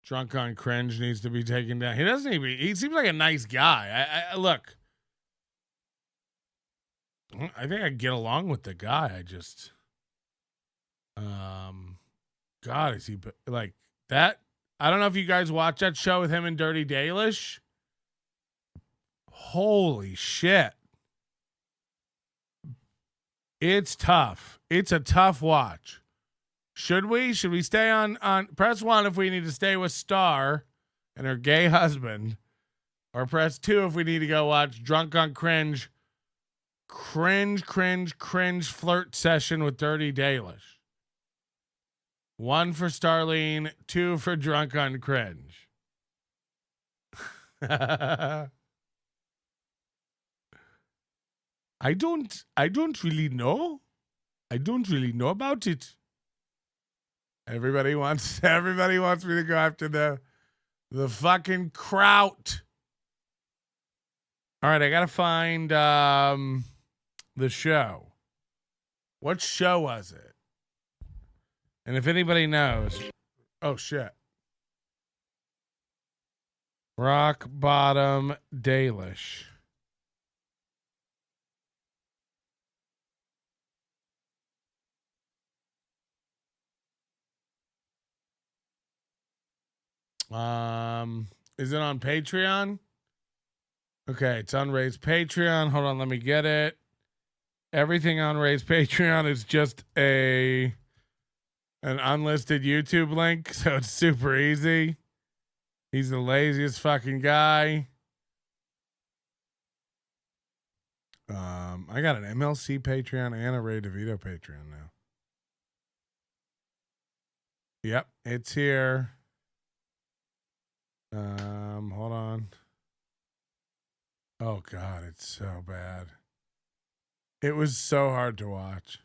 Drunk on Cringe needs to be taken down. He doesn't even. He seems like a nice guy. I look. I think I get along with the guy. I just, God, is he like that? I don't know if you guys watch that show with him and Dirty Dalish. Holy shit. It's tough. It's a tough watch. Should we stay on press 1 if we need to stay with Star and her gay husband, or press 2 if we need to go watch Drunk on Cringe flirt session with Dirty Dalish. 1 for Starlene, 2 for Drunk on Cringe. I don't really know. I don't really know about it. Everybody wants me to go after the fucking kraut. All right, I gotta find the show. What show was it? And if anybody knows, oh shit. Rock Bottom Dalish. Is it on Patreon? Okay, it's on Ray's Patreon. Hold on, let me get it. Everything on Ray's Patreon is just an unlisted YouTube link, so it's super easy. He's the laziest fucking guy. I got an MLC Patreon and a Ray DeVito Patreon now. Yep, it's here. Hold on. Oh God, it's so bad. It was so hard to watch.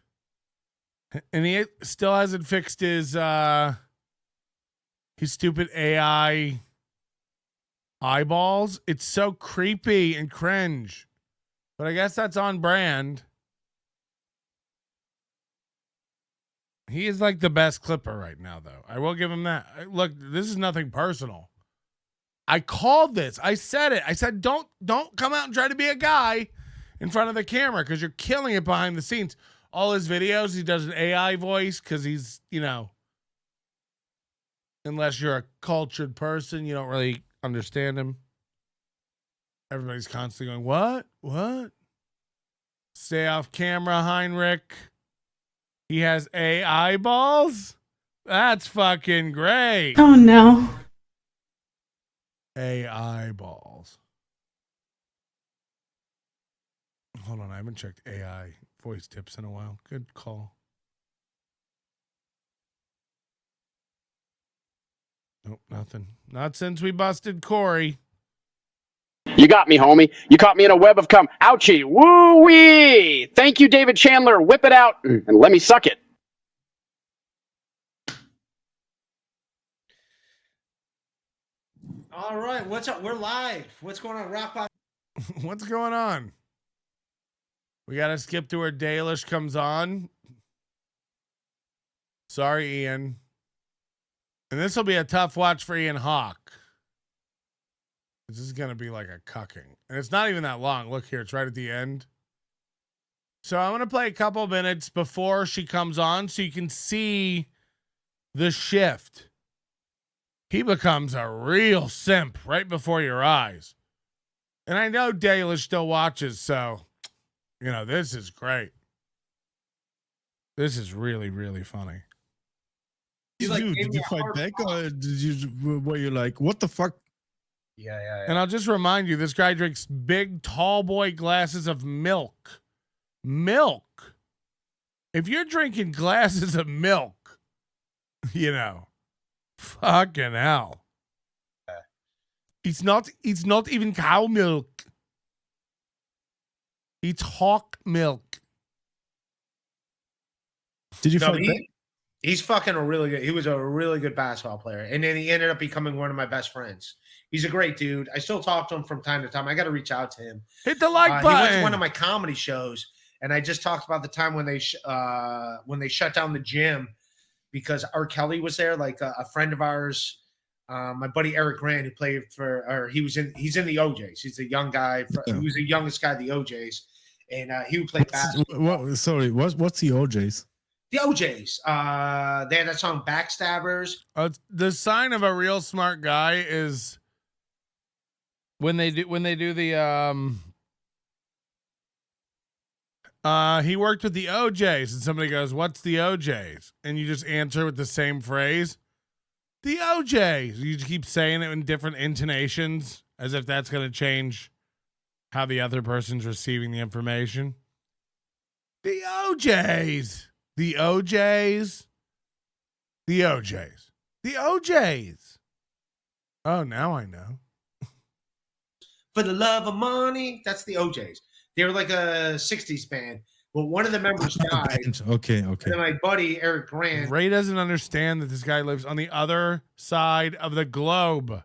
And he still hasn't fixed his stupid AI eyeballs. It's so creepy and cringe. But I guess that's on brand. He is like the best clipper right now, though. I will give him that. Look, this is nothing personal. I called this. I said it. I said, don't come out and try to be a guy in front of the camera because you're killing it behind the scenes. All his videos, he does an AI voice because he's, unless you're a cultured person, you don't really understand him. Everybody's constantly going, what? What? Stay off camera, Heinrich. He has AI balls? That's fucking great. Oh, no. AI balls. Hold on, I haven't checked AI voice tips in a while. Good call. Nope, nothing. Not since we busted Corey. You got me, homie. You caught me in a web of cum. Ouchie. Woo-wee. Thank you, David Chandler. Whip it out and let me suck it. All right, what's up? We're live. What's going on, Rock? What's going on? We got to skip to where Dalish comes on. Sorry, Ian. And this will be a tough watch for Ian Hawk. This is going to be like a cucking. And it's not even that long. Look here, it's right at the end. So I'm going to play a couple minutes before she comes on so you can see the shift. He becomes a real simp right before your eyes. And I know Dalish still watches, so, this is great. This is really, really funny. Did you fight back, or were you like, what the fuck? Yeah. And I'll just remind you, this guy drinks big, tall boy glasses of milk. Milk. If you're drinking glasses of milk, fucking hell. It's not even cow milk. It's hawk milk. Did you fight back? He's fucking he was a really good basketball player. And then he ended up becoming one of my best friends. He's a great dude. I still talk to him from time to time. I got to reach out to him. Hit the like button. He went to one of my comedy shows, and I just talked about the time when they shut down the gym because R. Kelly was there. Like a friend of ours My buddy Eric Grant, who played for, or he's in the OJs. He's a young guy. He was the youngest guy of the OJs, and he would play basketball. What's the OJs? The OJs. They had that song "Backstabbers." The sign of a real smart guy is when they do the he worked with the OJs, and somebody goes, "What's the OJs?" and you just answer with the same phrase. The OJs. You just keep saying it in different intonations as if that's going to change how the other person's receiving the information. The OJs. The OJs. The OJs. The OJs. Oh, now I know. For the love of money. That's the OJs. They were like a 60s band. Well, one of the members died. Okay. And then my buddy, Eric Grant. Ray doesn't understand that this guy lives on the other side of the globe.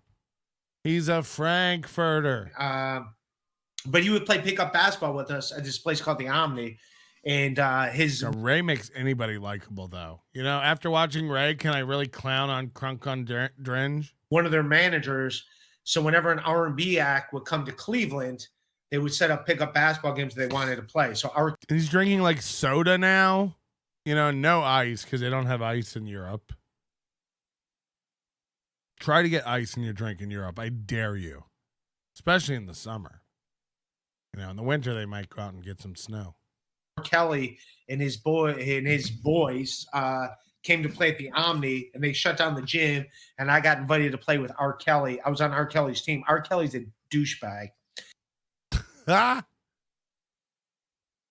He's a Frankfurter. But he would play pickup basketball with us at this place called the Omni. And Ray makes anybody likable, though. You know, after watching Ray, can I really clown on Crunk on Dringe? One of their managers. So whenever an R&B act would come to Cleveland, they would set up pickup basketball games they wanted to play. So he's drinking like soda now, you know, no ice because they don't have ice in Europe. Try to get ice in your drink in Europe. I dare you, especially in the summer. You know, in the winter they might go out and get some snow. Kelly and his boys came to play at the Omni, and they shut down the gym. And I got invited to play with R. Kelly. I was on R. Kelly's team. R. Kelly's a douchebag.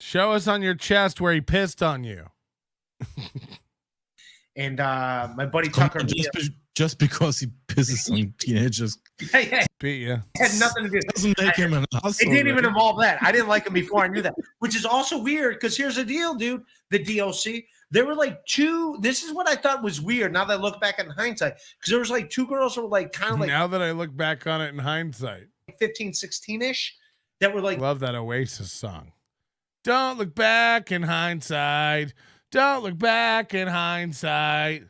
Show us on your chest where he pissed on you. And my buddy Tucker, just because he pisses on teenagers, beat you. Had nothing to do. Doesn't make him an asshole. It didn't even involve that. I didn't like him before I knew that, which is also weird because here's the deal, dude. The DLC, there were like two. This is what I thought was weird. Now that I look back in hindsight, because there was like two girls who were like kind of like. Now that I look back on it in hindsight, 15, 16-ish. That were like. Love that Oasis song. Don't look back in hindsight. Don't look back in hindsight.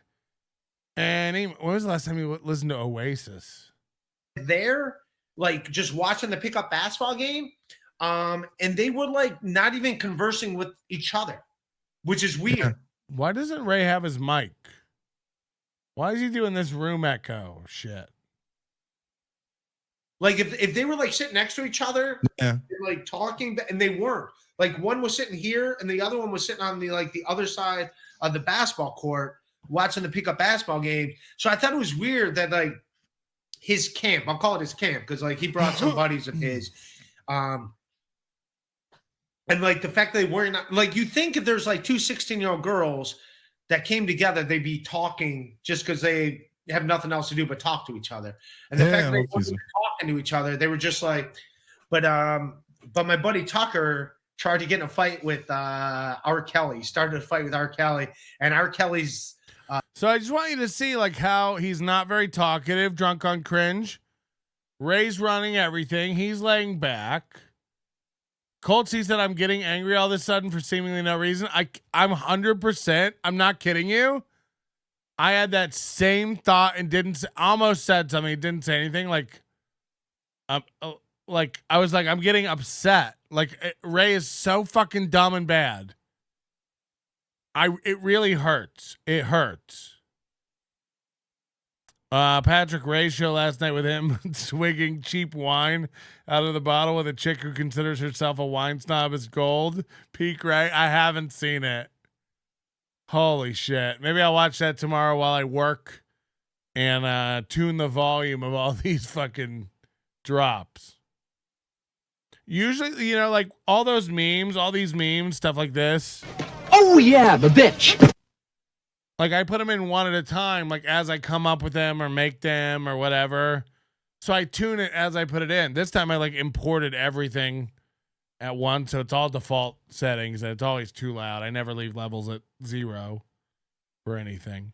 And when was the last time you listened to Oasis? There, like just watching the pickup basketball game, and they were like not even conversing with each other, which is weird. Yeah. Why doesn't Ray have his mic? Why is he doing this room echo shit? Like if they were like sitting next to each other, yeah, like talking, and they weren't. Like one was sitting here, and the other one was sitting on the other side of the basketball court, watching the pickup basketball game. So I thought it was weird that like his camp, I'll call it his camp, because like he brought some buddies of his, and like the fact they weren't like, you think if there's like two 16-year-old girls that came together, they'd be talking just because they have nothing else to do but talk to each other. And the fact that they weren't talking to each other, they were just like, but my buddy Tucker tried to get in a fight with R. Kelly, started a fight with R. Kelly, and R. Kelly's. So I just want you to see like how he's not very talkative, drunk on cringe. Ray's running everything. He's laying back. Colt sees that I'm getting angry all of a sudden for seemingly no reason. I'm 100%. I'm not kidding you. I had that same thought and almost said something. Didn't say anything. Like I was like, I'm getting upset. Like Ray is so fucking dumb and bad. It really hurts. It hurts. Patrick Ray show last night with him swigging cheap wine out of the bottle with a chick who considers herself a wine snob is gold. Peak Ray. I haven't seen it. Holy shit. Maybe I'll watch that tomorrow while I work and tune the volume of all these fucking drops. Usually, you know, like all these memes, stuff like this. Oh, yeah, the bitch. Like I put them in one at a time, like as I come up with them or make them or whatever. So I tune it as I put it in. This time I like imported everything at once. So it's all default settings and it's always too loud. I never leave levels at 0 for anything.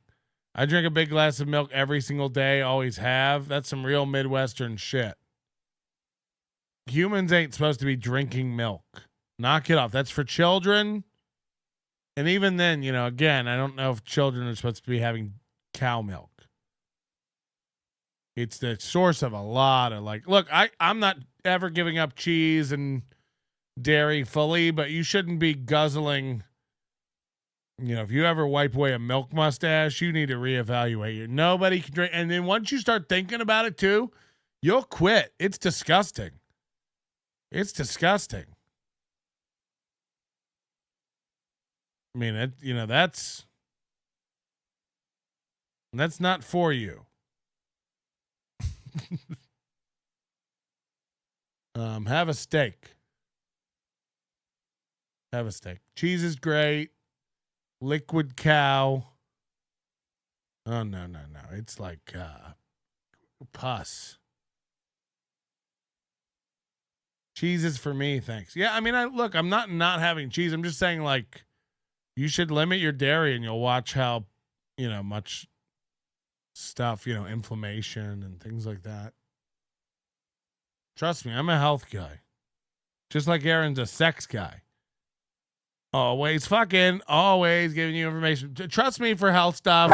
I drink a big glass of milk every single day. Always have. That's some real Midwestern shit. Humans ain't supposed to be drinking milk. Knock it off. That's for children. And even then, you know, again, I don't know if children are supposed to be having cow milk. It's the source of a lot of like. Look, I'm not ever giving up cheese and dairy fully, but you shouldn't be guzzling. You know, if you ever wipe away a milk mustache, you need to reevaluate your. Nobody can drink, and then once you start thinking about it too, you'll quit. It's disgusting. It's disgusting. I mean, that's not for you. Have a steak. Have a steak. Cheese is great. Liquid cow. Oh no. It's like pus. Cheese is for me, thanks. Yeah, I mean, I'm not having cheese. I'm just saying, like, you should limit your dairy, and you'll watch how, much stuff, inflammation and things like that. Trust me, I'm a health guy. Just like Aaron's a sex guy. Always giving you information. Trust me for health stuff.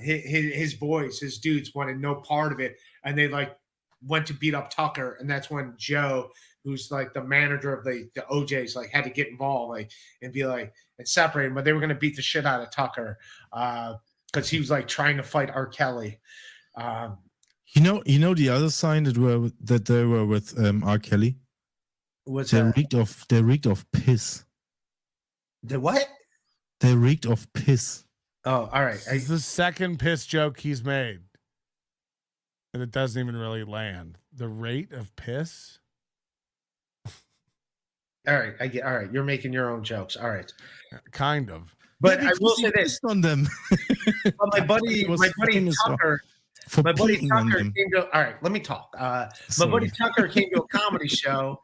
His boys, his dudes wanted no part of it, and they like went to beat up Tucker, and that's when Joe, who's like the manager of the OJs, like had to get involved, like and be like and separate him. But they were gonna beat the shit out of Tucker because he was like trying to fight R. Kelly. You know the other sign that they were with R. Kelly. What's they that? reeked of piss. The what? They reeked of piss. Oh, all right. This is the second piss joke he's made, and it doesn't even really land. The rate of piss. All right, I get. All right, you're making your own jokes. All right, kind of. But I will say this on them. Well, my buddy Tucker. My buddy Tucker came to. All right, let me talk. My buddy Tucker came to a comedy show,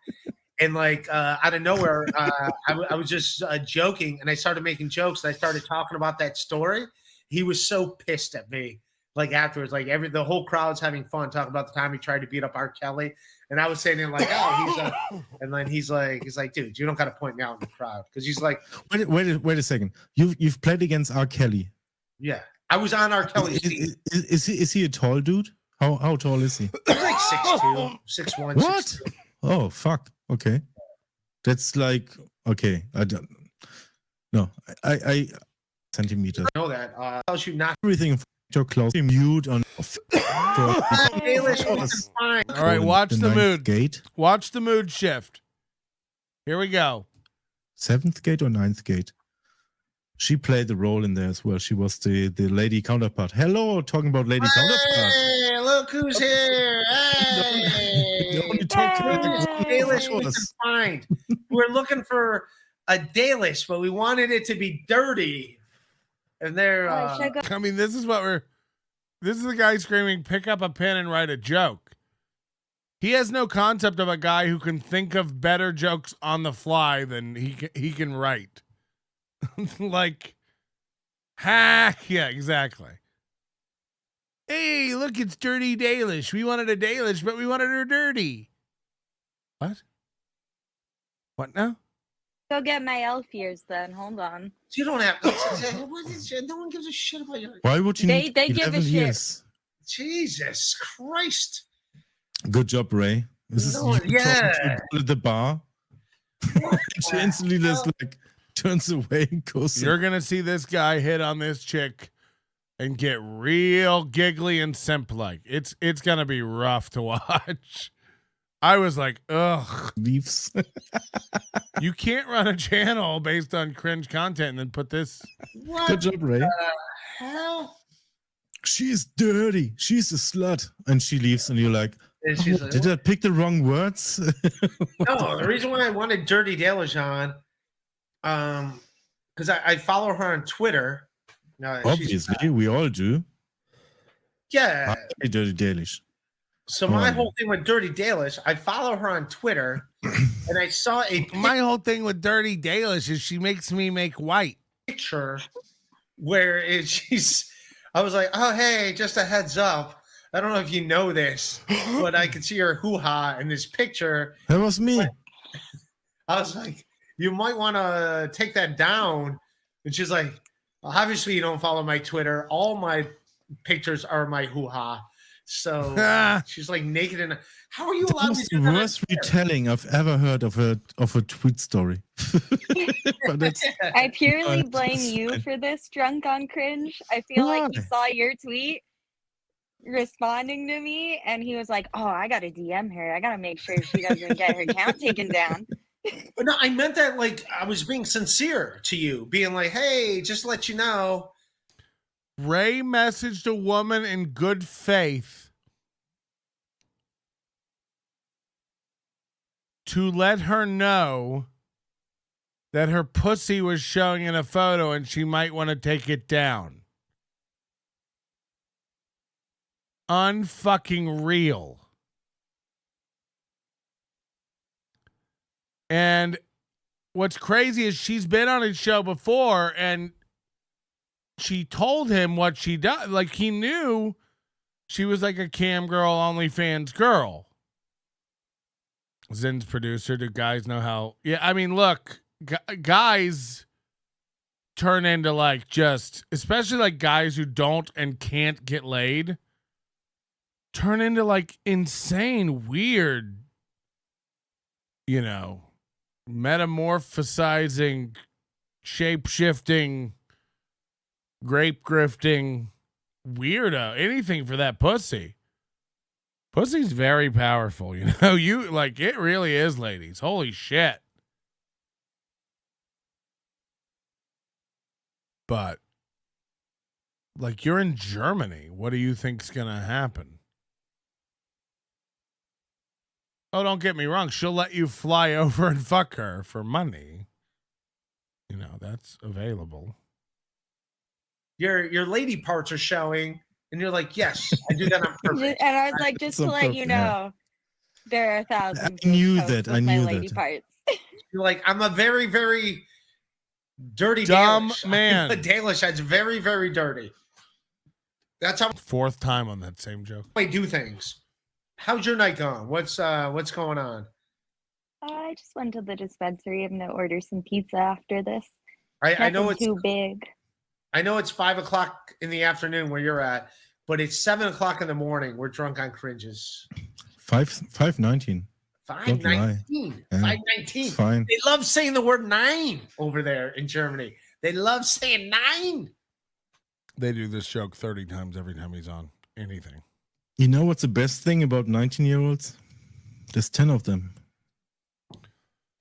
and like out of nowhere, I was just joking, and I started making jokes. And I started talking about that story. He was so pissed at me. Like afterwards, like the whole crowd's having fun talking about the time he tried to beat up R. Kelly, and I was saying to him like, oh, and then he's like, dude, you don't got to point me out in the crowd because he's like, wait a second, you've played against R. Kelly. Yeah, I was on R. Kelly's team. Is he a tall dude? How tall is he? He's like 6'2", 6'1". What? 6'2". Oh fuck. Okay, that's like okay. I don't. No, I centimeters. I know that. Tells you not everything. Your close mute on. All right, watch the mood. Gate. Watch the mood shift. Here we go. 7th gate or 9th gate. She played the role in there as well. She was the lady counterpart. Hello, talking about lady counterpart. Hey, look who's here. Hey. Dalish we can find. We're looking for a Dalish, but we wanted it to be dirty. And they're I mean, this is the guy screaming, pick up a pen and write a joke. He has no concept of a guy who can think of better jokes on the fly than he can write. Like, yeah, exactly. Hey, look, it's Dirty Dalish. We wanted a Dalish, but we wanted her dirty. What? What now? Go get my elf ears then. Hold on. You don't have. No one gives a shit about your. Why would you? They give a shit. Years? Jesus Christ! Good job, Ray. This is yeah. At the bar. She instantly just like turns away and goes. You're gonna see this guy hit on this chick and get real giggly and simp like. It's gonna be rough to watch. I was like, ugh. Leaves. You can't run a channel based on cringe content and then put this. What Good job, Ray. Hell? She's dirty. She's a slut. And she leaves, and you're like, did I pick the wrong words? No, the reason why I wanted Dirty Dalish on, because I follow her on Twitter. Obviously, we all do. Yeah. Dirty Dalish. So my whole thing with Dirty Dalish, I follow her on Twitter, and I saw my whole thing with Dirty Dalish is she makes me make white picture where I was like, oh hey, just a heads up. I don't know if you know this, but I could see her hoo-ha in this picture. That was me. I was like, you might want to take that down. And she's like, Well, obviously, you don't follow my Twitter. All my pictures are my hoo-ha. So she's like naked and how are you That allowed was to the do that? worst retelling I've ever heard of a tweet story. But that's I purely But blame it's you fine. for this, drunk on cringe. I feel like he Why? saw your tweet responding to me and he was like, oh, I gotta DM her. I gotta make sure she doesn't get her account taken down. But no, I meant that like I was being sincere to you, being like, hey, just to let you know. Ray messaged a woman in good faith to let her know that her pussy was showing in a photo and she might want to take it down. Unfucking real. And what's crazy is she's been on his show before and she told him what she does. Like, he knew she was like a cam girl, OnlyFans girl. Zin's producer. Do guys know how? Yeah, I mean, look, guys turn into like just, especially like guys who don't and can't get laid, turn into like insane, weird, you know, metamorphosizing, shape-shifting, grape grifting weirdo. Anything for that pussy. Pussy's very powerful, you know. You like it really is, ladies. Holy shit. But like, you're in Germany. What do you think's gonna happen? Oh, don't get me wrong. She'll let you fly over and fuck her for money. You know, that's available. Your lady parts are showing, and you're like, yes, I do that on purpose. And I was like, just So to let you perfect, yeah. know, there are thousands I knew of posts that, I with my knew lady that. parts. You're like, I'm a very, very dirty Dumb Dalish. man. Dalish, that's very, very dirty. That's how Fourth time on that same joke. I do things. How's your night going? What's going on? I just went to the dispensary. I'm gonna order some pizza after this. I know Nothing it's too big. I know it's 5 o'clock in the afternoon where you're at, but it's 7 o'clock in the morning. We're drunk on cringes. 5:19. 5:19. Yeah, 5:19. It's fine. They love saying the word nine over there in Germany. They love saying nine. They do this joke 30 times every time he's on anything. You know what's the best thing about 19-year-olds? There's 10 of them.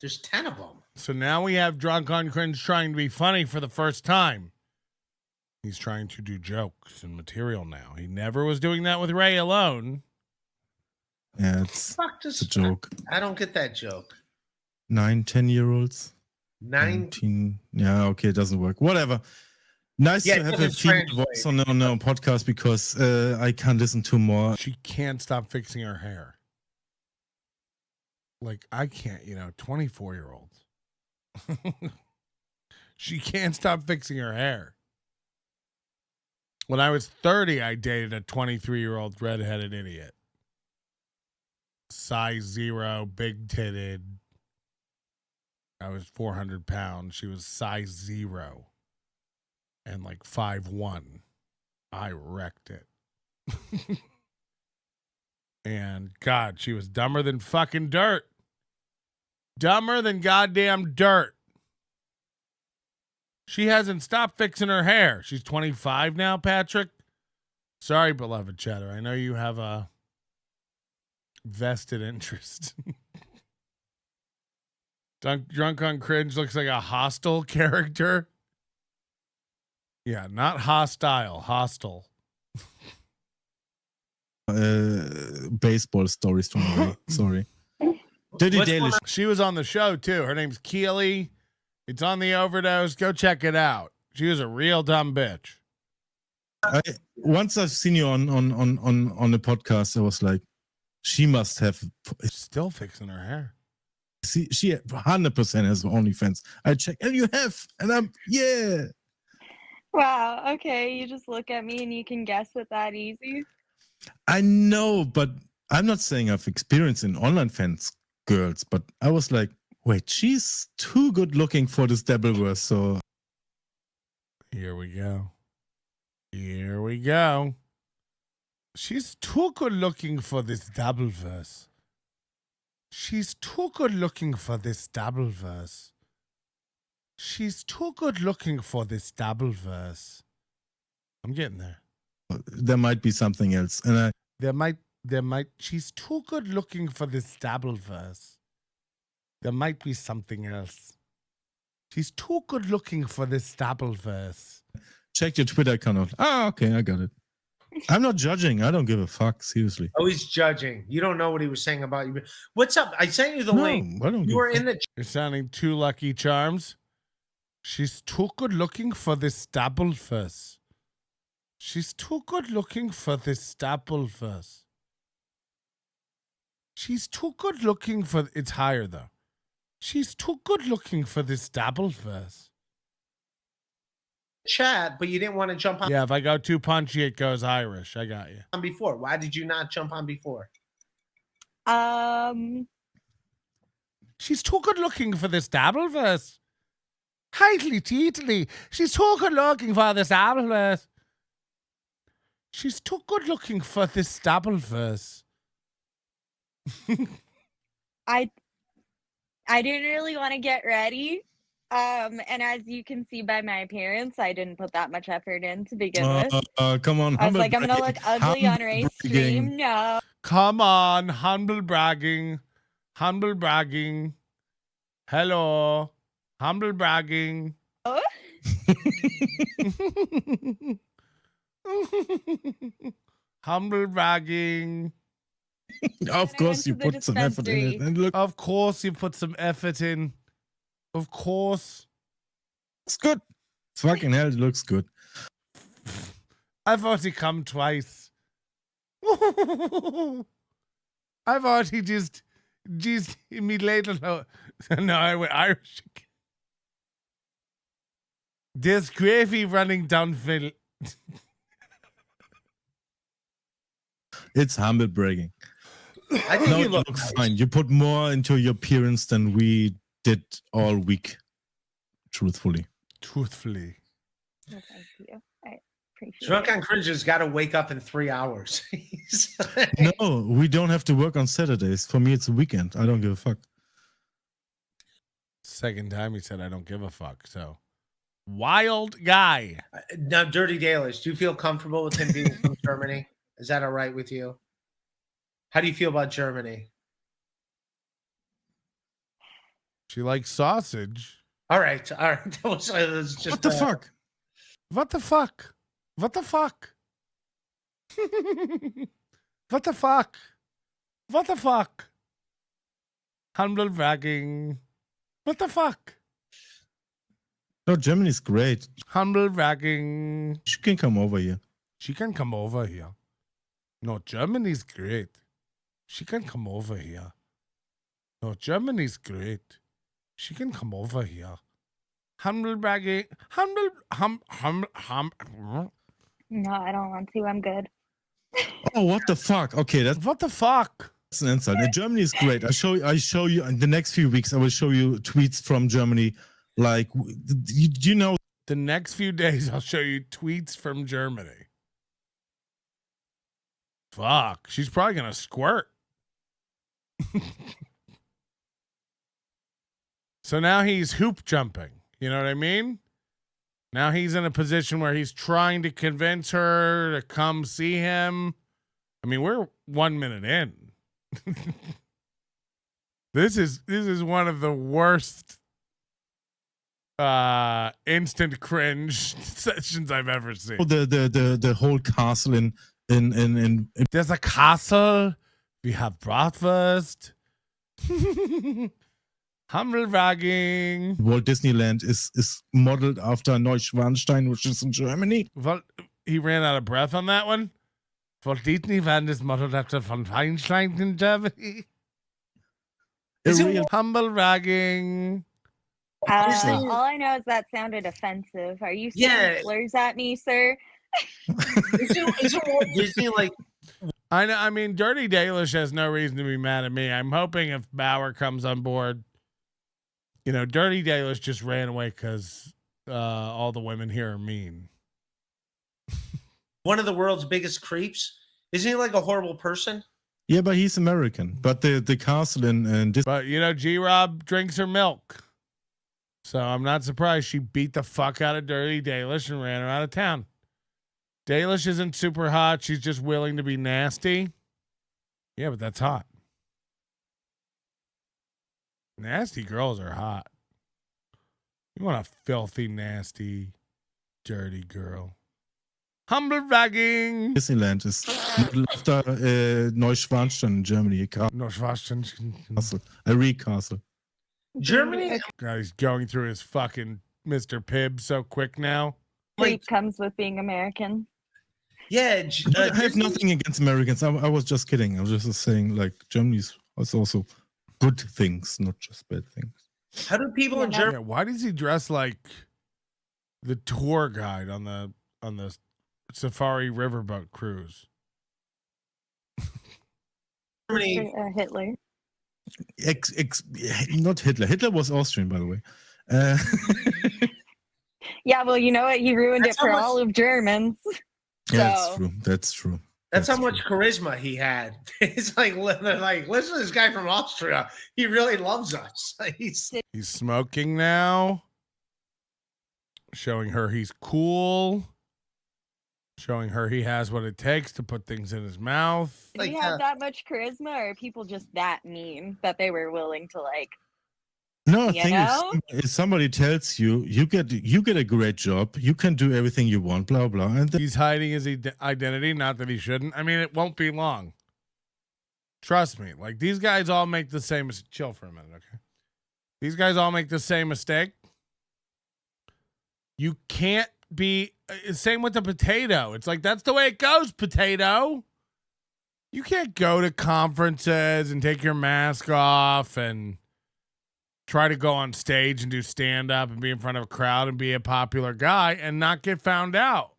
There's 10 of them. So now we have Drunk on Cringe trying to be funny for the first time. He's trying to do jokes and material now. He never was doing that with Ray alone. Yeah, it's Fuck, a joke. I don't get that joke. 9-10-year-olds. 9. Yeah, okay, it doesn't work. Whatever. Nice Yeah, to have a doesn't female translate. voice on a podcast because I can't listen to more. She can't stop fixing her hair. Like, I can't, 24-year-olds. She can't stop fixing her hair. When I was 30, I dated a 23-year-old redheaded idiot. Size 0, big titted. I was 400 pounds. She was size 0 and like 5'1". I wrecked it. And God, she was dumber than fucking dirt. Dumber than goddamn dirt. She hasn't stopped fixing her hair. She's 25 now, Patrick. Sorry, beloved Cheddar. I know you have a vested interest. Drunk on Cringe looks like a hostile character. Yeah, not hostile, hostile. Baseball stories from Ray. Sorry. Dirty What's Dalish. She was on the show too. Her name's Keely. It's on the Overdose. Go check it out. She was a real dumb bitch. Once I've seen you on the podcast, I was like, she must have. Still fixing her hair. She 100% has OnlyFans. I check, and you have, and I'm yeah. Wow. Okay, you just look at me and you can guess it that easy. I know, but I'm not saying I've experienced in online fans girls, but I was like, wait, she's too good looking for this Devilverse. So Here we go. Here we go. She's too good looking for this double verse. She's too good looking for this double verse. She's too good looking for this double verse. I'm getting there. There might be something else. And There might, she's too good looking for this double verse. There might be something else. She's too good looking for this double verse. check your Twitter account out. Ah, okay, I got it. I'm not judging. I don't give a fuck. Seriously. Oh, he's judging. You don't know what he was saying about you. What's up? I sent you the link. I don't You give were a in fuck. the You're sounding too Lucky Charms. She's too good looking for this double verse. She's too good looking for this double verse. She's too good looking for, it's higher though. She's too good looking for this double verse. chat, but you didn't want to jump Yeah, if I go too punchy, it goes Irish. I got you. on before. Why did you not jump on before? She's too good looking for this double verse. Heightly teetly. She's too good looking for this double verse. She's too good looking for this double verse. I didn't really want to get ready. And as you can see by my appearance, I didn't put that much effort in to begin with. Come on. I was humble like, I'm gonna brag. look ugly on race bragging. stream. No. Come on, humble bragging. Humble bragging. Hello. Humble bragging. Oh. Humble bragging. Of I course, went you to the put some effort in it. dispensary. And look, Of course you put some effort in. Of course. it's good. Fucking hell, it looks good. I've already come twice. I've already just me later. No, I went Irish. There's gravy running downhill. It's humble bragging. I think No, you it look looks nice. fine. You put more into your appearance than we did all week. Truthfully. Truthfully. No, thank you. I appreciate Drunk it. on Cringe has got to wake up in 3 hours. He's- No, we don't have to work on Saturdays. For me, it's a weekend. I don't give a fuck. Second time he said I don't give a fuck. So wild guy. Now, Dirty Dalish, do you feel comfortable with him being from Germany? Is that all right with you? How do you feel about Germany? She likes sausage. All right. That was just What the fuck? What the fuck? What the fuck? What the fuck? What the fuck? Humble bragging. What the fuck? No, Germany's great. Humble bragging. She can come over here. She can come over here. No, Germany's great. She can come over here. No, Germany's great. She can come over here. Humble bragging. No, I don't want to. I'm good. Oh, what the fuck? Okay, that's What the fuck? an insult. And Germany is great. I show you in the next few weeks. I will show you tweets from Germany. Like, you know, The next few days, I'll show you tweets from Germany. Fuck. She's probably going to squirt. So now he's hoop jumping. You know what I mean? Now he's in a position where he's trying to convince her to come see him. I mean, we're 1 minute in. This is one of the worst instant cringe sessions I've ever seen. the whole castle in There's a castle. We have bratwurst. Humble bragging. Walt Disneyland is modeled after Neuschwanstein, which is in Germany. Well, he ran out of breath on that one. Walt Disneyland is modeled after von Feinstein in Germany. A Is it real- Humble bragging. All I know is that sounded offensive. Are you Yeah. saying slurs at me, sir? Isn't Walt Disney like I know. I mean, Dirty Dalish has no reason to be mad at me. I'm hoping if Bauer comes on board, you know, Dirty Dalish just ran away because all the women here are mean. One of the world's biggest creeps. Isn't he like a horrible person? Yeah, but he's American. But the castle in this. But, G-Rob drinks her milk. So I'm not surprised she beat the fuck out of Dirty Dalish and ran her out of town. Dalish isn't super hot. She's just willing to be nasty. Yeah, but that's hot. Nasty girls are hot. You want a filthy, nasty, dirty girl. Humble bragging. Disneyland is after Neuschwanstein in Germany. Neuschwanstein. Castle. A castle. Germany? God, he's going through his fucking Mr. Pibb so quick now. Creep comes with being American. Yeah. I have nothing against Americans. I was just kidding. I was just saying, like, Germany's also good things, not just bad things. How do people in Germany? Yeah, why does he dress like the tour guide on the Safari Riverboat cruise? Germany. Hitler. Not Hitler. Hitler was Austrian, by the way. Yeah, well, you know what? He ruined it for all of Germans. Yeah, So- that's true. That's how much charisma he had. It's like, they're like, listen to this guy from Austria. He really loves us. He's smoking now. Showing her he's cool. Showing her he has what it takes to put things in his mouth. Did he have that much charisma, or are people just that mean that they were willing to like? No, I You think know? if somebody tells you get a great job, you can do everything you want, blah blah, and then He's hiding his identity, not that he shouldn't. I mean, it won't be long. Trust me. Like, these guys all make the same. Chill for a minute, okay? These guys all make the same mistake. You can't be. Same with the potato. It's like, that's the way it goes, potato. You can't go to conferences and take your mask off and try to go on stage and do stand-up and be in front of a crowd and be a popular guy and not get found out.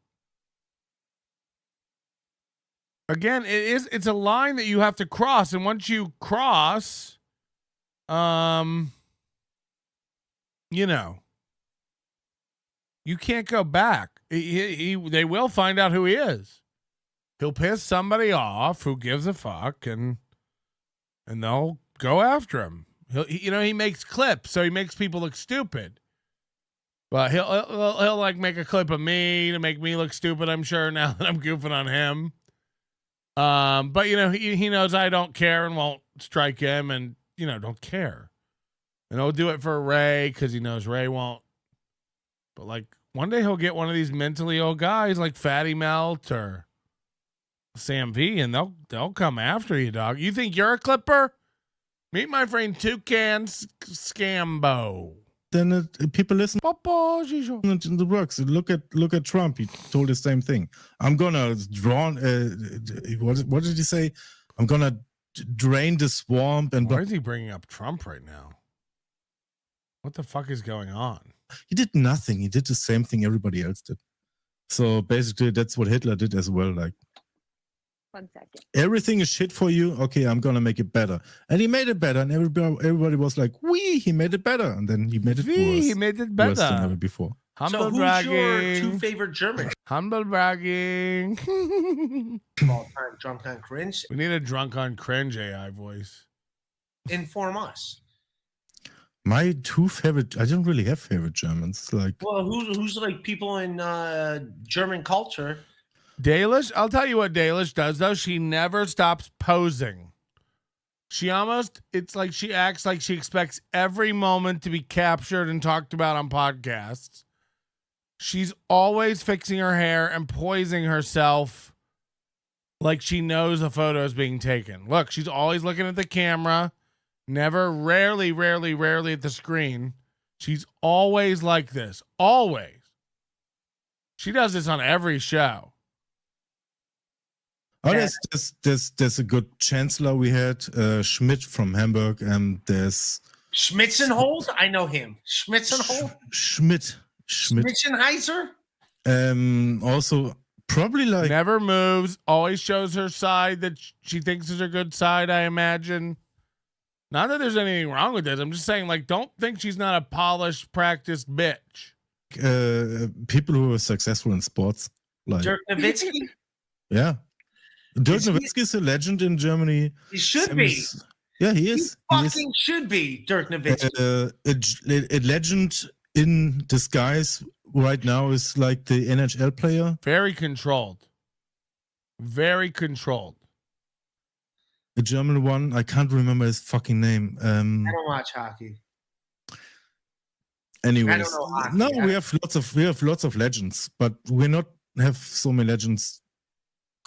Again, it's a line that you have to cross, and once you cross, you can't go back. They will find out who he is. He'll piss somebody off who gives a fuck, and they'll go after him. He makes clips, so he makes people look stupid. But he'll like make a clip of me to make me look stupid, I'm sure, now that I'm goofing on him. But he knows I don't care and won't strike him, and don't care. And he'll do it for Ray because he knows Ray won't. But like, one day he'll get one of these mentally ill guys like Fatty Melt or Sam V, and they'll come after you, dog. You think you're a clipper? Meet my friend Toucan Scambo. then people listen Papa, Gijo. in the works. Look at Trump. He told the same thing. I'm gonna draw. What did he say? I'm gonna drain the swamp. And Why is he bringing up Trump right now? What the fuck is going on? he did nothing. He did the same thing everybody else did. So basically, that's what Hitler did as well. Like, 1 second. everything is shit for you. Okay, I'm gonna make it better, and he made it better, and everybody was like, "Wee, he made it better," and then he made it worse. He made it Worse than ever better. before. Humble So who's bragging. your two favorite Germans Humble bragging. of all time? Drunk on Cringe? We need a drunk on cringe AI voice. Inform us. My two favorite. I don't really have favorite Germans. Like, Well, who's like people in German culture? Dalish, I'll tell you what Dalish does though. She never stops posing. It's like she acts like she expects every moment to be captured and talked about on podcasts. She's always fixing her hair and poising herself like she knows a photo is being taken. Look, she's always looking at the camera, rarely at the screen. She's always like this. Always. She does this on every show. oh, there's a good chancellor we had, Schmidt from Hamburg, and there's Schmitzenhold? I know him. Schmitzenhold? Schmidt. Schmitzenheiser? Also probably like Never moves, always shows her side that she thinks is her good side, I imagine. Not that there's anything wrong with this. I'm just saying, like, don't think she's not a polished, practiced bitch. people who are successful in sports. Like Dirk Nowitzki? yeah, Dirk Is he- Nowitzki is a legend in Germany. He should be. Yeah, he He is. fucking should be Dirk Nowitzki. A legend in disguise right now is like the NHL player. Very controlled. Very controlled. The German one, I can't remember his fucking name. I don't watch hockey. Anyways, I don't know hockey. no, we have lots of legends, but we not have so many legends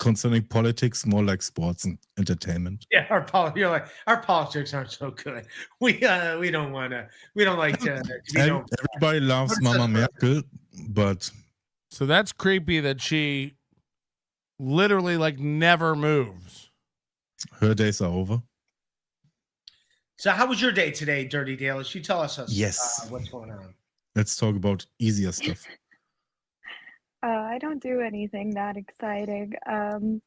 concerning politics, more like sports and entertainment. Yeah, our politics aren't so good. We don't want to. We don't like to. Everybody loves Mama Merkel, but So that's creepy that she literally like never moves. her days are over. So, how was your day today, Dirty Dalish? You tell us Yes. what's going on. Let's talk about easier stuff. I don't do anything that exciting. I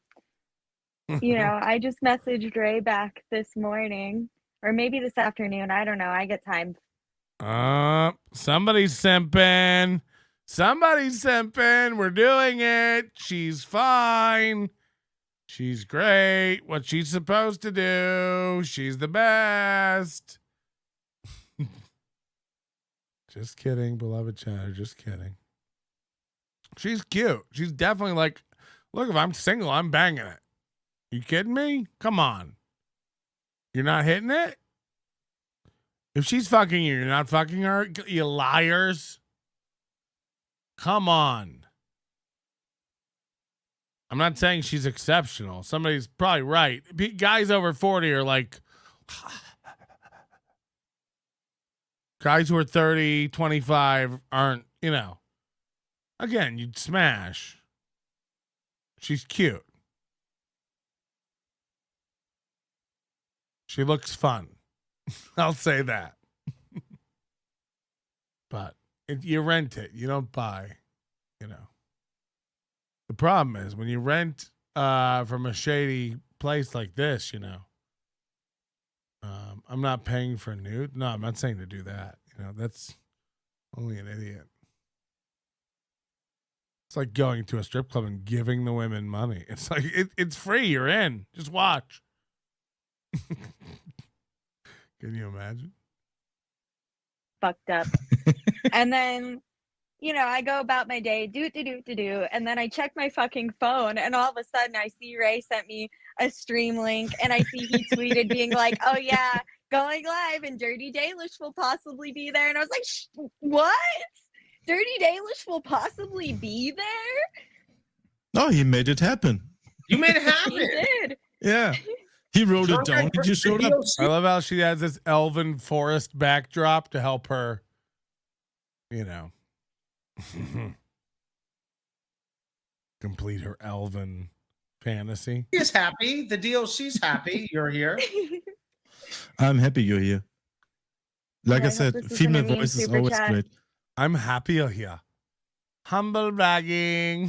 just messaged Ray back this morning, or maybe this afternoon. I don't know. I get time. Somebody's simping. Somebody's simping. We're doing it. She's fine. She's great. What she's supposed to do. She's the best. Just kidding, beloved chatter. Just kidding. She's cute. She's definitely like, look, if I'm single, I'm banging it. You kidding me? Come on. You're not hitting it? If she's fucking you, you're not fucking her? You liars. Come on. I'm not saying she's exceptional. Somebody's probably right. Guys over 40 are like, guys who are 30, 25 aren't, again, you'd smash. She's cute. She looks fun. I'll say that. But you rent it. You don't buy, The problem is when you rent from a shady place like this, I'm not paying for nude. No, I'm not saying to do that. That's only an idiot. It's like going to a strip club and giving the women money. It's like, it's free. You're in. Just watch. Can you imagine? Fucked up. And then, I go about my day, do, and then I check my fucking phone, and all of a sudden I see Ray sent me a stream link, and I see he tweeted being like, oh yeah, going live, and Dirty Dalish will possibly be there. And I was like, what? Dirty Dalish will possibly be there? Oh, he made it happen. You made it happen. He did. Yeah. He wrote it down. He just showed up. I love how she has this elven forest backdrop to help her, complete her elven fantasy. He is happy. The DOC's happy. You're here. I'm happy you're here. Like I I hope said, this isn't female a mean voice is super always chat. great. I'm happy you're here. Humble bragging.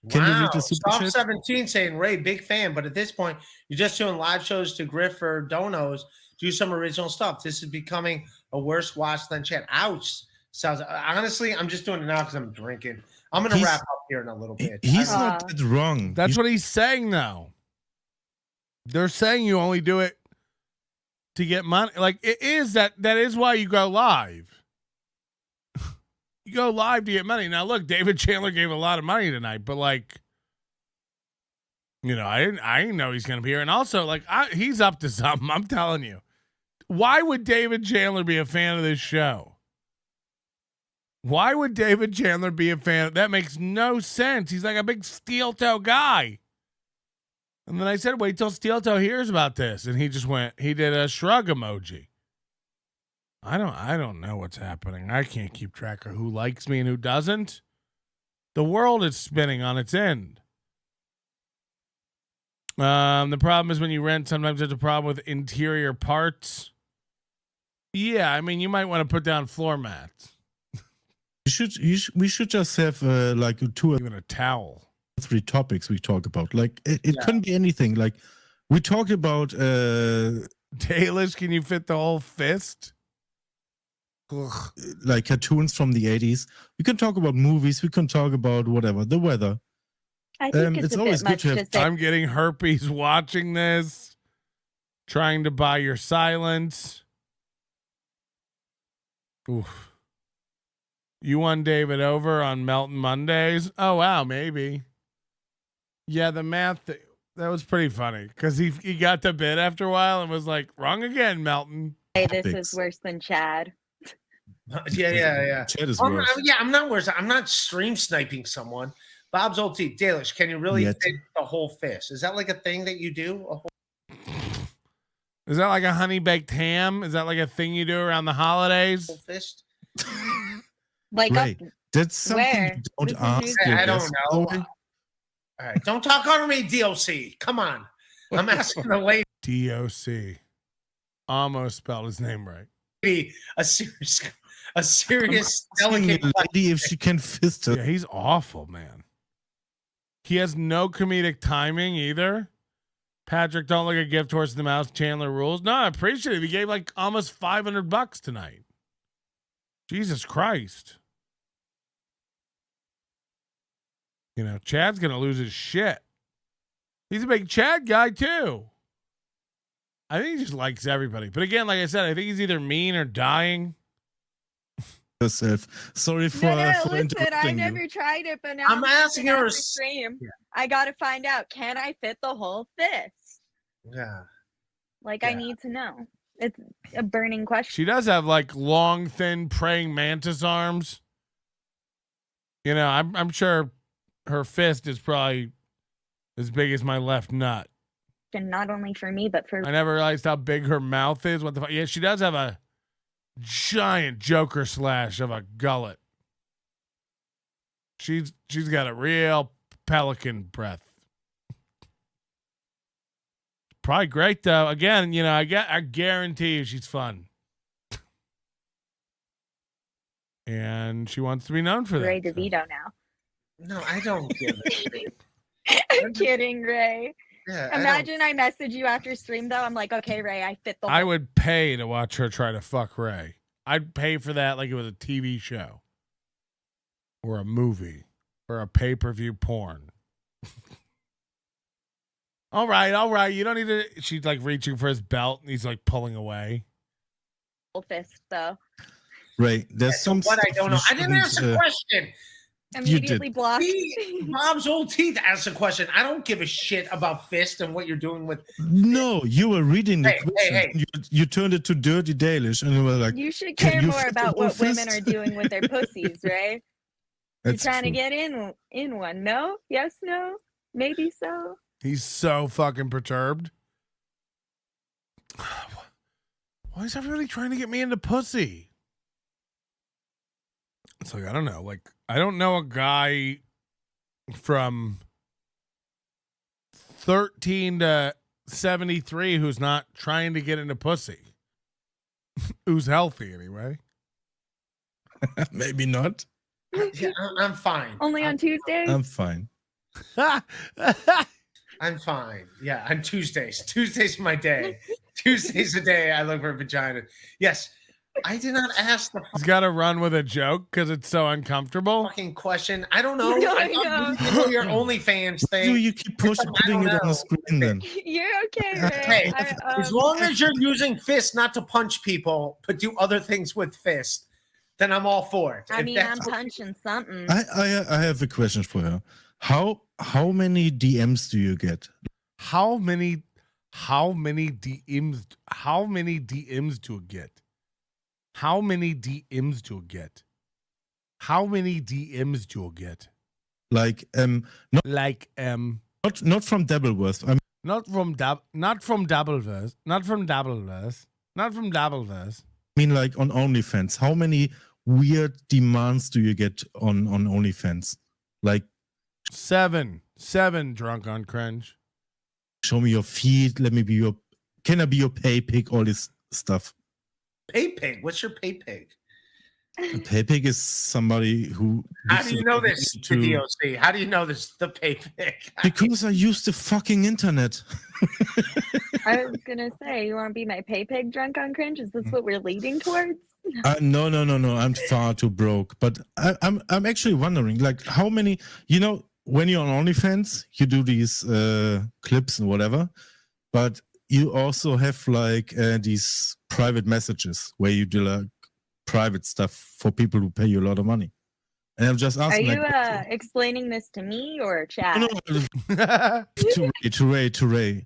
Can you Wow. read the super Soft chat? 17 saying, Ray, big fan, but at this point, you're just doing live shows to griff or donos. Do some original stuff. This is becoming a worse watch than chat. Ouch. Sounds honestly, I'm just doing it now because I'm drinking. I'm gonna wrap up here in a little bit. He's not that wrong. That's what he's saying now. They're saying you only do it to get money. Like it is that is why you go live. You go live to get money. Now look, David Chandler gave a lot of money tonight, but like, I didn't know he's gonna be here. And also, like, he's up to something. I'm telling you. Why would David Chandler be a fan of this show? Why would David Chandler be a fan? That makes no sense. He's like a big steel toe guy. And then I said, wait till Steel Toe hears about this. And he did a shrug emoji. I don't know what's happening. I can't keep track of who likes me and who doesn't. The world is spinning on its end. The problem is when you rent, sometimes there's a problem with interior parts. Yeah, I mean, you might want to put down floor mats. We should just have like 2 or Even a towel. 3 topics we talk about. Like it couldn't be anything. Like we talked about Dalish, can you fit the whole fist? like cartoons from the 80s. We can talk about movies. We can talk about whatever, the weather. I think it's a always bit much good to to have. say. I'm getting herpes watching this. Trying to buy your silence. Oof. You won David over on Melton Mondays? Oh, wow, maybe. Yeah, the math, that was pretty funny because he got the bid after a while and was like, wrong again, Melton. Hey, this Topics. is worse than Chad. Yeah. Chat is I'm worse. I'm not worse. I'm not stream sniping someone. Bob's old teeth. Dalish, can you really Yet. fit the whole fist? Is that like a thing that you do? A whole Is that like a honey baked ham? Is that like a thing you do around the holidays? fist? Like Ray, that's something where? you don't This is ask news your I don't guests, know. by the way. All right, don't talk on me, DLC. Come on. I'm asking the lady DOC. Almost spelled his name right. a serious, Asking delicate the lady if she can fist Yeah, her. he's awful, man. He has no comedic timing either. Patrick, don't look a gift horse in the mouth. Chandler rules. No, I appreciate it. He gave like almost $500 tonight. Jesus Christ. You know, Chad's going to lose his shit. He's a big Chad guy, too. I think he just likes everybody. But again, like I said, I think he's either mean or dying. Yourself. Sorry for, No, for listen, I interrupting never you. tried it, but now I'm asking her after a stream. yeah. I gotta find out, can I fit the whole fist? Yeah. Like, I Yeah. need to know. It's a burning question. She does have like long, thin praying mantis arms. You know, I'm sure her fist is probably as big as my left nut. And not only for me, but for I never realized how big her mouth is. What the fuck? Yeah, she does have a giant Joker slash of a gullet. She's got a real pelican breath. Probably great though. Again, you know, I guarantee you she's fun. And she wants to be known for Ray that. so. DeVito now. No, I don't give it. I'm kidding, Ray. Yeah, I don't- Imagine I message you after stream though. I'm like, okay, Ray, I fit the I whole would pay to watch her try to fuck Ray. I'd pay for that like it was a TV show or a movie or a pay-per-view porn. All right. You don't need to. She's like reaching for his belt and he's like pulling away. fist though. Ray, there's So some what I stuff don't you know. I didn't ask a shouldn't, question. Immediately blocked. Bob's old teeth asked a question. I don't give a shit about fist and what you're doing with. No, you were reading the Hey, question. hey. You turned it to Dirty Dalish and you were like, You should "Can care you more fit the about whole what women fist?" are doing with their pussies, right? You're That's trying to true. get in one. No? Yes, no? Maybe so. He's so fucking perturbed. Why is everybody trying to get me into pussy? It's like, I don't know. Like, I don't know a guy from 13 to 73 who's not trying to get into pussy. Who's healthy anyway. Maybe not. Yeah, I'm fine. Only on Tuesdays? I'm fine. I'm fine. Yeah, on Tuesdays. Tuesday's my day. Tuesday's the day I look for a vagina. Yes, I did not ask the He's got to run with a joke because it's so uncomfortable. fucking question. I don't know. No, I thought you did your OnlyFans Do thing. you keep putting it on the screen then? You're okay, Ray. Hey, I, as long as you're using fists not to punch people, but do other things with fists, then I'm all for it. I If mean, that's- I'm punching something. I have a question for her. How many DMs do you get? How many DMs do you get? How many DMs do you get? How many DMs do you get? Like Like not from Doubleworth. I mean, not from Doubleverse. like on OnlyFans. How many weird demands do you get on OnlyFans? Like, 7 drunk on Cringe. show me your feet. Let me be your. Can I be your pay pig? All this stuff. Pay pig. What's your pay pig? A pay pig is somebody who. How do you know this, the DOC? How do you know this, the pay pig? Because I use the fucking internet. I was gonna say, you want to be my pay pig drunk on cringe? Is this what we're leading towards? No. I'm far too broke. But I'm actually wondering, like, how many? You know, when you're on OnlyFans, you do these clips and whatever, but you also have like these private messages where you do like private stuff for people who pay you a lot of money. And I'm just asking. Are you like, explaining this to me or chat? no, to Ray.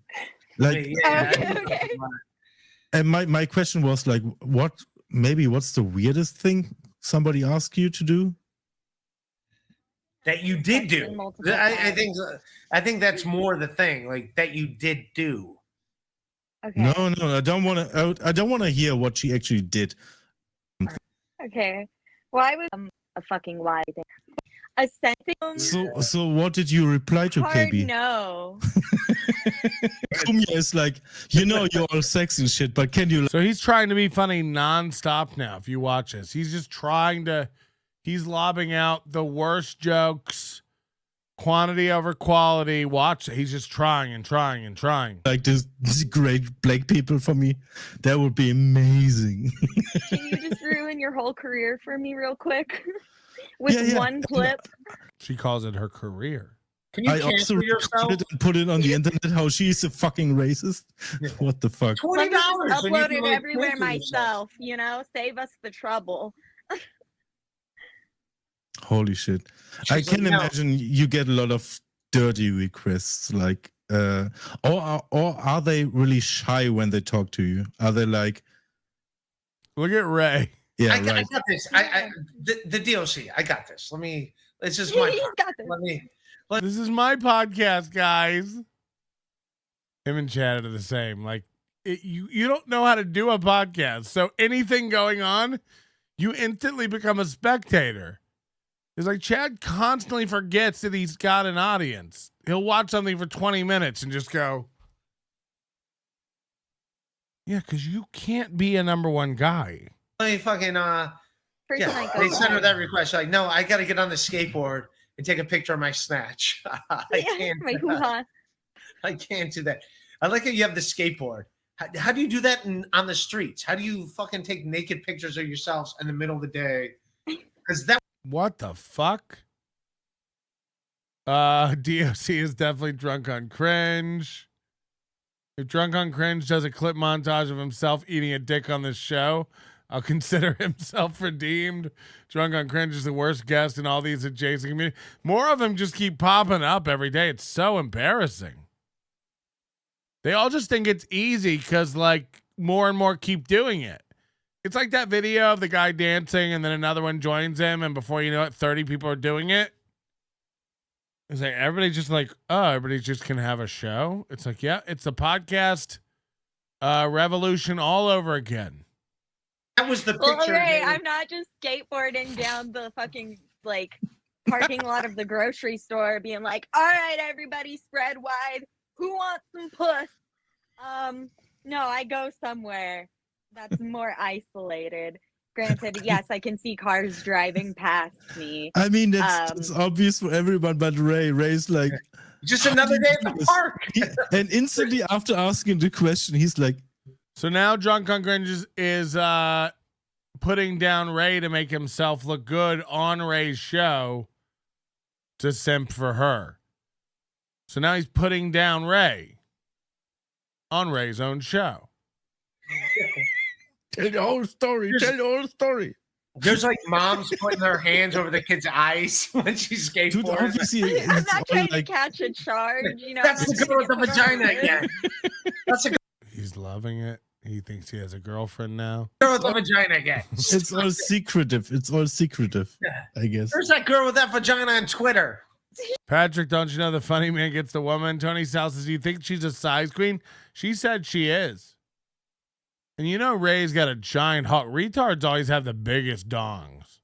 Like, Okay. and my question was like, what's the weirdest thing somebody asked you to do? That you did do. I think that's more the thing, like that you did do. Okay. No, I don't want to hear what she actually did. Okay. Well, I was a fucking lie thing. A sentence. So what did you reply to, Hard KB? no. Kumya is like, you're all sexy and shit, but can you? So he's trying to be funny nonstop now. If you watch this, he's just he's lobbing out the worst jokes, quantity over quality. Watch it. He's just trying and trying and trying. Like this great black people for me, that would be amazing. Can you just ruin your whole career for me real quick? With one clip? She calls it her career. Can you I also yourself? it and put it on the internet how she's a fucking racist. What the fuck? $20. Upload it everywhere myself, save us the trouble. Holy shit. I can imagine you get a lot of dirty requests, like or are they really shy when they talk to you? Are they like, look at Ray? Yeah, I got this. The DOC. I got this. It's just my part. This is my podcast, guys. Him and Chad are the same. Like, you don't know how to do a podcast, so anything going on, you instantly become a spectator. It's like Chad constantly forgets that he's got an audience. He'll watch something for 20 minutes and just go, yeah, because you can't be a number one guy. They fucking they sent her that request. Like, no, I got to get on the skateboard and take a picture of my snatch. I can't do that. I like how you have the skateboard. How do you do that on the streets? How do you fucking take naked pictures of yourselves in the middle of the day? Because what the fuck? DOC is definitely drunk on cringe. If Drunk on Cringe does a clip montage of himself eating a dick on this show, I'll consider himself redeemed. Drunk on Cringe is the worst guest in all these adjacent communities. More of them just keep popping up every day. It's so embarrassing. They all just think it's easy because, like, more and more keep doing it. It's like that video of the guy dancing and then another one joins him, and before you know it, 30 people are doing it. It's like everybody just like, oh, everybody just can have a show. It's like, yeah, it's a podcast revolution all over again. That was the picture. Ray, I'm not just skateboarding down the fucking parking lot of the grocery store, being like, "All right, everybody, spread wide. Who wants some puss?" No, I go somewhere that's more isolated. Granted, yes, I can see cars driving past me. I mean, it's obvious for everyone, but Ray's like, just another day at the park. And instantly after asking the question, he's like, so now Drunk on Cringe is putting down Ray to make himself look good on Ray's show to simp for her. So now he's putting down Ray on Ray's own show. Tell the whole story. Tell the whole story. There's like moms putting their hands over the kid's eyes when she's skateboarding. Dude, obviously, I'm not trying to catch a charge. That's the girl with the vagina again. That's a He's loving it. He thinks he has a girlfriend now. girl with the vagina again. It's all secretive. It's all secretive, I guess. There's that girl with that vagina on Twitter. Patrick, don't you know the funny man gets the woman? Tony Sal says, do you think she's a size queen? She said she is. And you know Ray's got a giant hawk. Retards always have the biggest dongs.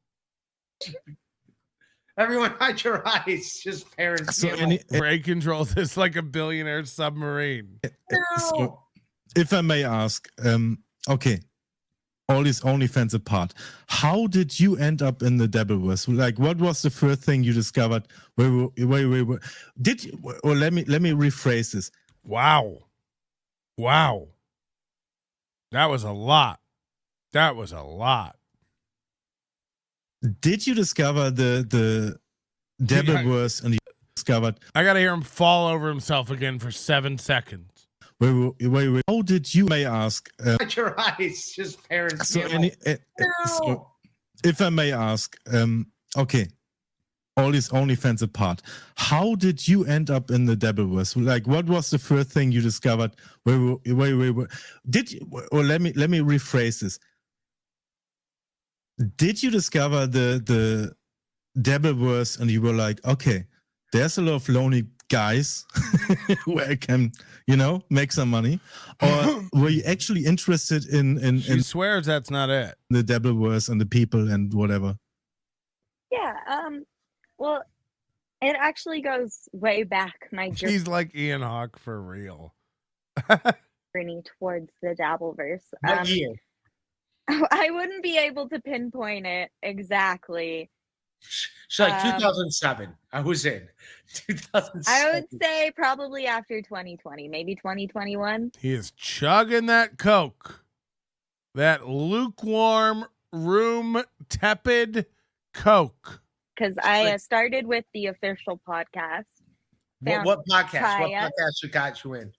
Everyone hide your eyes. Just parents. So Ray controls this like a billionaire submarine. No. So, if I may ask, okay, all these OnlyFans apart, how did you end up in the Devilverse? Like, what was the first thing you discovered? Wait. Did you, or let me rephrase this. Wow. That was a lot. Did you discover the Devilverse and you discovered? I gotta hear him fall over himself again for 7 seconds. Wait. How did you, may ask? At your eyes, just parents. So, so if I may ask, okay, all these OnlyFans apart, how did you end up in the Devilverse? Like, what was the first thing you discovered? Wait. Did you, or let me rephrase this. Did you discover the Devilverse and you were like, okay, there's a lot of lonely guys where I can, make some money? Or were you actually interested in She swears that's not it. The Devilverse and the people and whatever? Yeah. Well, it actually goes way back. My He's like Ian Hawke for real. journey towards the Dabbleverse. What year? I wouldn't be able to pinpoint it exactly. So like 2007. I was in 2007. I would say probably after 2020, maybe 2021. He is chugging that Coke. That lukewarm, room tepid Coke. Because I started with the official podcast. What podcast? Kaya. What podcast got you in?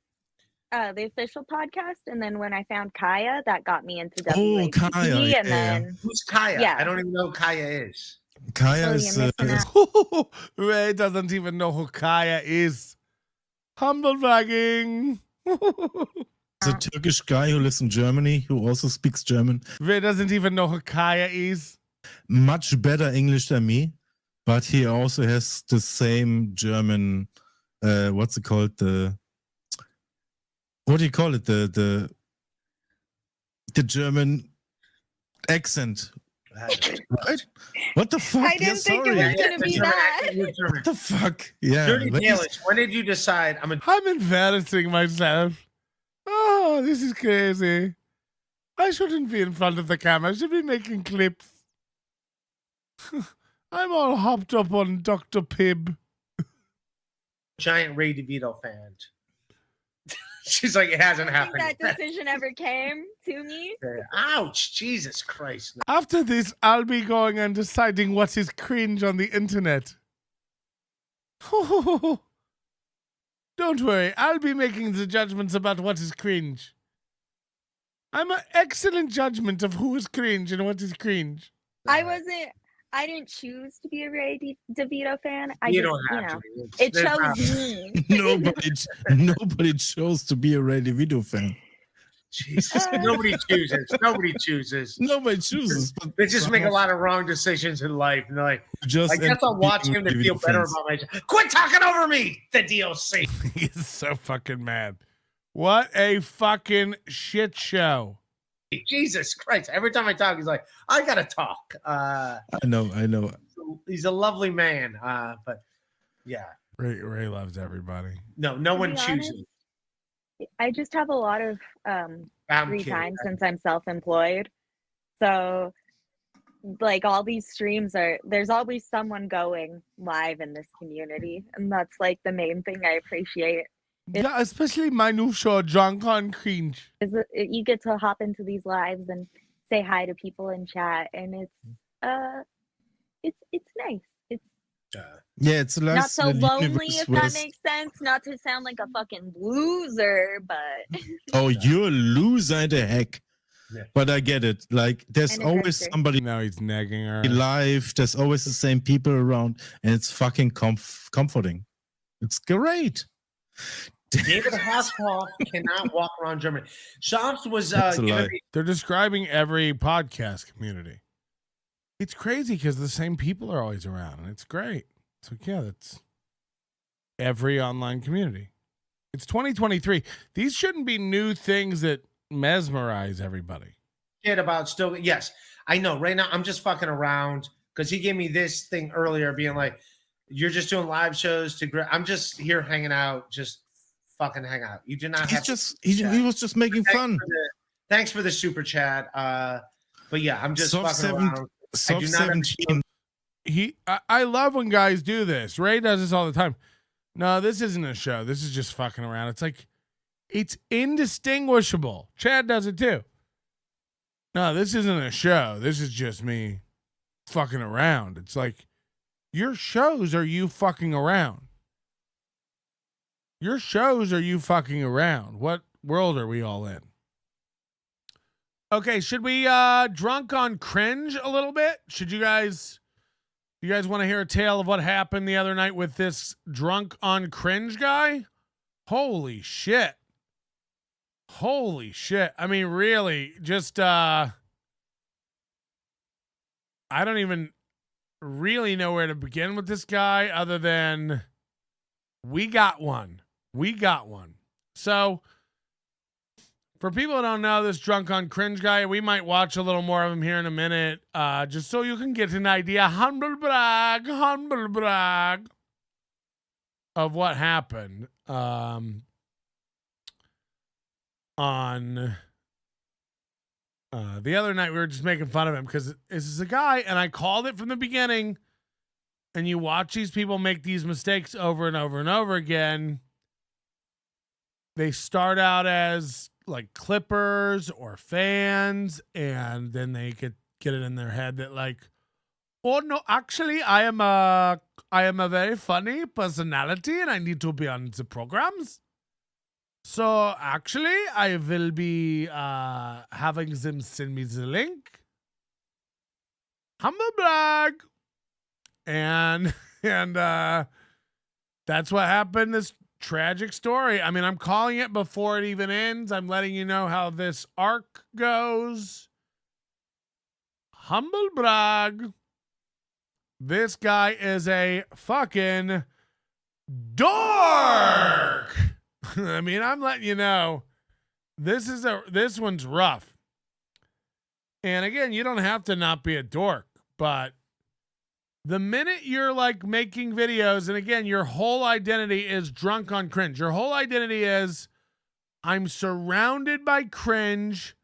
The official podcast, and then when I found Kaya, that got me into Oh, WATP, Kaya, and then Who's Kaya? Yeah. I don't even know who Kaya is. Kaya Oh, is you're missing out. Ray doesn't even know who Kaya is. Humble bragging. a Turkish guy who lives in Germany who also speaks German. Ray doesn't even know who Kaya is. Much better English than me, but he also has the same German. What's it called? What do you call it? The German accent. Right? What the fuck? I didn't think it was gonna be that. What the fuck? Yeah. Dirty Kalish, when did you decide I'm embarrassing myself. Oh, this is crazy. I shouldn't be in front of the camera. I should be making clips. I'm all hopped up on Dr. Pibb. giant Ray DeVito fan? She's like, it hasn't happened. That decision ever came to me. Ouch, Jesus Christ. After this, I'll be going and deciding what is cringe on the internet. Don't worry, I'll be making the judgments about what is cringe. I'm an excellent judgment of who is cringe and what is cringe. I didn't choose to be a Ray DeVito fan. You don't have to. It chose me. Nobody chose to be a Ray DeVito fan. Jesus, nobody chooses. Nobody chooses. But they just make a lot of wrong decisions in life. And they're like, just I guess I'll watch him to feel better about myself. Quit talking over me, the DOC. He's so fucking mad. What a fucking shit show. Jesus Christ. Every time I talk, he's like, I gotta talk. I know. He's a lovely man. But yeah. Ray loves everybody. No one chooses. I just have a lot of free time since I'm self-employed. So like all these streams there's always someone going live in this community. And that's like the main thing I appreciate. Yeah, especially my new show, Drunk on Cringe. You get to hop into these lives and say hi to people in chat, and it's nice. It's not so lonely, if that makes sense. Not to sound like a fucking loser, but oh, you're a loser and a heck. Yeah. But I get it. Like, there's always somebody. Now he's nagging her. Live. There's always the same people around, and it's fucking comforting. It's great. David Hasselhoff cannot walk around Germany. Shops was they're describing every podcast community. It's crazy because the same people are always around, and it's great. So yeah, that's every online community. It's 2023. These shouldn't be new things that mesmerize everybody. Shit about still, yes, I know. Right now, I'm just fucking around because he gave me this thing earlier, being like, "You're just doing live shows to." I'm just here hanging out, just fucking hang out. You do not have. He was just making fun. Thanks for the super chat. But yeah, I'm just Soft fucking around. Soft do not 17. I love when guys do this. Ray does this all the time. No, this isn't a show. This is just fucking around. It's like, it's indistinguishable. Chad does it too. No, this isn't a show. This is just me fucking around. It's like, your shows are you fucking around. Your shows are you fucking around. What world are we all in? Okay, should we drunk on cringe a little bit? Should you guys want to hear a tale of what happened the other night with this drunk on cringe guy? Holy shit. Holy shit. I mean, really, just I don't even really know where to begin with this guy other than we got one. We got one. So, for people who don't know this drunk on cringe guy, we might watch a little more of him here in a minute, just so you can get an idea, humble brag, of what happened on the other night. We were just making fun of him because this is a guy, and I called it from the beginning, and you watch these people make these mistakes over and over and over again. They start out as like clippers or fans, and then they get it in their head that like, oh no, actually I am a very funny personality and I need to be on the programs. So actually I will be having them send me the link. Humble brag. And that's what happened. This tragic story. I mean, I'm calling it before it even ends. I'm letting you know how this arc goes. Humble brag. This guy is a fucking dork. I mean, I'm letting you know this one's rough. And again, you don't have to not be a dork, but the minute you're like making videos, and again, your whole identity is drunk on cringe. Your whole identity is, I'm surrounded by cringe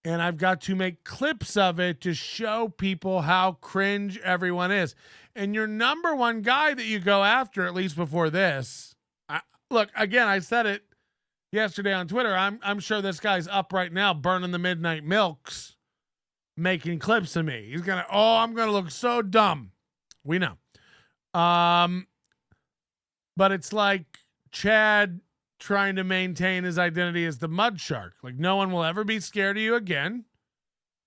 and I've got to make clips of it to show people how cringe everyone is. And your number one guy that you go after, at least before this, look, again, I said it yesterday on Twitter. I'm sure this guy's up right now burning the midnight milks, making clips of me. He's gonna, I'm gonna look so dumb. We know. But it's like Chad trying to maintain his identity as the mud shark. Like, no one will ever be scared of you again.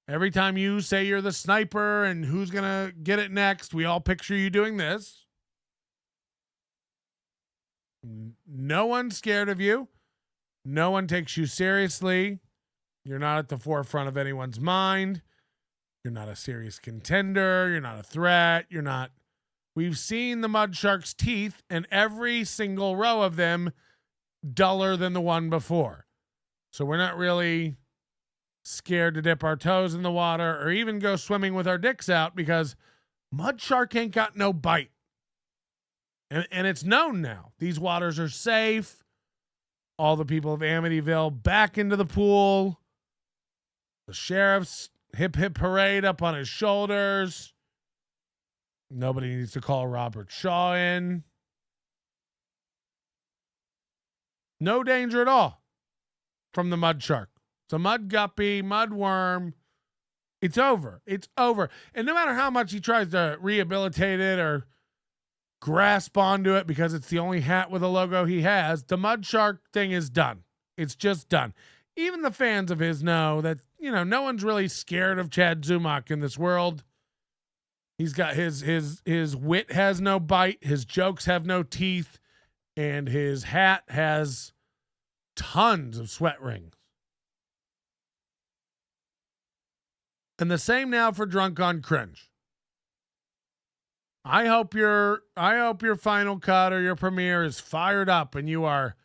Every time you say you're the sniper and who's gonna get it next, we all picture you doing this. No one's scared of you. No one takes you seriously. You're not at the forefront of anyone's mind. You're not a serious contender. You're not a threat. You're not. We've seen the mud shark's teeth, and every single row of them duller than the one before. So we're not really scared to dip our toes in the water or even go swimming with our dicks out because mud shark ain't got no bite. And it's known now. These waters are safe. All the people of Amityville back into the pool. The sheriff's hip hip parade up on his shoulders. Nobody needs to call Robert Shaw in. No danger at all from the mud shark. It's a mud guppy, mud worm. It's over. It's over. And no matter how much he tries to rehabilitate it or grasp onto it because it's the only hat with a logo he has, the mud shark thing is done. It's just done. Even the fans of his know that, no one's really scared of Chad Zumock in this world. He's got his wit has no bite, his jokes have no teeth, and his hat has tons of sweat rings. And the same now for Drunk on Cringe. I hope your final cut or your premiere is fired up and you are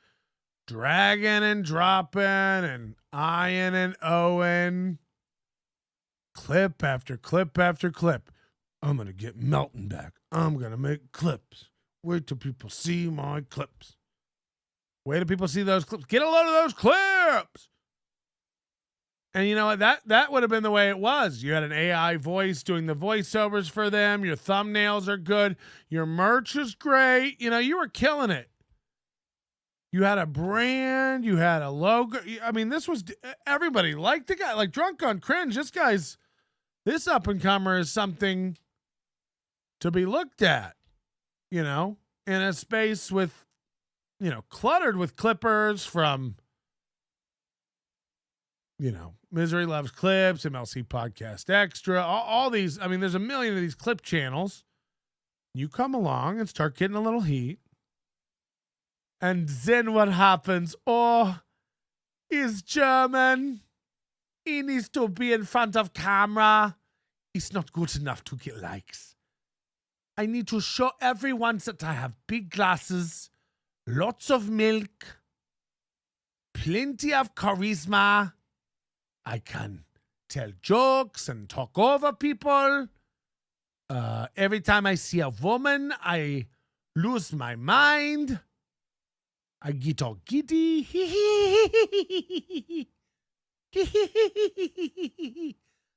dragging and dropping and eyeing and owing clip after clip after clip. I'm going to get Melton back. I'm going to make clips. Wait till people see my clips. Wait till people see those clips. Get a load of those clips. And you know what? That would have been the way it was. You had an AI voice doing the voiceovers for them. Your thumbnails are good. Your merch is great. You know, you were killing it. You had a brand. You had a logo. I mean, this was, everybody liked the guy. Like Drunk on Cringe, this up-and-comer is something to be looked at, you know, in a space with, you know, cluttered with clippers from, you know, Misery Loves Clips, MLC Podcast Extra, all these. I mean, there's a million of these clip channels. You come along and start getting a little heat. And then what happens? Oh, he's German. He needs to be in front of camera. He's not good enough to get likes. I need to show everyone that I have big glasses, lots of milk, plenty of charisma. I can tell jokes and talk over people. Every time I see a woman, I lose my mind. I get all giddy.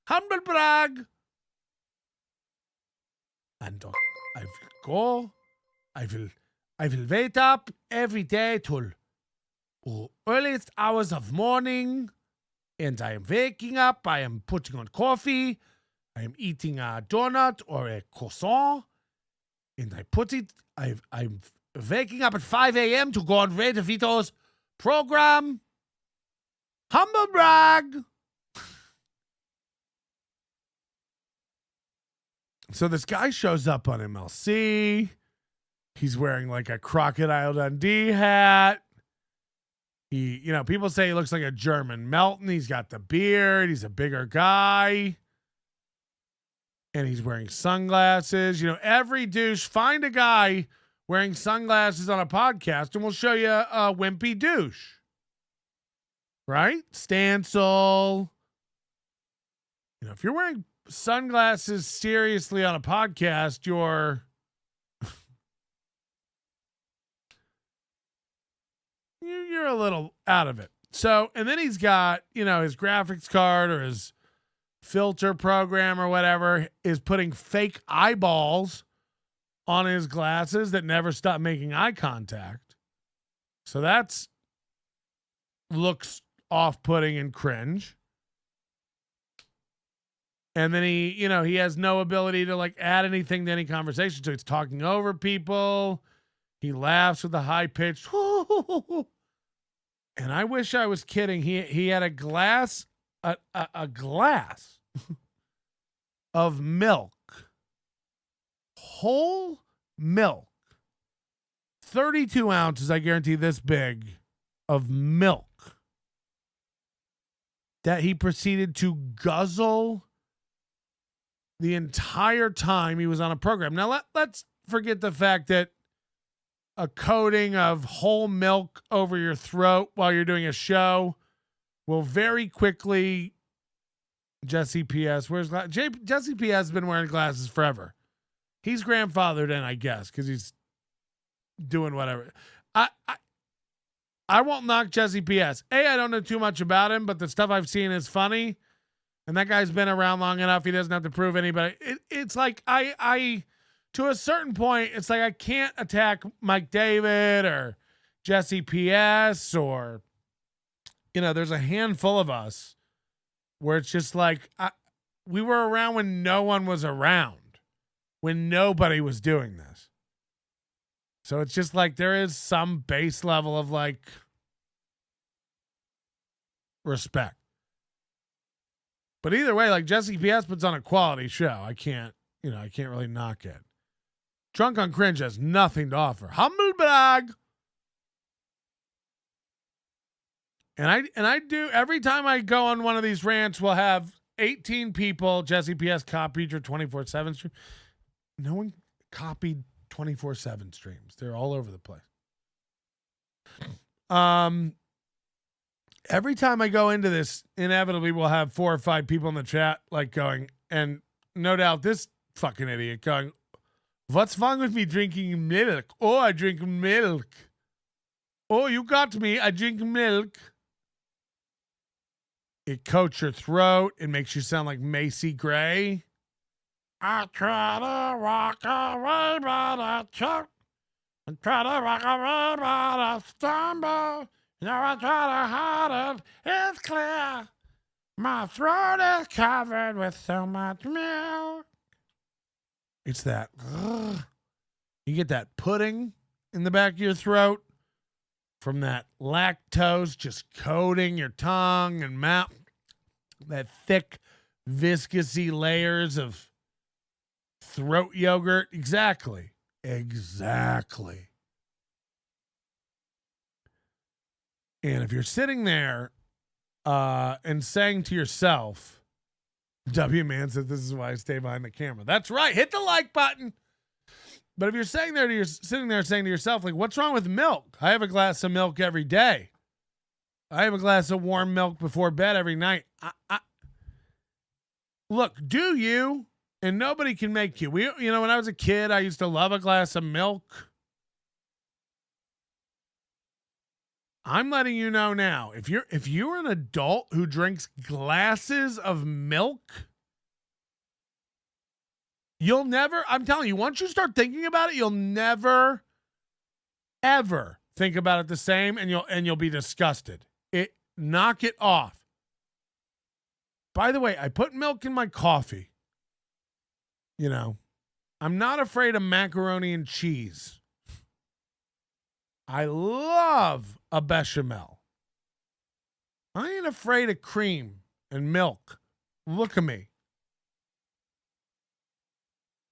Humble brag. And I will go. I will wait up every day till earliest hours of morning. And I am waking up, I am putting on coffee, I am eating a donut or a croissant, and I put it, I'm waking up at 5 a.m. to go on Ray DeVito's program. Humble brag. So this guy shows up on MLC. He's wearing like a Crocodile Dundee hat. He, you know, people say he looks like a German Melton. He's got the beard. He's a bigger guy. And he's wearing sunglasses. You know, every douche, find a guy wearing sunglasses on a podcast and we'll show you a wimpy douche. Right? Stancil. You know, if you're wearing sunglasses seriously on a podcast, you're a little out of it. So, and then he's got, you know, his graphics card or his filter program or whatever is putting fake eyeballs on his glasses that never stop making eye contact. So that's looks off-putting and cringe. And then he, you know, he has no ability to like add anything to any conversation. So he's talking over people. He laughs with a high pitched. And I wish I was kidding. He had a glass, a glass of milk, whole milk, 32 ounces. I guarantee this big of milk that he proceeded to guzzle the entire time he was on a program. Now let's forget the fact that a coating of whole milk over your throat while you're doing a show will very quickly. Jesse P.S. Where's Jesse P.S. has been wearing glasses forever. He's grandfathered in, I guess, because he's doing whatever. I won't knock Jesse P.S. I don't know too much about him, but the stuff I've seen is funny. And that guy's been around long enough. He doesn't have to prove anybody. It's like I to a certain point, it's like I can't attack Mike David or Jesse P.S. or, you know, there's a handful of us where it's just like we were around when no one was around, when nobody was doing this. So it's just like there is some base level of like respect. But either way, like Jesse P.S. puts on a quality show. I can't really knock it. Drunk on Cringe has nothing to offer. Humble brag. And I do every time I go on one of these rants, we'll have 18 people. Jesse P.S. copied your 24/7 stream. No one copied 24/7 streams. They're all over the place. Every time I go into this, inevitably we'll have 4 or 5 people in the chat like going, and no doubt this fucking idiot going, what's wrong with me drinking milk? Oh, I drink milk. Oh, you got me. I drink milk. It coats your throat. It makes you sound like Macy Gray. I try to walk away, but I choke. I try to walk away, but I stumble. Now I try to hide it. It's clear. My throat is covered with so much milk. It's that. You get that pudding in the back of your throat from that lactose just coating your tongue and mouth. That thick, viscousy layers of throat yogurt. Exactly. Exactly. And if you're sitting there and saying to yourself, W Man said, this is why I stay behind the camera. That's right. Hit the like button. But if you're sitting there saying to yourself, like, what's wrong with milk? I have a glass of milk every day. I have a glass of warm milk before bed every night. Look, do you? And nobody can make you. When I was a kid, I used to love a glass of milk. I'm letting you know now, if you're an adult who drinks glasses of milk, you'll never, I'm telling you, once you start thinking about it, you'll never, ever think about it the same, and you'll be disgusted. Knock it off. By the way, I put milk in my coffee. I'm not afraid of macaroni and cheese. I love a bechamel. I ain't afraid of cream and milk. Look at me.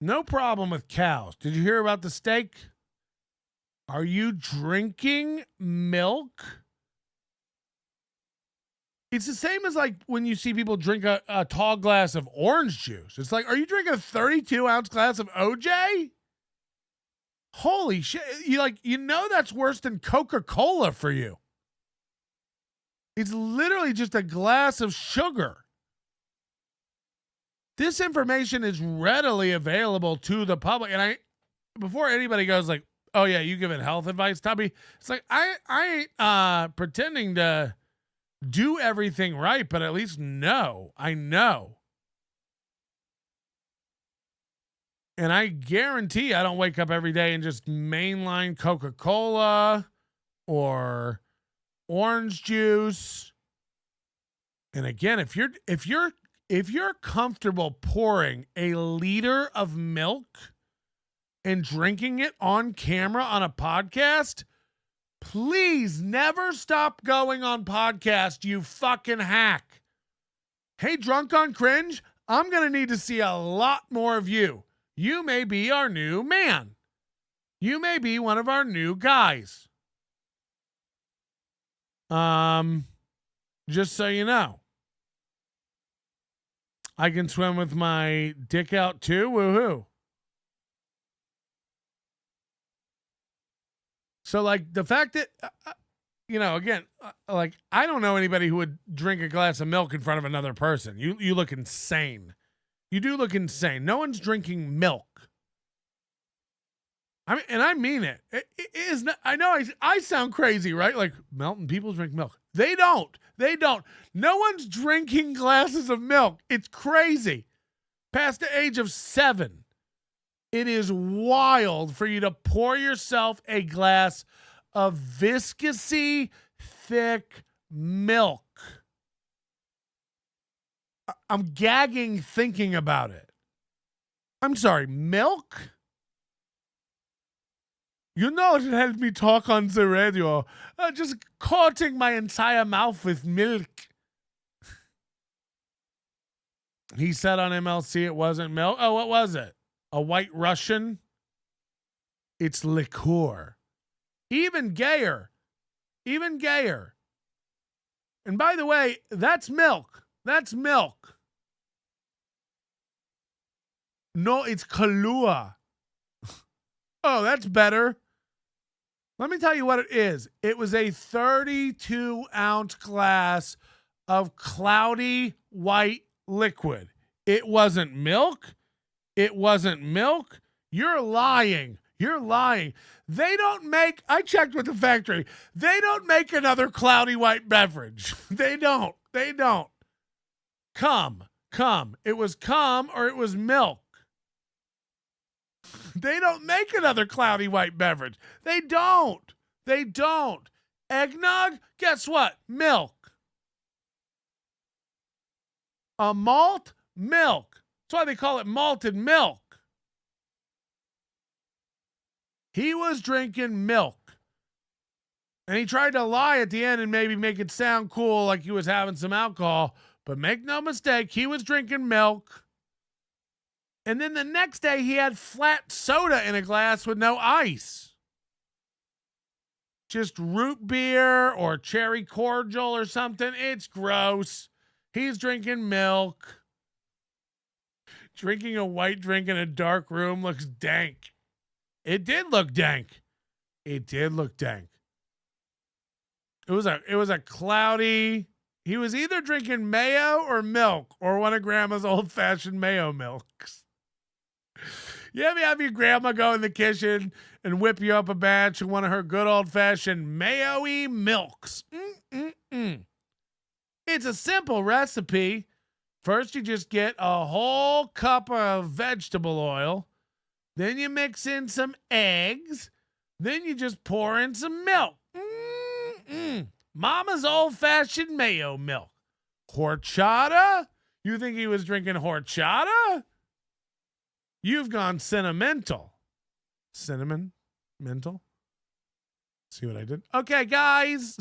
No problem with cows. Did you hear about the steak? Are you drinking milk? It's the same as like when you see people drink a tall glass of orange juice. It's like, are you drinking a 32-ounce glass of OJ? Holy shit. That's worse than Coca-Cola for you. It's literally just a glass of sugar. This information is readily available to the public. And before anybody goes like, oh yeah, you giving health advice, Tubby? It's like, I ain't pretending to do everything right, but at least I know. And I guarantee I don't wake up every day and just mainline Coca-Cola or orange juice. And again, if you're comfortable pouring a liter of milk and drinking it on camera on a podcast, please never stop going on podcast, you fucking hack. Hey, Drunk on Cringe, I'm going to need to see a lot more of you. You may be our new man. You may be one of our new guys. Just so you know. I can swim with my dick out too. Woohoo. So like the fact that, again, like I don't know anybody who would drink a glass of milk in front of another person. You look insane. You do look insane. No one's drinking milk. I mean it. It is not, I know I sound crazy, right? Like Melton, people drink milk. They don't. No one's drinking glasses of milk. It's crazy. Past the age of 7. It is wild for you to pour yourself a glass of viscousy, thick milk. I'm gagging thinking about it. I'm sorry, milk? You know it helped me talk on the radio. Just coating my entire mouth with milk. He said on MLC it wasn't milk. Oh, what was it? A White Russian? It's liqueur. Even gayer. And by the way, that's milk. No, it's Kahlua. Oh, that's better. Let me tell you what it is. It was a 32-ounce glass of cloudy white liquid. It wasn't milk. You're lying. They don't make, I checked with the factory, they don't make another cloudy white beverage. They don't. Cum. It was cum or it was milk. They don't make another cloudy white beverage. They don't. Eggnog, guess what? Milk. A malt, milk. That's why they call it malted milk. He was drinking milk. And he tried to lie at the end and maybe make it sound cool like he was having some alcohol. But make no mistake, he was drinking milk. And then the next day, he had flat soda in a glass with no ice. Just root beer or cherry cordial or something. It's gross. He's drinking milk. Drinking a white drink in a dark room looks dank. It did look dank. It was a cloudy. He was either drinking mayo or milk or one of grandma's old-fashioned mayo milks. You ever have your grandma go in the kitchen and whip you up a batch of one of her good old-fashioned mayo-y milks? It's a simple recipe. First, you just get a whole cup of vegetable oil. Then you mix in some eggs. Then you just pour in some milk. Mama's old-fashioned mayo milk. Horchata? You think he was drinking horchata? You've gone sentimental. Cinnamon? Mental? See what I did? Okay, guys.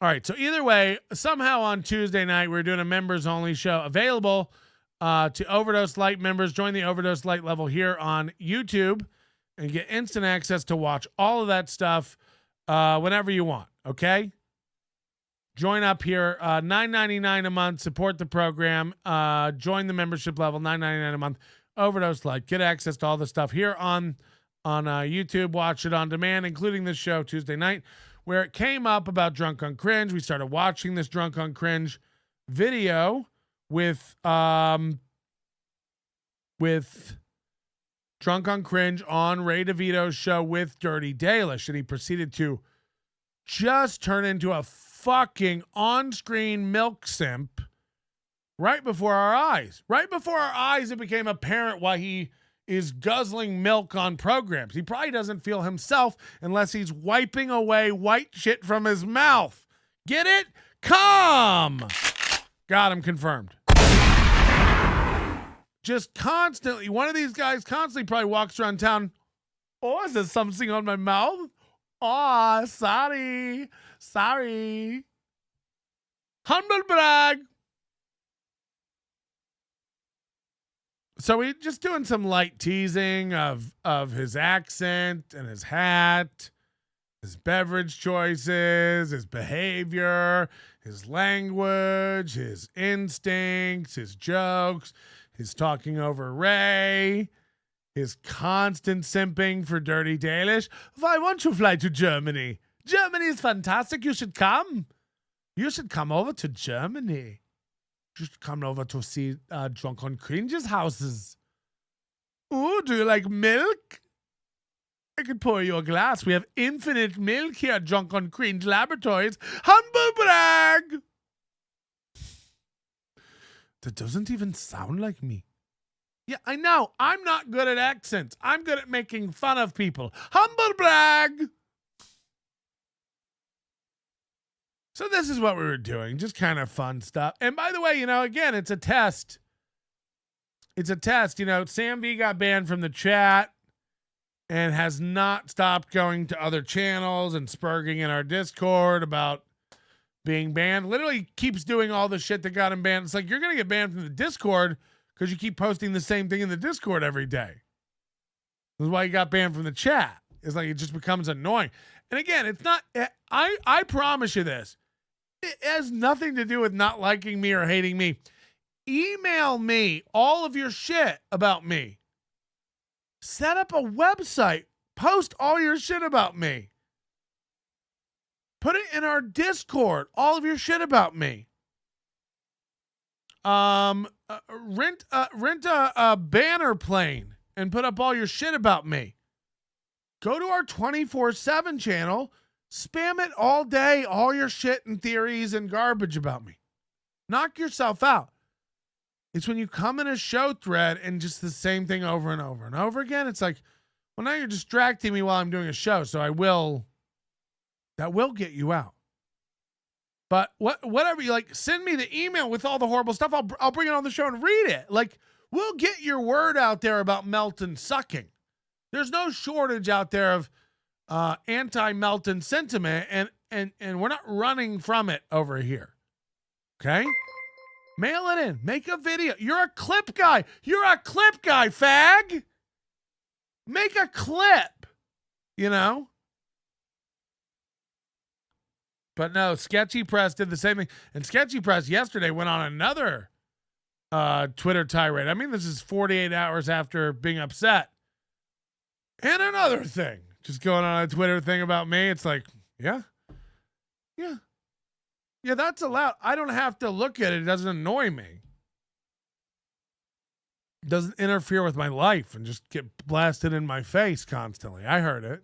All right, so either way, somehow on Tuesday night, we're doing a members-only show available to Overdose Light members. Join the Overdose Light level here on YouTube and get instant access to watch all of that stuff whenever you want, okay? Join up here, $9.99 a month. Support the program. Join the membership level, $9.99 a month. Overdose Light. Get access to all the stuff here on YouTube. Watch it on demand, including this show Tuesday night, where it came up about Drunk on Cringe. We started watching this Drunk on Cringe video with Drunk on Cringe on Ray DeVito's show with Dirty Dalish, and he proceeded to just turn into a fucking on-screen milk simp right before our eyes. Right before our eyes, it became apparent why he is guzzling milk on programs. He probably doesn't feel himself unless he's wiping away white shit from his mouth. Get it? Come! Got him confirmed. Just constantly, one of these guys constantly probably walks around town. Oh, is there something on my mouth? Oh, sorry. Humble brag. So we just doing some light teasing of his accent and his hat, his beverage choices, his behavior, his language, his instincts, his jokes, his talking over Ray, his constant simping for Dirty Dalish. Why won't you fly to Germany? Germany is fantastic. You should come. You should come over to Germany. You should come over to see Drunk on Cringe's houses. Ooh, do you like milk? I could pour you a glass. We have infinite milk here at Drunk on Cringe Laboratories. Humble brag! That doesn't even sound like me. Yeah, I know. I'm not good at accents. I'm good at making fun of people. Humble brag! So this is what we were doing. Just kind of fun stuff. And by the way, again, it's a test. It's a test. Sam V got banned from the chat and has not stopped going to other channels and spurging in our Discord about being banned. Literally keeps doing all the shit that got him banned. It's like, you're going to get banned from the Discord because you keep posting the same thing in the Discord every day. This is why he got banned from the chat. It's like, it just becomes annoying. And again, it's not, I promise you this. It has nothing to do with not liking me or hating me. Email me all of your shit about me. Set up a website. Post all your shit about me. Put it in our Discord. All of your shit about me. Rent a banner plane and put up all your shit about me. Go to our 24/7 channel. Spam it all day. All your shit and theories and garbage about me. Knock yourself out. It's when you come in a show thread and just the same thing over and over and over again. It's like, well, now you're distracting me while I'm doing a show, so that will get you out. But whatever you like, send me the email with all the horrible stuff. I'll bring it on the show and read it. Like, we'll get your word out there about Melton sucking. There's no shortage out there of anti-Melton sentiment, and we're not running from it over here. Okay? Mail it in. Make a video. You're a clip guy. You're a clip guy, fag. Make a clip, you know? But no, Sketchy Press did the same thing. And Sketchy Press yesterday went on another Twitter tirade. I mean, this is 48 hours after being upset. And another thing. Just going on a Twitter thing about me. It's like, yeah, that's allowed. I don't have to look at it. It doesn't annoy me. It doesn't interfere with my life and just get blasted in my face constantly. I heard it.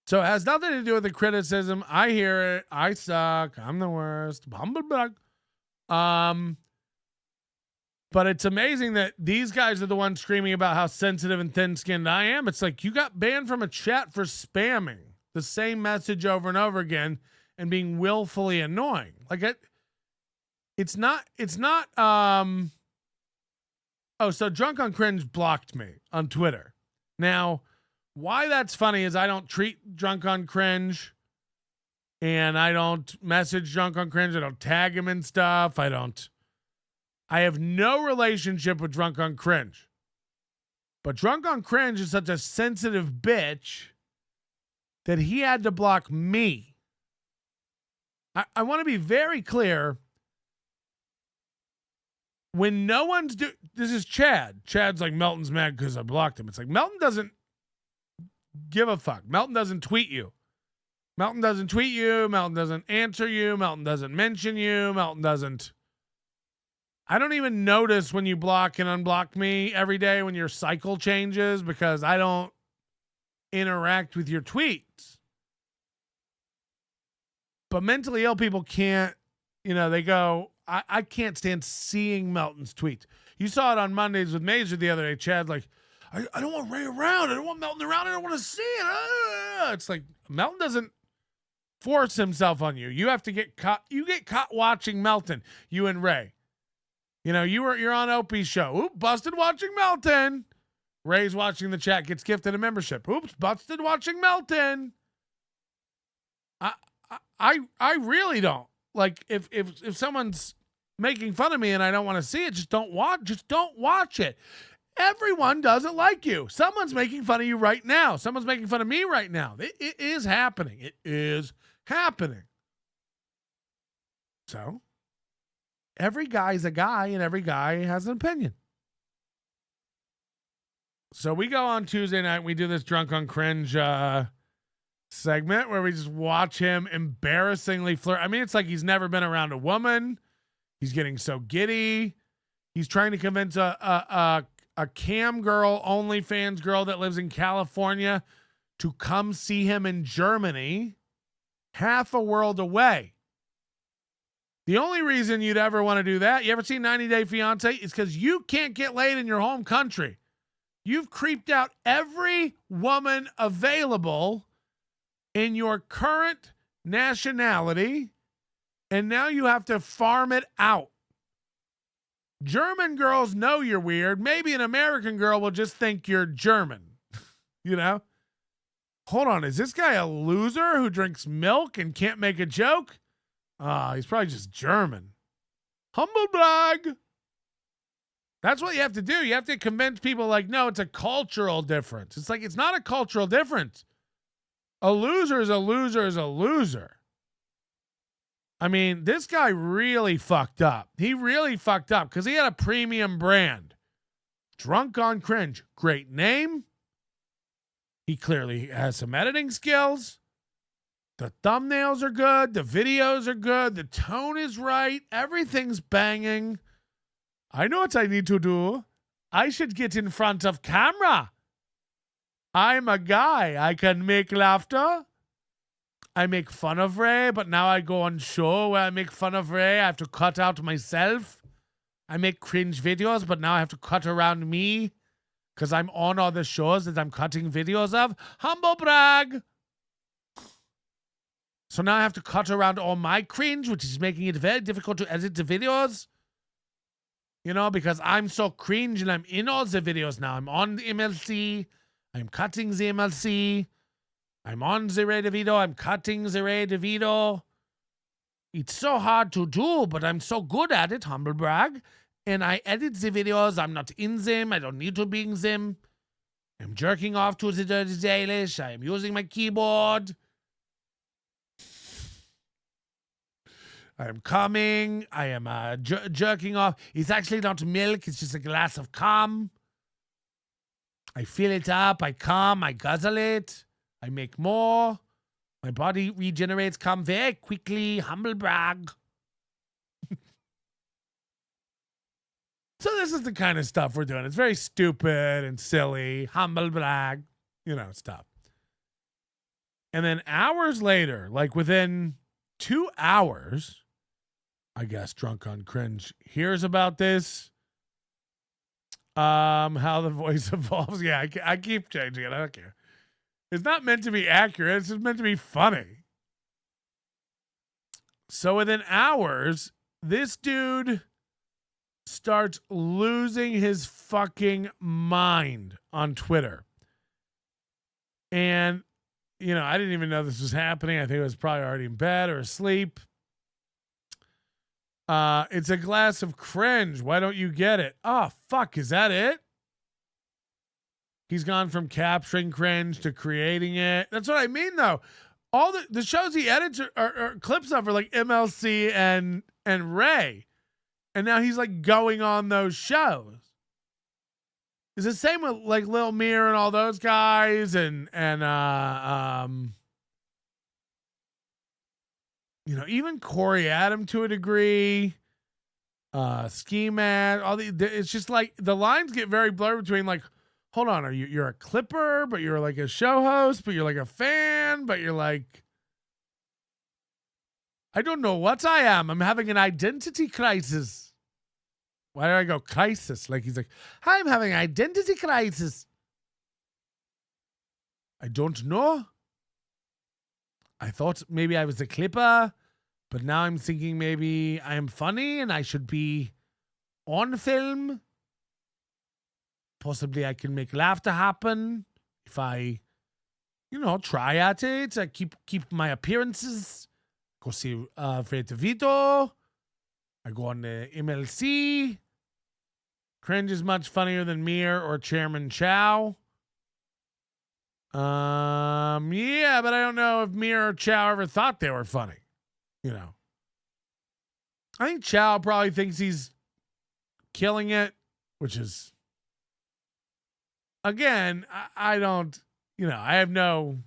So it has nothing to do with the criticism. I hear it. I suck. I'm the worst. But it's amazing that these guys are the ones screaming about how sensitive and thin-skinned I am. It's like you got banned from a chat for spamming the same message over and over again and being willfully annoying. Like it's not so Drunk on Cringe blocked me on Twitter. Now, why that's funny is I don't treat Drunk on Cringe and I don't message Drunk on Cringe. I don't tag him and stuff. I have no relationship with Drunk on Cringe. But Drunk on Cringe is such a sensitive bitch that he had to block me. I want to be very clear. When no one's this is Chad. Chad's like, Melton's mad because I blocked him. It's like, Melton doesn't give a fuck. Melton doesn't tweet you. Melton doesn't tweet you. Melton doesn't answer you. Melton doesn't mention you. Melton doesn't. I don't even notice when you block and unblock me every day when your cycle changes because I don't interact with your tweets. But mentally ill people can't, they go, I can't stand seeing Melton's tweets. You saw it on Mondays with Major the other day. Chad, like, I don't want Ray around. I don't want Melton around. I don't want to see it. It's like Melton doesn't force himself on you. You have to get caught. You get caught watching Melton, you and Ray. You're on Opie's show. Oop, busted watching Melton. Ray's watching the chat, gets gifted a membership. Oops, busted watching Melton. I really don't. Like if someone's making fun of me and I don't want to see it, just don't watch it. Everyone doesn't like you. Someone's making fun of you right now. Someone's making fun of me right now. It is happening. It is happening. So every guy's a guy and every guy has an opinion. So we go on Tuesday night. We do this Drunk on Cringe segment where we just watch him embarrassingly flirt. I mean, it's like he's never been around a woman. He's getting so giddy. He's trying to convince a cam girl, OnlyFans girl that lives in California to come see him in Germany, half a world away. The only reason you'd ever want to do that, you ever seen 90 Day Fiance? Is because you can't get laid in your home country. You've creeped out every woman available in your current nationality, and now you have to farm it out. German girls know you're weird. Maybe an American girl will just think you're German. Hold on, is this guy a loser who drinks milk and can't make a joke? He's probably just German. Humble brag. That's what you have to do. You have to convince people like, no, it's a cultural difference. It's like, it's not a cultural difference. A loser is a loser is a loser. I mean, this guy really fucked up. He really fucked up because he had a premium brand. Drunk on Cringe. Great name. He clearly has some editing skills. The thumbnails are good. The videos are good. The tone is right. Everything's banging. I know what I need to do. I should get in front of camera. I'm a guy. I can make laughter. I make fun of Ray, but now I go on show where I make fun of Ray. I have to cut out myself. I make cringe videos, but now I have to cut around me because I'm on all the shows that I'm cutting videos of. Humble brag. So now I have to cut around all my cringe, which is making it very difficult to edit the videos. You know, because I'm so cringe and I'm in all the videos now. I'm on the MLC. I'm cutting the MLC. I'm on the Ray DeVito. I'm cutting the Ray DeVito. It's so hard to do, but I'm so good at it, humble brag. And I edit the videos. I'm not in them. I don't need to be in them. I'm jerking off to the Dirty Dalish. I am using my keyboard. I am coming. I am jerking off. It's actually not milk. It's just a glass of cum. I fill it up. I come. I guzzle it. I make more. My body regenerates cum very quickly. Humble brag. So this is the kind of stuff we're doing. It's very stupid and silly. Humble brag. You know, stuff. And then hours later, like within 2 hours, I guess Drunk on Cringe hears about this. How the voice evolves. Yeah, I keep changing it. I don't care. It's not meant to be accurate. It's just meant to be funny. So within hours, this dude starts losing his fucking mind on Twitter. And, you know, I didn't even know this was happening. I think I was probably already in bed or asleep. It's a glass of cringe. Why don't you get it? Oh, fuck. Is that it? He's gone from capturing cringe to creating it. That's what I mean, though. All the shows he edits are clips of are like MLC and Ray. And now he's like going on those shows. It's the same with like Lil Mir and all those guys and you know, even Corey Adam to a degree, Ski Man, it's just like the lines get very blurred between like, hold on, you're a clipper, but you're like a show host, but you're like a fan, but you're like, I don't know what I am. I'm having an identity crisis. Why did I go crisis? Like he's like, hi, I'm having an identity crisis. I don't know. I thought maybe I was a clipper, but now I'm thinking maybe I am funny and I should be on film. Possibly I can make laughter happen if I, you know, try at it. I keep my appearances. Go see Ray DeVito. I go on the MLC. Cringe is much funnier than Mir or Chairman Chow. Yeah, but I don't know if Mir or Chow ever thought they were funny. You know, I think Chow probably thinks he's killing it, which is, again, I don't, you know, I have no,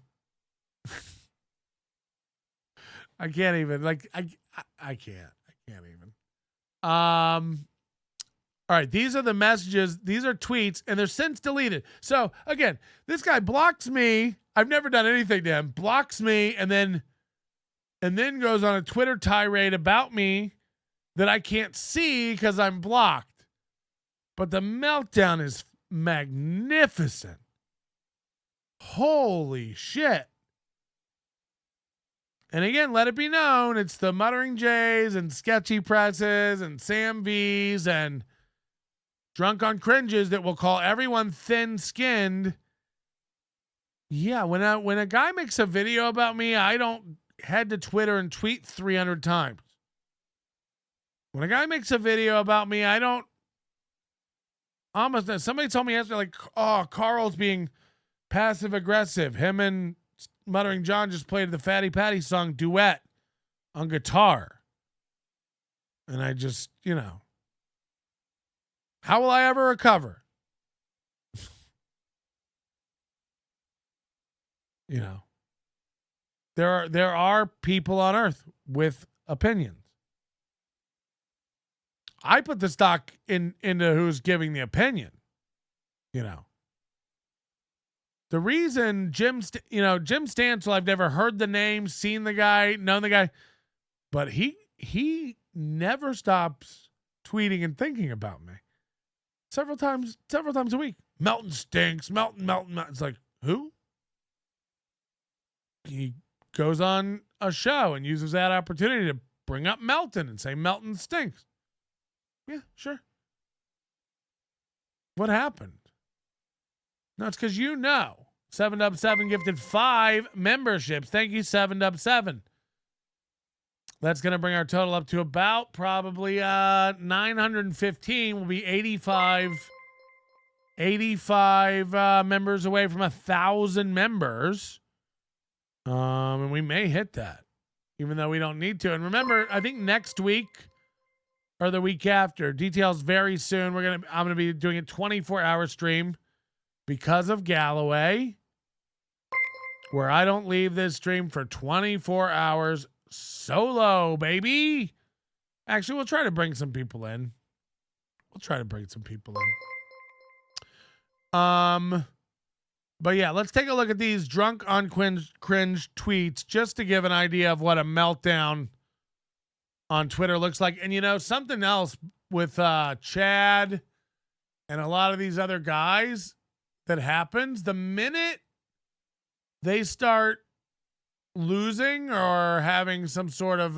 I can't even, like, I can't even. All right, these are the messages. These are tweets, and they're since deleted. So, again, this guy blocks me. I've never done anything to him. Blocks me, and then goes on a Twitter tirade about me that I can't see because I'm blocked. But the meltdown is magnificent. Holy shit. And again, let it be known, it's the Muttering Jays and Sketchy Presses and Sam V's and Drunk on Cringes that will call everyone thin-skinned. Yeah, when a guy makes a video about me, I don't head to Twitter and tweet 300 times. When a guy makes a video about me, I don't almost. Somebody told me yesterday, like, oh, Carl's being passive aggressive. Him and Muttering John just played the Fatty Patty song duet on guitar. And I just, you know, how will I ever recover? You know, there are people on earth with opinions. I put the stock into who's giving the opinion, you know. The reason Jim Stancil, I've never heard the name, seen the guy, known the guy, but he never stops tweeting and thinking about me. Several times a week. Melton stinks. Melton. It's like, who? He goes on a show and uses that opportunity to bring up Melton and say Melton stinks. Yeah, sure. What happened? No, it's because 7dub7 gifted 5 memberships. Thank you, 7dub7. That's going to bring our total up to about probably 915. Will be 85 members away from 1,000 members. And we may hit that, even though we don't need to. And remember, I think next week or the week after, details very soon. I'm gonna be doing a 24-hour stream because of Galloway, where I don't leave this stream for 24 hours solo, baby. Actually, we'll try to bring some people in. But yeah, let's take a look at these drunk on cringe tweets just to give an idea of what a meltdown on Twitter looks like. And something else with Chad and a lot of these other guys that happens, the minute they start losing or having some sort of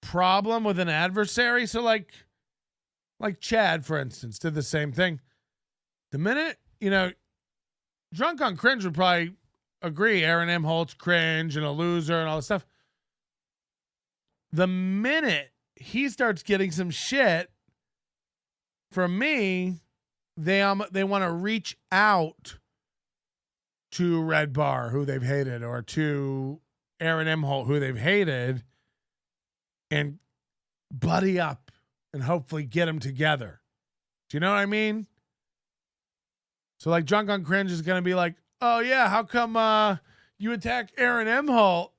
problem with an adversary, so like Chad, for instance, did the same thing. The minute, drunk on cringe would probably agree Aaron M. Holt's cringe and a loser and all this stuff. The minute he starts getting some shit from me, they want to reach out to Red Bar, who they've hated, or to Aaron M. Holt, who they've hated, and buddy up and hopefully get them together. Do you know what I mean? So like drunk on cringe is going to be like, oh yeah, how come you attack Aaron M. Holt,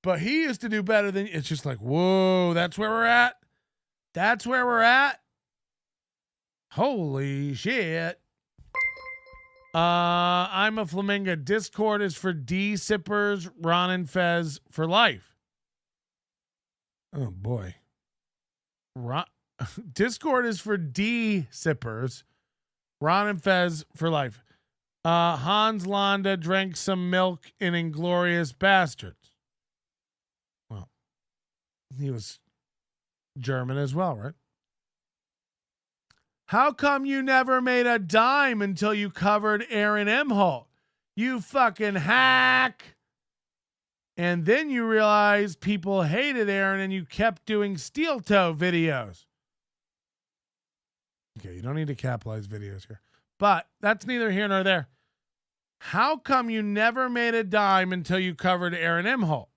but he used to do better than you? It's just like, whoa, that's where we're at. Holy shit. I'm a Flamingo. Discord is for D sippers, Ron and Fez for life. Oh boy. Discord is for D sippers, Ron and Fez for life. Hans Landa drank some milk in Inglorious Bastards. Well, he was German as well, right? How come you never made a dime until you covered Aaron M. Holt? You fucking hack. And then you realized people hated Aaron and you kept doing steel toe videos. Okay, you don't need to capitalize videos here. But that's neither here nor there. How come you never made a dime until you covered Aaron M. Holt?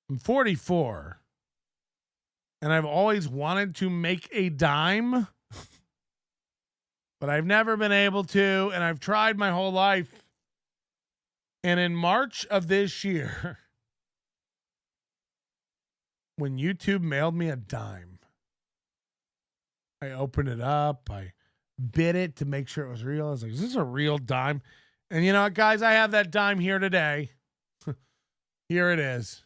I'm 44. And I've always wanted to make a dime. But I've never been able to. And I've tried my whole life. And in March of this year, when YouTube mailed me a dime, I opened it up. I bid it to make sure it was real. I was like, is this a real dime? And you know what, guys? I have that dime here today. Here it is.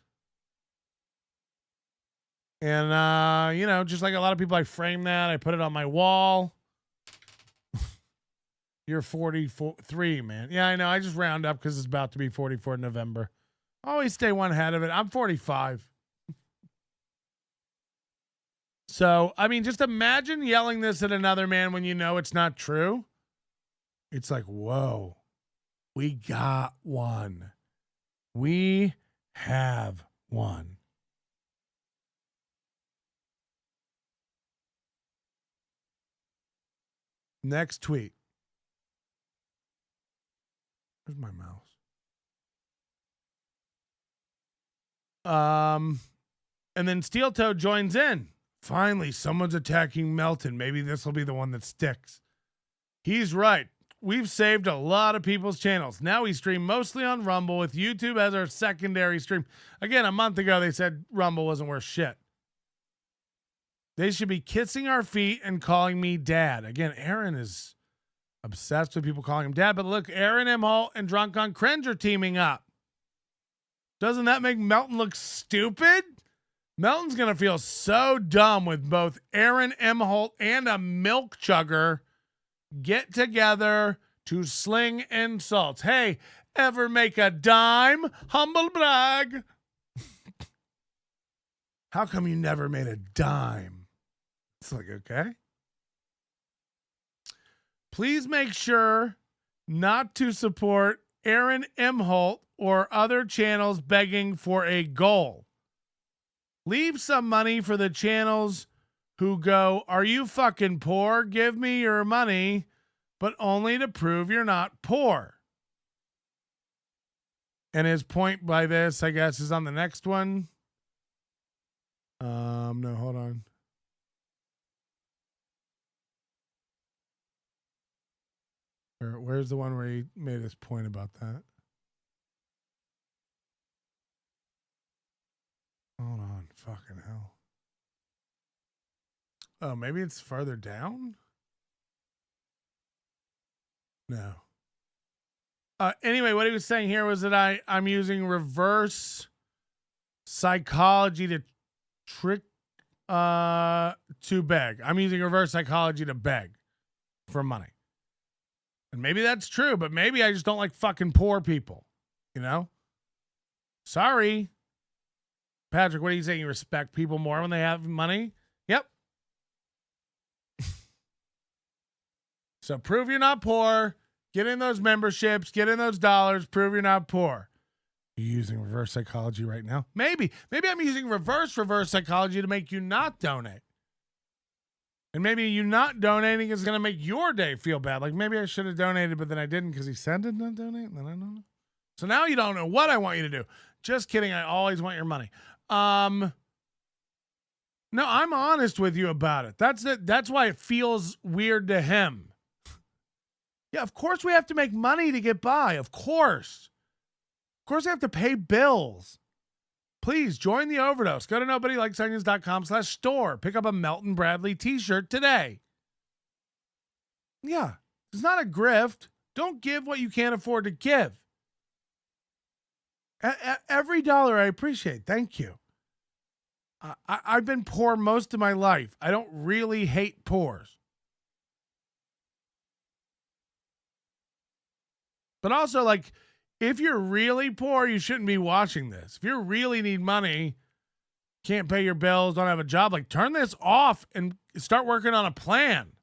And, just like a lot of people, I framed that. I put it on my wall. You're 43, man. Yeah, I know. I just round up because it's about to be 44 in November. Always stay one ahead of it. I'm 45. So, I mean, just imagine yelling this at another man when you know it's not true. It's like, whoa, we got one. We have one. Next tweet. Where's my mouse? And then Steel Toe joins in. Finally, someone's attacking Melton. Maybe this will be the one that sticks. He's right. We've saved a lot of people's channels. Now we stream mostly on Rumble with YouTube as our secondary stream. Again, a month ago, they said Rumble wasn't worth shit. They should be kissing our feet and calling me dad. Again, Aaron is obsessed with people calling him dad. But look, Aaron M. Holt and Drunk on Cringe are teaming up. Doesn't that make Melton look stupid? Melton's going to feel so dumb with both Aaron M. Holt and a milk chugger get together to sling insults. Hey, ever make a dime? Humble brag. How come you never made a dime? It's like, okay. Please make sure not to support Aaron M. Holt or other channels begging for a goal. Leave some money for the channels who go, are you fucking poor? Give me your money, but only to prove you're not poor. And his point by this, I guess, is on the next one. No, hold on. Where's the one where he made his point about that? Hold on, fucking hell. Oh, maybe it's farther down? No. Anyway, what he was saying here was that I'm using reverse psychology to trick to beg. I'm using reverse psychology to beg for money. And maybe that's true, but maybe I just don't like fucking poor people. You know? Sorry. Patrick, what are you saying? You respect people more when they have money? Yep. So prove you're not poor. Get in those memberships. Get in those dollars. Prove you're not poor. Are you using reverse psychology right now? Maybe. Maybe I'm using reverse psychology to make you not donate. And maybe you not donating is going to make your day feel bad. Like maybe I should have donated, but then I didn't because he said to not donate. And then I don't know. So now you don't know what I want you to do. Just kidding. I always want your money. No, I'm honest with you about it. That's it. That's why it feels weird to him. Yeah, of course we have to make money to get by. Of course. Of course we have to pay bills. Please join the Overdose. Go to nobodylikesonions.com/store. Pick up a Melton Bradley t-shirt today. Yeah, it's not a grift. Don't give what you can't afford to give. Every dollar I appreciate. Thank you. I've been poor most of my life. I don't really hate poors. But also, like, if you're really poor, you shouldn't be watching this. If you really need money, can't pay your bills, don't have a job, like, turn this off and start working on a plan.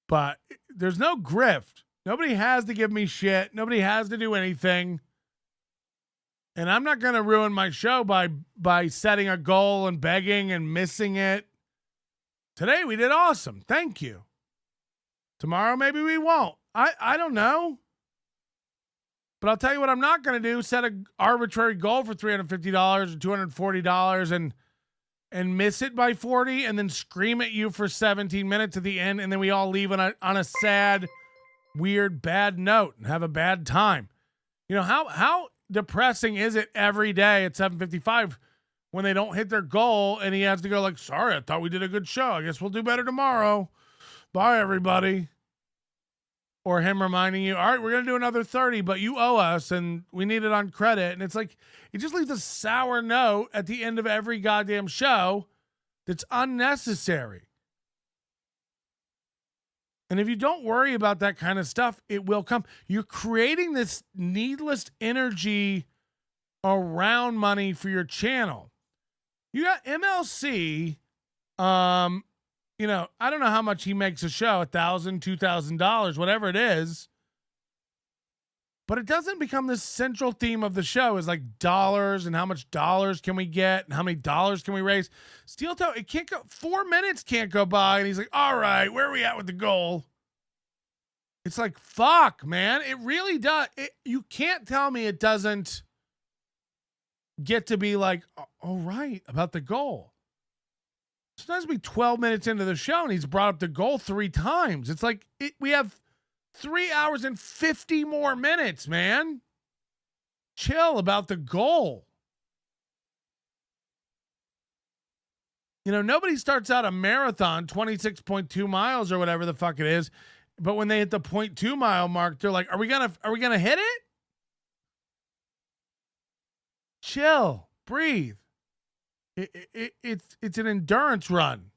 But there's no grift. Nobody has to give me shit. Nobody has to do anything. And I'm not going to ruin my show by setting a goal and begging and missing it. Today we did awesome. Thank you. Tomorrow maybe we won't. I don't know. But I'll tell you what I'm not going to do. Set an arbitrary goal for $350 or $240 and miss it by 40 and then scream at you for 17 minutes at the end. And then we all leave on a sad, weird, bad note and have a bad time. You know, how depressing is it every day at 7:55 when they don't hit their goal and he has to go like, sorry, I thought we did a good show. I guess we'll do better tomorrow. Bye, everybody. Or him reminding you, all right, we're going to do another 30, but you owe us and we need it on credit. And it's like, it just leaves a sour note at the end of every goddamn show that's unnecessary. And if you don't worry about that kind of stuff, it will come. You're creating this needless energy around money for your channel. You got MLC, you know, I don't know how much he makes a show, $1,000, $2,000, whatever it is. But it doesn't become this central theme of the show is like dollars and how much dollars can we get and how many dollars can we raise. Steel Toe, it can't go, 4 minutes can't go by. And he's like, all right, where are we at with the goal? It's like, fuck, man. It really does. You can't tell me it doesn't get to be like, all right, about the goal. Sometimes we 12 minutes into the show and he's brought up the goal 3 times. It's like we have 3 hours and 50 more minutes, man. chill about the goal. You know, nobody starts out a marathon 26.2 miles or whatever the fuck it is, but when they hit the 0.2 mile mark, they're like, are we gonna hit it? Chill, breathe. It's an endurance run.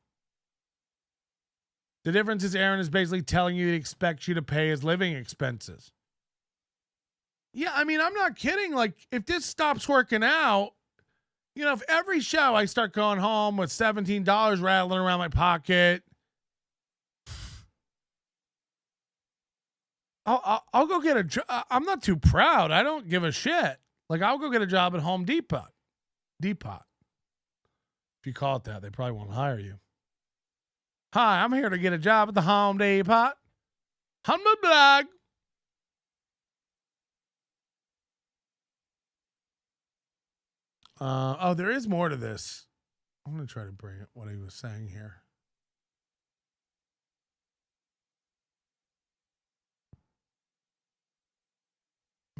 The difference is Aaron is basically telling you he expects you to pay his living expenses. Yeah, I mean, I'm not kidding. Like, if this stops working out, you know, if every show I start going home with $17 rattling around my pocket, I'll go get a job. I'm not too proud. I don't give a shit. Like, I'll go get a job at Home Depot. Depot. If you call it that, they probably won't hire you. Hi, I'm here to get a job at the Home Depot. Humble blog. Oh, there is more to this. I'm going to try to bring it, what he was saying here.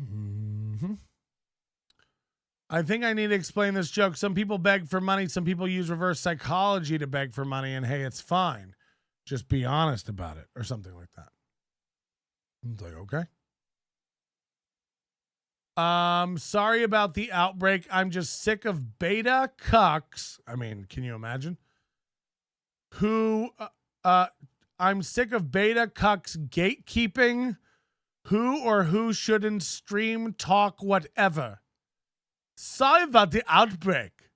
Mm-hmm. I think I need to explain this joke. Some people beg for money. Some people use reverse psychology to beg for money. And hey, it's fine. Just be honest about it or something like that. It's like, okay. Sorry about the outbreak. I'm just sick of beta cucks. I mean, can you imagine? I'm sick of beta cucks gatekeeping. Who shouldn't stream, talk, whatever. Sorry about the outbreak.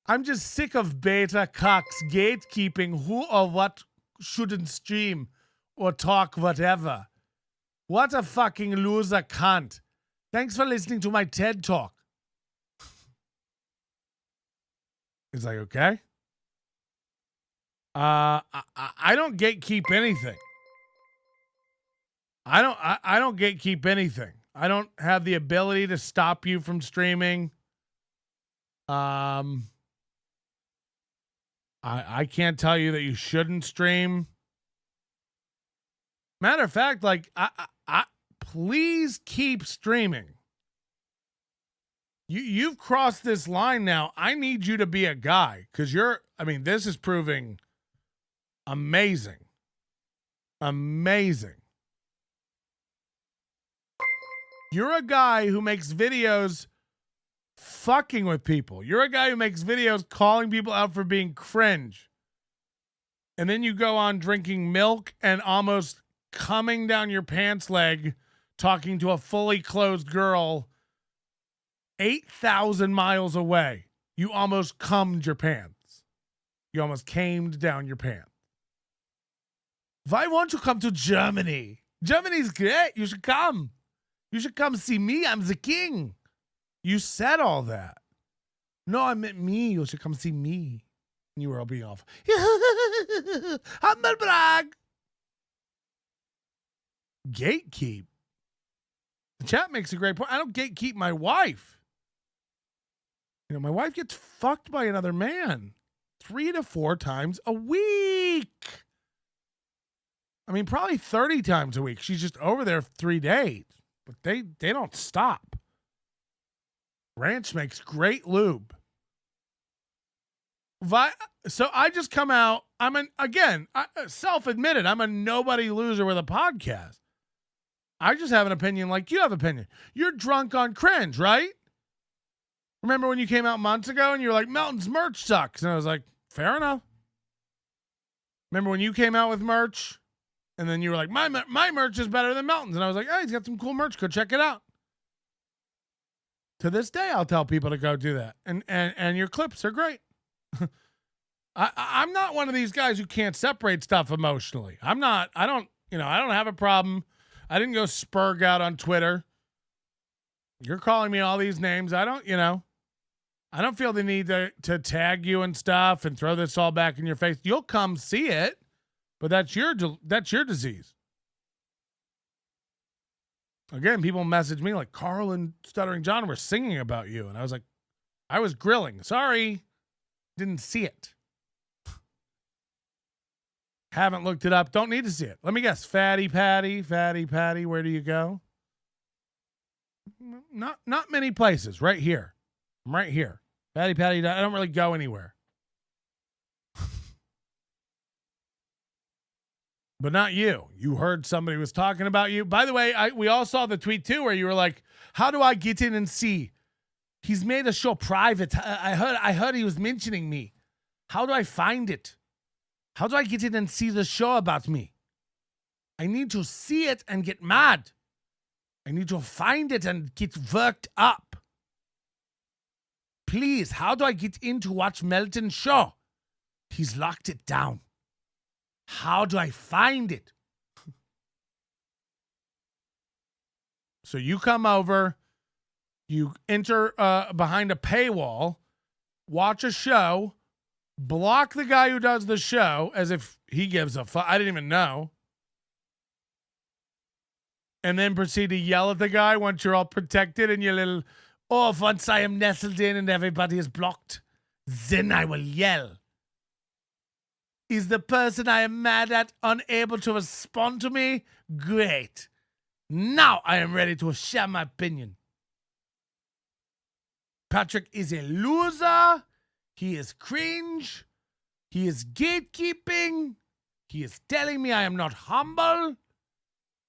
I'm just sick of beta cucks gatekeeping who or what shouldn't stream or talk, whatever. What a fucking loser cunt. Thanks for listening to my TED Talk. He's like, okay. I don't gatekeep anything. I don't gatekeep anything. I don't have the ability to stop you from streaming. I can't tell you that you shouldn't stream. Matter of fact, like I please keep streaming. You've crossed this line now. I need you to be a guy because this is proving amazing. Amazing. You're a guy who makes videos fucking with people. You're a guy who makes videos calling people out for being cringe. And then you go on drinking milk and almost coming down your pants leg, talking to a fully clothed girl 8,000 miles away. You almost cummed your pants. You almost camed down your pants. Why won't you come to Germany? Germany's great. You should come. You should come see me. I'm the king. You said all that. No, I meant me. You should come see me. And you were all being off. Humble brag. Gatekeep. The chat makes a great point. I don't gatekeep my wife. You know, my wife gets fucked by another man 3 to 4 times a week. I mean, probably 30 times a week. She's just over there for 3 days. But they don't stop. Ranch makes great lube. So I just come out. Self-admitted, I'm a nobody loser with a podcast. I just have an opinion like you have opinion. You're drunk on Cringe, right? Remember when you came out months ago and you were like, Melton's merch sucks. And I was like, fair enough. Remember when you came out with merch? And then you were like, my merch is better than Melton's. And I was like, hey, he's got some cool merch. Go check it out. To this day, I'll tell people to go do that. And your clips are great. I'm not one of these guys who can't separate stuff emotionally. I don't have a problem. I didn't go spurg out on Twitter. You're calling me all these names. I don't feel the need to tag you and stuff and throw this all back in your face. You'll come see it. But that's your disease. Again, people message me like Carl and Stuttering John were singing about you. And I was like, I was grilling. Sorry. Didn't see it. Haven't looked it up. Don't need to see it. Let me guess. Fatty Patty, where do you go? Not many places. Right here. I'm right here. Patty, I don't really go anywhere. But not you. You heard somebody was talking about you. By the way, we all saw the tweet too where you were like, how do I get in and see? He's made a show private. I heard he was mentioning me. How do I find it? How do I get in and see the show about me? I need to see it and get mad. I need to find it and get worked up. Please, how do I get in to watch Melton's show? He's locked it down. How do I find it? So you come over, you enter behind a paywall, watch a show, block the guy who does the show as if he gives a fuck. I didn't even know. And then proceed to yell at the guy once you're all protected and your little, oh, once I am nestled in and everybody is blocked, then I will yell. Is the person I am mad at unable to respond to me? Great. Now I am ready to share my opinion. Patrick is a loser. He is cringe. He is gatekeeping. He is telling me I am not humble.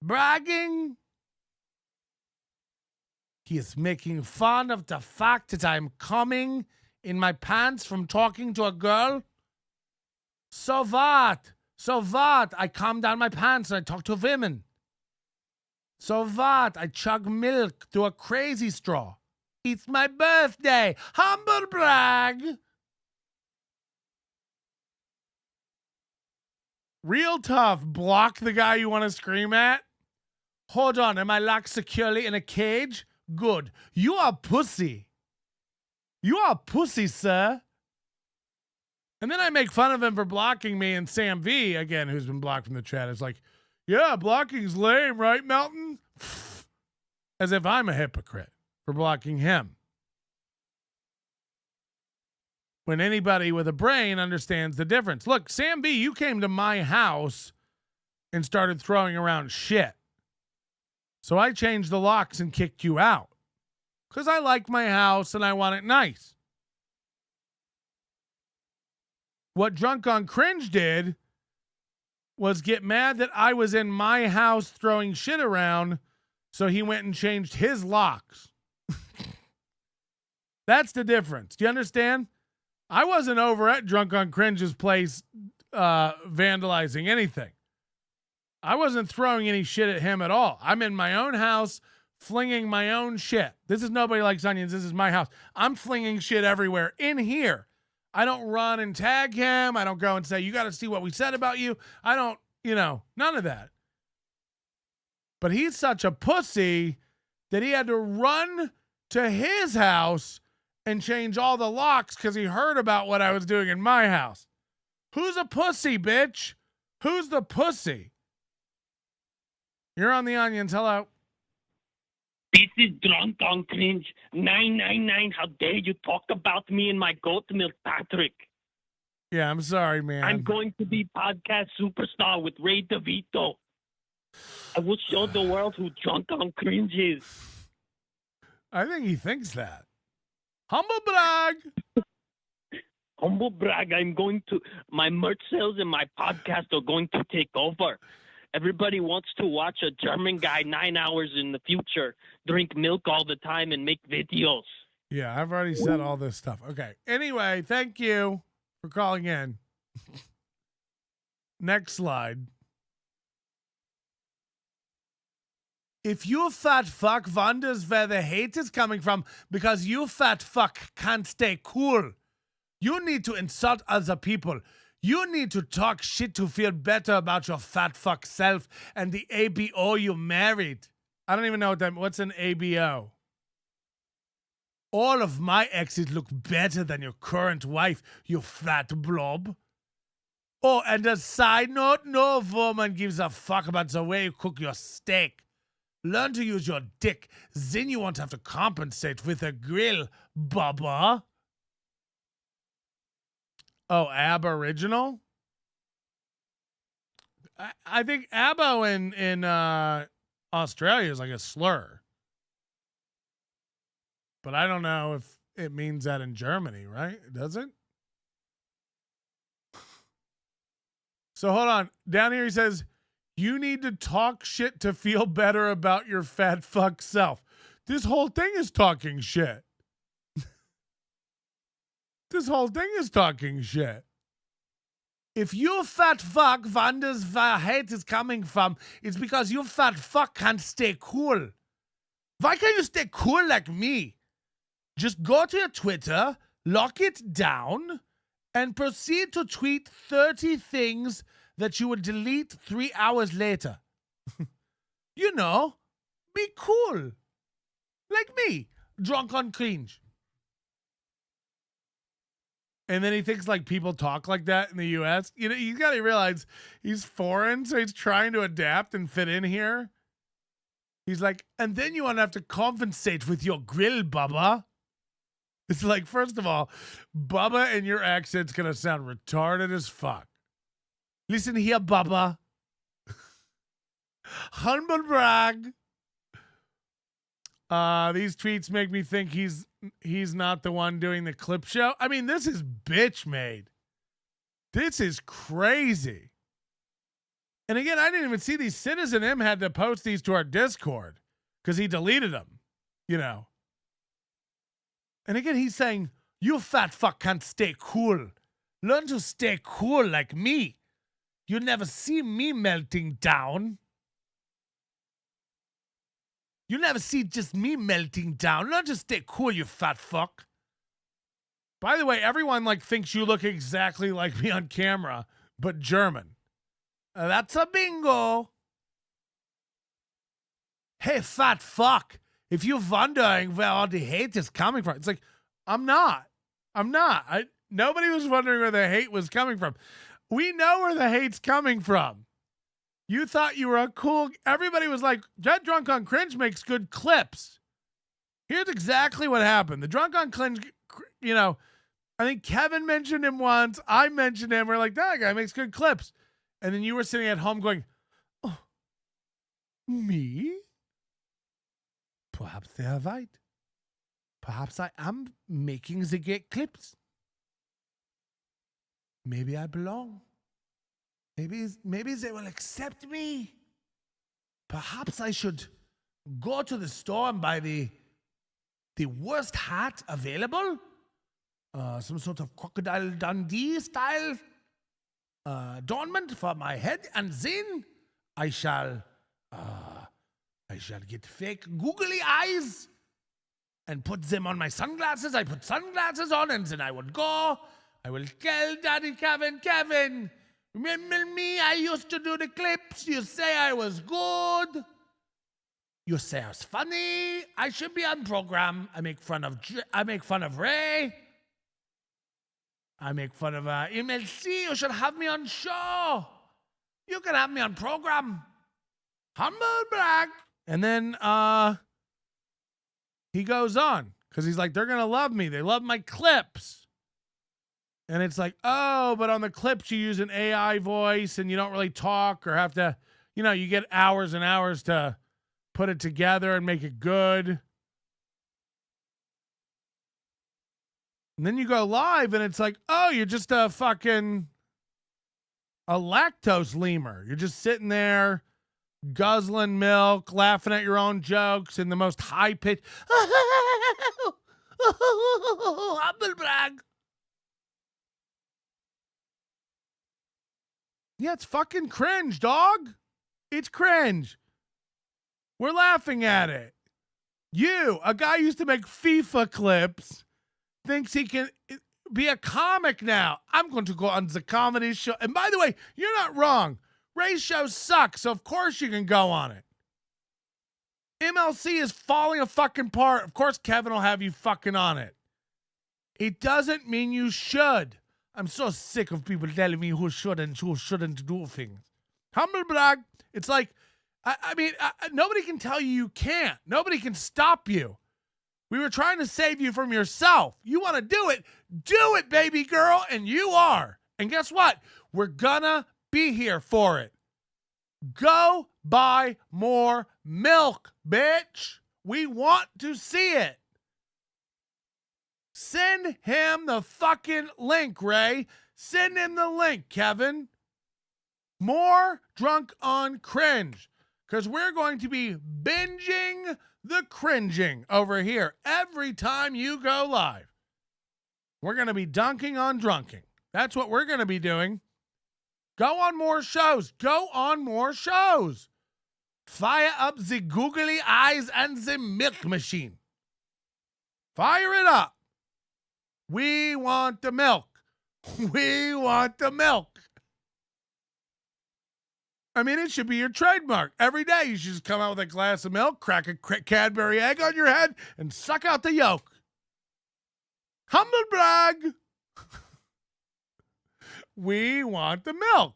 Bragging. He is making fun of the fact that I am coming in my pants from talking to a girl. So what? So what? I calm down my pants and I talk to women. So what? I chug milk through a crazy straw. It's my birthday. Humble brag. Real tough. Block the guy you want to scream at. Hold on. Am I locked securely in a cage? Good. You are pussy. You are pussy, sir. And then I make fun of him for blocking me, and Sam V, again, who's been blocked from the chat, is like, yeah, blocking's lame, right, Melton? As if I'm a hypocrite for blocking him. When anybody with a brain understands the difference. Look, Sam V, you came to my house and started throwing around shit. So I changed the locks and kicked you out. Because I like my house and I want it nice. What Drunk on Cringe did was get mad that I was in my house throwing shit around, so he went and changed his locks. That's the difference. Do you understand? I wasn't over at Drunk on Cringe's place vandalizing anything. I wasn't throwing any shit at him at all. I'm in my own house flinging my own shit. This is Nobody Likes Onions. This is my house. I'm flinging shit everywhere in here. I don't run and tag him. I don't go and say, you got to see what we said about you. I don't, none of that. But he's such a pussy that he had to run to his house and change all the locks because he heard about what I was doing in my house. Who's a pussy, bitch? Who's the pussy? You're on the Onions. Hello. This is Drunk on Cringe 999. How dare you talk about me and my goat milk, Patrick? Yeah, I'm sorry, man. I'm going to be podcast superstar with Ray DeVito. I will show the world who Drunk on Cringe is. I think he thinks that. Humble brag. Humble brag. My merch sales and my podcast are going to take over. Everybody wants to watch a German guy 9 hours in the future drink milk all the time and make videos. Yeah, I've already said all this stuff. Okay. Anyway, thank you for calling in. Next slide. If you fat fuck wonders where the hate is coming from because you fat fuck can't stay cool, you need to insult other people. You need to talk shit to feel better about your fat fuck self and the ABO you married. I don't even know what's an ABO. All of my exes look better than your current wife, you fat blob. Oh, and a side note, no woman gives a fuck about the way you cook your steak. Learn to use your dick, then you won't have to compensate with a grill, bubba. Oh, Aboriginal? I think Abo in Australia is like a slur. But I don't know if it means that in Germany, right? Does it? So hold on. Down here he says, you need to talk shit to feel better about your fat fuck self. This whole thing is talking shit. This whole thing is talking shit. If you fat fuck wonders where hate is coming from, it's because you fat fuck can't stay cool. Why can't you stay cool like me? Just go to your Twitter, lock it down, and proceed to tweet 30 things that you would delete 3 hours later. You know, be cool. Like me, drunk on Cringe. And then he thinks like people talk like that in the US. You know, you got to realize he's foreign, so he's trying to adapt and fit in here. He's like, and then you won't have to compensate with your grill, Bubba. It's like, first of all, Bubba and your accent's going to sound retarded as fuck. Listen here, Bubba. Humble brag. These tweets make me think he's not the one doing the clip show. I mean, this is bitch made. This is crazy. And again, I didn't even see these. Citizen M had to post these to our Discord because he deleted them, you know. And again, he's saying, you fat fuck can't stay cool. Learn to stay cool like me. You never see me melting down. You never see just me melting down. Learn to stay cool, you fat fuck. By the way, everyone like thinks you look exactly like me on camera, but German. That's a bingo. Hey, fat fuck. If you're wondering where all the hate is coming from, it's like, I'm not. Nobody was wondering where the hate was coming from. We know where the hate's coming from. You thought you were a cool... Everybody was like, Get Drunk on Cringe makes good clips. Here's exactly what happened. The Drunk on Cringe, you know, I think Kevin mentioned him once. I mentioned him. We're like, that guy makes good clips. And then you were sitting at home going, oh, me? Perhaps they are right. Perhaps I am making the great clips. Maybe I belong. Maybe they will accept me. Perhaps I should go to the store and buy the worst hat available. Some sort of Crocodile Dundee style adornment for my head, and then I shall get fake googly eyes and put them on my sunglasses. I put sunglasses on, and then I would go. I will tell Daddy Kevin, remember me? I used to do the clips. You say I was good. You say I was funny. I should be on program. I make fun of Ray. I make fun of MLC. You should have me on show. You can have me on program. Humble brag. And then he goes on because he's like, they're going to love me. They love my clips. And it's like, oh, but on the clips you use an AI voice and you don't really talk or have to, you know, you get hours and hours to put it together and make it good. And then you go live and it's like, oh, you're just a lactose lemur. You're just sitting there guzzling milk, laughing at your own jokes in the most high pitch. Humble brag. Yeah, it's fucking cringe, dog. It's cringe. We're laughing at it. You, a guy who used to make FIFA clips, thinks he can be a comic now. I'm going to go on the comedy show. And by the way, you're not wrong. Ray's show sucks, so of course you can go on it. MLC is falling a fucking apart. Of course Kevin will have you fucking on it. It doesn't mean you should. I'm so sick of people telling me who should and who shouldn't do things. Humble brag. It's like, I mean, nobody can tell you can't. Nobody can stop you. We were trying to save you from yourself. You want to do it, baby girl, and you are. And guess what? We're gonna be here for it. Go buy more milk, bitch. We want to see it. Send him the fucking link, Ray. Send him the link, Kevin. More Drunk on Cringe. Because we're going to be binging the cringing over here every time you go live. We're going to be dunking on drunking. That's what we're going to be doing. Go on more shows. Go on more shows. Fire up the googly eyes and the milk machine. Fire it up. We want the milk. We want the milk. I mean, it should be your trademark. Every day you should just come out with a glass of milk, crack a Cadbury egg on your head, and suck out the yolk. Humble brag. We want the milk.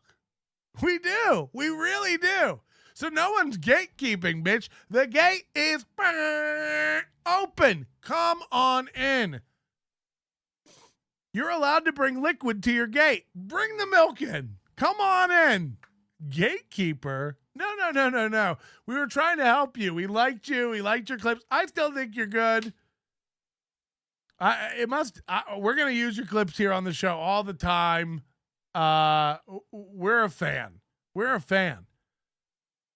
We do. We really do. So no one's gatekeeping, bitch. The gate is open. Come on in. You're allowed to bring liquid to your gate. Bring the milk in. Come on in. Gatekeeper? No. We were trying to help you. We liked you. We liked your clips. I still think you're good. We're going to use your clips here on the show all the time. We're a fan. We're a fan.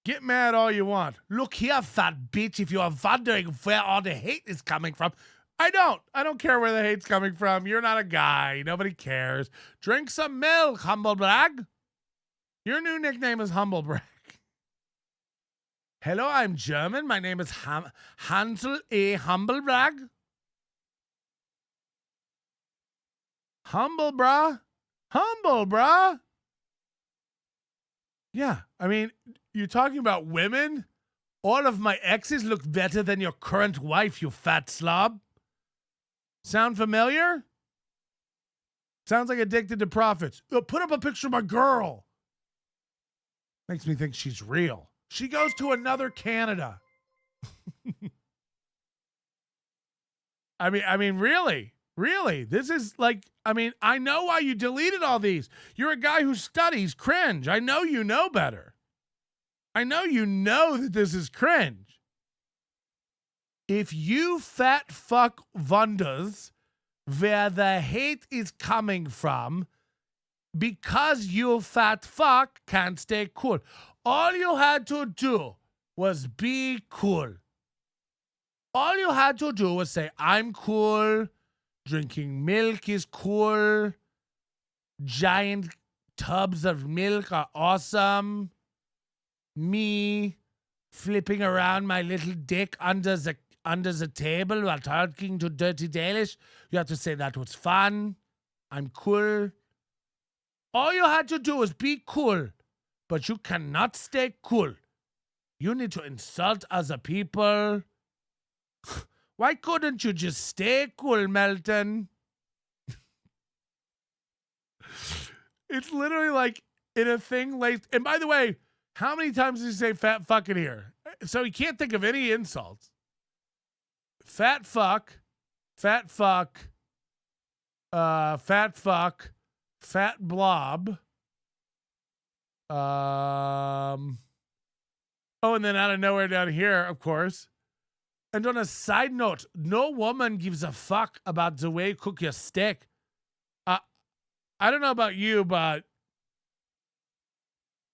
Get mad all you want. Look here, fat bitch, if you are wondering where all the hate is coming from. I don't care where the hate's coming from. You're not a guy. Nobody cares. Drink some milk, humble brag. Your new nickname is Humble Brag. Hello, I'm German. My name is Hansel A. Humble Brag. Humble, brah. Humble, brah. Yeah, I mean, you're talking about women? All of my exes look better than your current wife, you fat slob. Sound familiar? Sounds like Addicted to Profits. Put up a picture of my girl. Makes me think she's real. She goes to another Canada. I mean, really? This is like, I know why you deleted all these. You're a guy who studies cringe. I know you know better. I know you know that this is cringe. If you fat fuck wonders where the hate is coming from, because you fat fuck can't stay cool. All you had to do was be cool. All you had to do was say, I'm cool. Drinking milk is cool. Giant tubs of milk are awesome. Me flipping around my little dick under the table while talking to Dirty Dalish. You have to say that was fun. I'm cool. All you had to do was be cool, but you cannot stay cool. You need to insult other people. Why couldn't you just stay cool, Melton? It's literally like in a thing laced. And by the way, how many times did you say fat fuck in here? So you can't think of any insults. Fat fuck, fat fuck, fat fuck, fat blob. Oh, and then out of nowhere down here, of course. And on a side note, no woman gives a fuck about the way you cook your steak. I don't know about you, but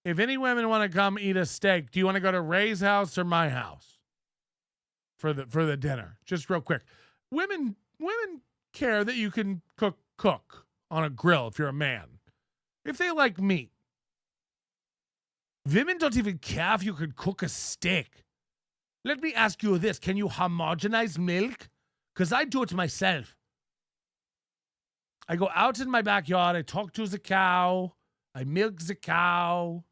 if any women want to come eat a steak, do you want to go to Ray's house or my house for the dinner? Just real quick. Women care that you can cook on a grill if you're a man. If they like meat. Women don't even care if you can cook a steak. Let me ask you this. Can you homogenize milk? Because I do it myself. I go out in my backyard. I talk to the cow. I milk the cow.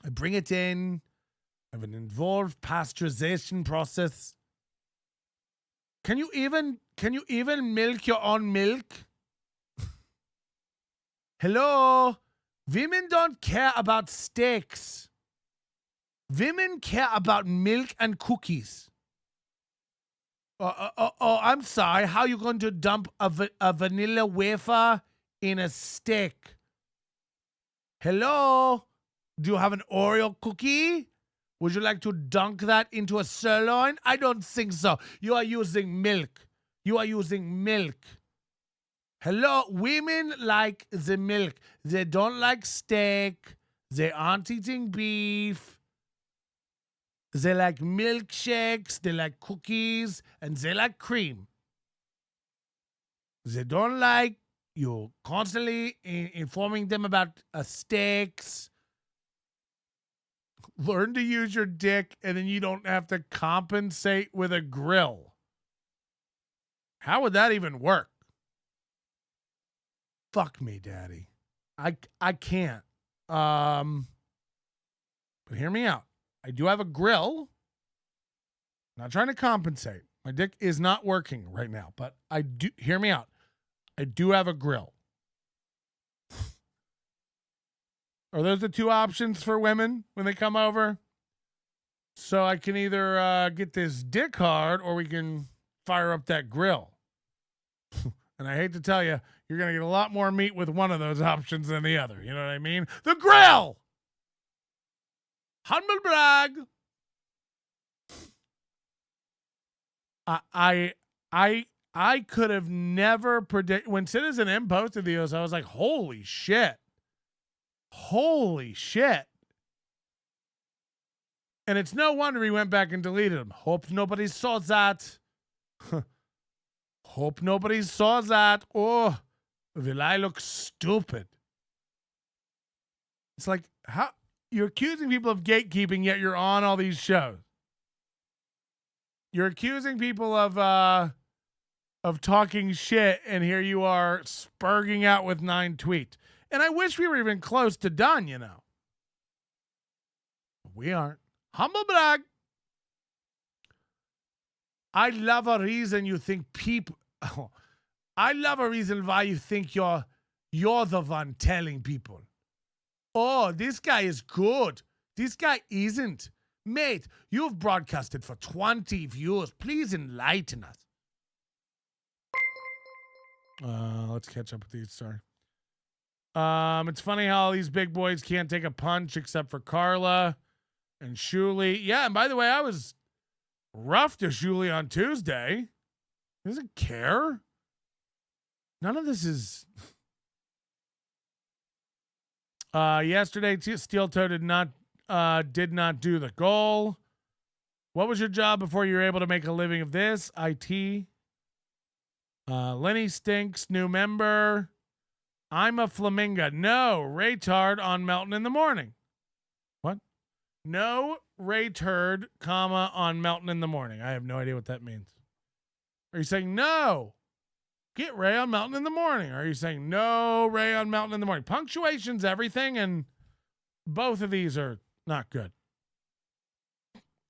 I bring it in. I have an involved pasteurization process. Can you even milk your own milk? Hello? Women don't care about steaks. Women care about milk and cookies. I'm sorry. How are you going to dump a vanilla wafer in a steak? Hello? Do you have an Oreo cookie? Would you like to dunk that into a sirloin? I don't think so. You are using milk. You are using milk. Hello, women like the milk. They don't like steak. They aren't eating beef. They like milkshakes. They like cookies. And they like cream. They don't like you constantly informing them about steaks. Learn to use your dick, and then you don't have to compensate with a grill. How would that even work? Fuck me, daddy. I can't. But hear me out. I do have a grill. Not trying to compensate. My dick is not working right now, but I do. Hear me out. I do have a grill. Are those the two options for women when they come over? So I can either get this dick hard, or we can fire up that grill. And I hate to tell you, you're going to get a lot more meat with one of those options than the other. You know what I mean? The grill! Humble brag! I could have never predicted. When Citizen M posted these, I was like, holy shit. Holy shit. And it's no wonder he went back and deleted them. Hope nobody saw that. Hope nobody saw that. Oh, will I look stupid? It's like, how you're accusing people of gatekeeping, yet you're on all these shows. You're accusing people of talking shit, and here you are spurging out with 9 tweets. And I wish we were even close to done, you know. We aren't. Humble brag. I love a reason you think people. Oh, I love a reason why you think you're the one telling people. Oh, this guy is good. This guy isn't. Mate, you've broadcasted for 20 views. Please enlighten us. Let's catch up with these. Sorry. It's funny how all these big boys can't take a punch except for Carla and Shuli. Yeah, and by the way, I was rough to Shuli on Tuesday. He doesn't care. None of this is. Yesterday, Steel Toe did not do the goal. What was your job before you were able to make a living of this? IT. Lenny Stinks, new member. I'm a flamingo. No, retard on Melton in the morning. What? No retard, comma, on Melton in the morning. I have no idea what that means. Are you saying no? Get Ray on Melton in the morning. Or are you saying no Ray on Melton in the morning? Punctuation's everything, and both of these are not good.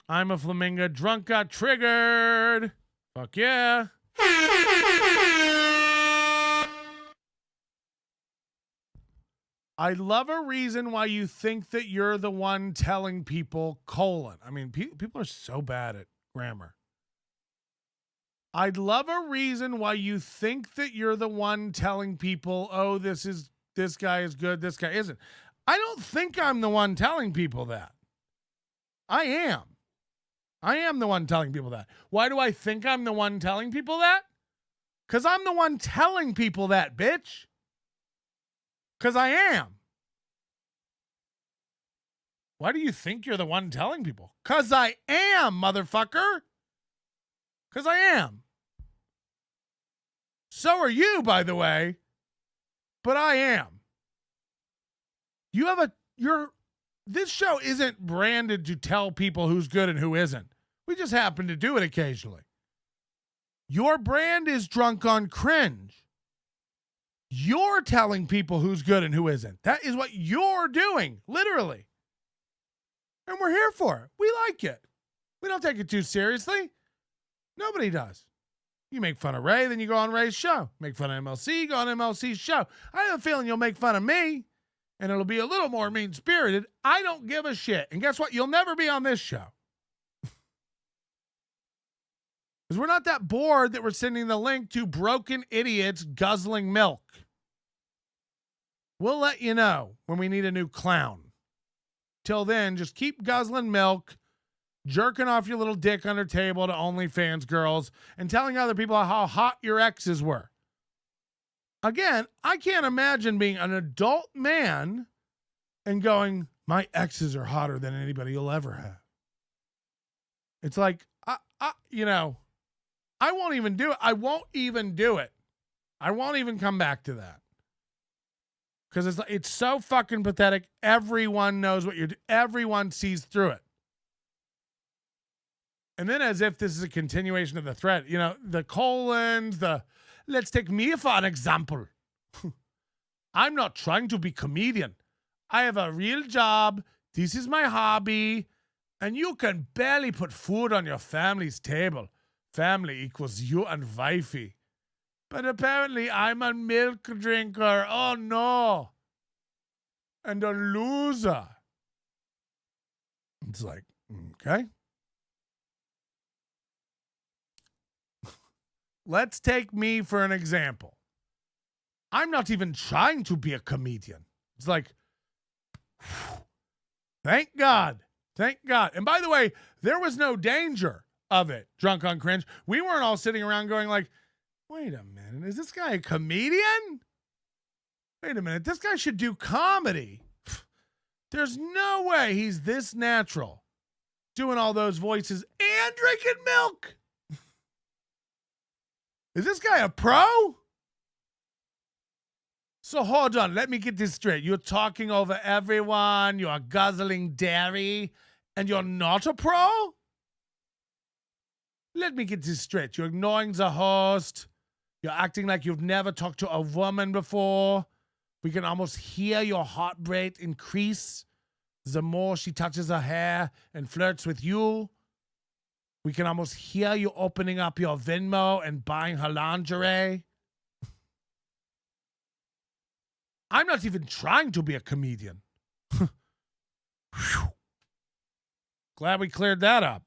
I'm a flamingo. Drunk got triggered. Fuck yeah. I love a reason why you think that you're the one telling people, colon. I mean, people are so bad at grammar. I'd love a reason why you think that you're the one telling people, oh, this guy is good, this guy isn't. I don't think I'm the one telling people that. I am. I am the one telling people that. Why do I think I'm the one telling people that? Because I'm the one telling people that, bitch. Because I am. Why do you think you're the one telling people? Because I am, motherfucker. Because I am. So are you, by the way. But I am. This show isn't branded to tell people who's good and who isn't. We just happen to do it occasionally. Your brand is Drunk on Cringe. You're telling people who's good and who isn't. That is what you're doing, literally. And we're here for it. We like it. We don't take it too seriously. Nobody does. You make fun of Ray, then you go on Ray's show. Make fun of MLC, go on MLC's show. I have a feeling you'll make fun of me, and it'll be a little more mean-spirited. I don't give a shit. And guess what? You'll never be on this show. Because we're not that bored that we're sending the link to broken idiots guzzling milk. We'll let you know when we need a new clown. Till then, just keep guzzling milk. jerking off your little dick under table to OnlyFans girls and telling other people how hot your exes were. Again, I can't imagine being an adult man and going, my exes are hotter than anybody you'll ever have. It's like, you know, I won't even do it. I won't even do it. I won't even come back to that. Because it's so fucking pathetic. Everyone knows what you're doing. Everyone sees through it. And then as if this is a continuation of the thread, you know, the colons, let's take me for an example. I'm not trying to be comedian. I have a real job. This is my hobby. And you can barely put food on your family's table. Family equals you and wifey. But apparently I'm a milk drinker. Oh no. And a loser. It's like, okay. Let's take me for an example. I'm not even trying to be a comedian. It's like, thank God. Thank God. And by the way, there was no danger of it, Drunk on Cringe. We weren't all sitting around going like, wait a minute, is this guy a comedian? Wait a minute, this guy should do comedy. There's no way he's this natural doing all those voices and drinking milk. Is this guy a pro? So hold on, let me get this straight. You're talking over everyone, you're guzzling dairy, and you're not a pro? Let me get this straight. You're ignoring the host. You're acting like you've never talked to a woman before. We can almost hear your heart rate increase the more she touches her hair and flirts with you. We can almost hear you opening up your Venmo and buying her lingerie. I'm not even trying to be a comedian. Glad we cleared that up.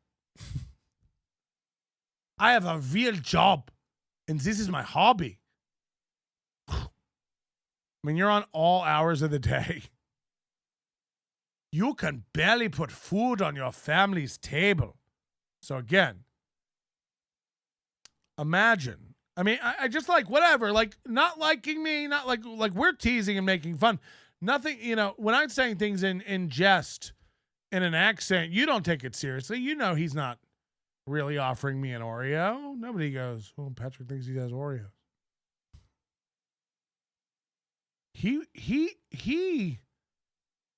I have a real job, and this is my hobby. I mean, you're on all hours of the day. You can barely put food on your family's table. So again, imagine. I mean, I just like whatever, like not liking me, not like we're teasing and making fun. Nothing, you know, when I'm saying things in jest, in an accent, you don't take it seriously. You know he's not really offering me an Oreo. Nobody goes, oh, Patrick thinks he has Oreos. He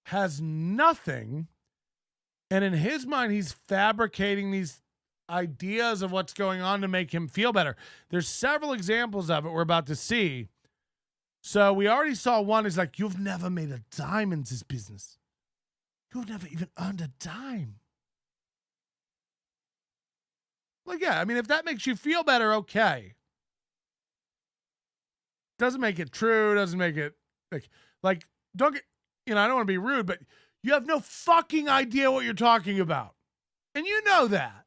has nothing, and in his mind he's fabricating these ideas of what's going on to make him feel better. There's several examples of it we're about to see. So we already saw one. Is like, you've never made a dime in this business. You've never even earned a dime. Like, yeah, I mean, if that makes you feel better, okay. Doesn't make it true. Doesn't make it like don't get, you know, I don't want to be rude, but you have no fucking idea what you're talking about. And you know that.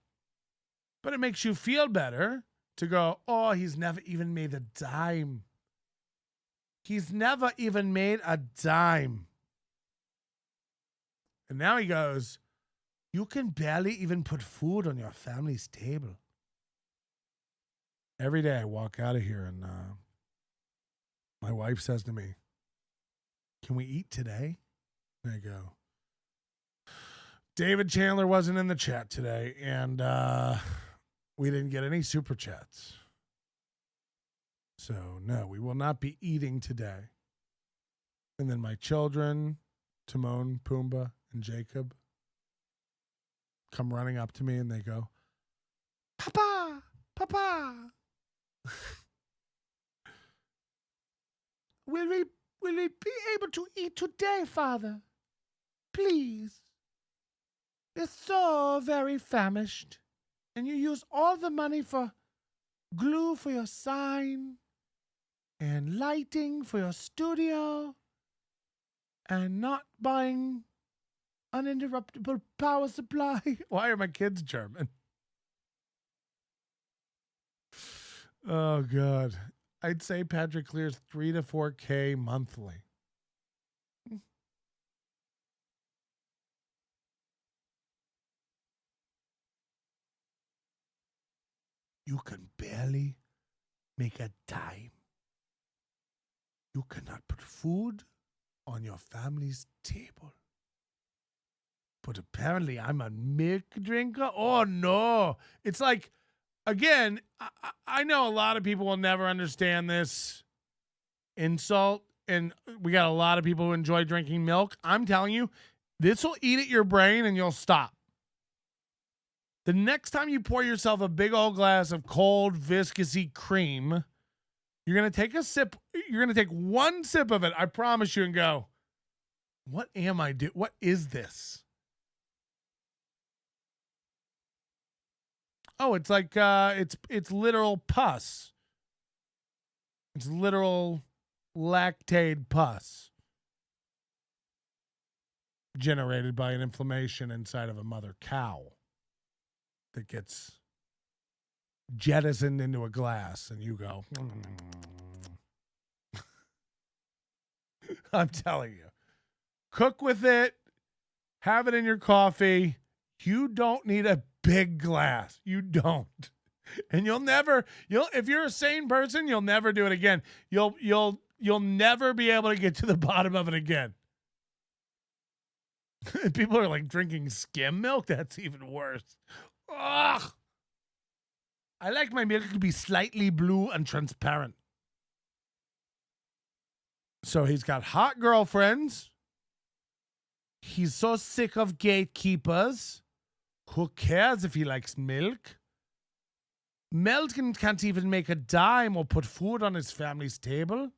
But it makes you feel better to go, oh, he's never even made a dime. He's never even made a dime. And now he goes, you can barely even put food on your family's table. Every day I walk out of here and my wife says to me, can we eat today? And I go, David Chandler wasn't in the chat today, and we didn't get any super chats. So, no, we will not be eating today. And then my children, Timon, Pumbaa, and Jacob, come running up to me and they go, Papa, Papa. Will we be able to eat today, Father? Please. We're so very famished. And you use all the money for glue for your sign and lighting for your studio and not buying uninterruptible power supply. Why are my kids German? Oh, God. I'd say Patrick clears 3 to 4K monthly. You can barely make a dime. You cannot put food on your family's table. But apparently I'm a milk drinker. Oh, no. It's like, again, I know a lot of people will never understand this insult. And we got a lot of people who enjoy drinking milk. I'm telling you, this will eat at your brain and you'll stop. The next time you pour yourself a big old glass of cold, viscousy cream, you're going to take a sip. You're going to take one sip of it, I promise you, and go, what am I doing? What is this? Oh, it's like it's literal pus. It's literal lactate pus generated by an inflammation inside of a mother cow that gets jettisoned into a glass, and you go. I'm telling you, cook with it, have it in your coffee. You don't need a big glass. You don't. And if you're a sane person, you'll never do it again. You'll never be able to get to the bottom of it again. People are like drinking skim milk. That's even worse. Ugh. I like my milk to be slightly blue and transparent. So he's got hot girlfriends. He's so sick of gatekeepers. Who cares if he likes milk? Melton can't even make a dime or put food on his family's table.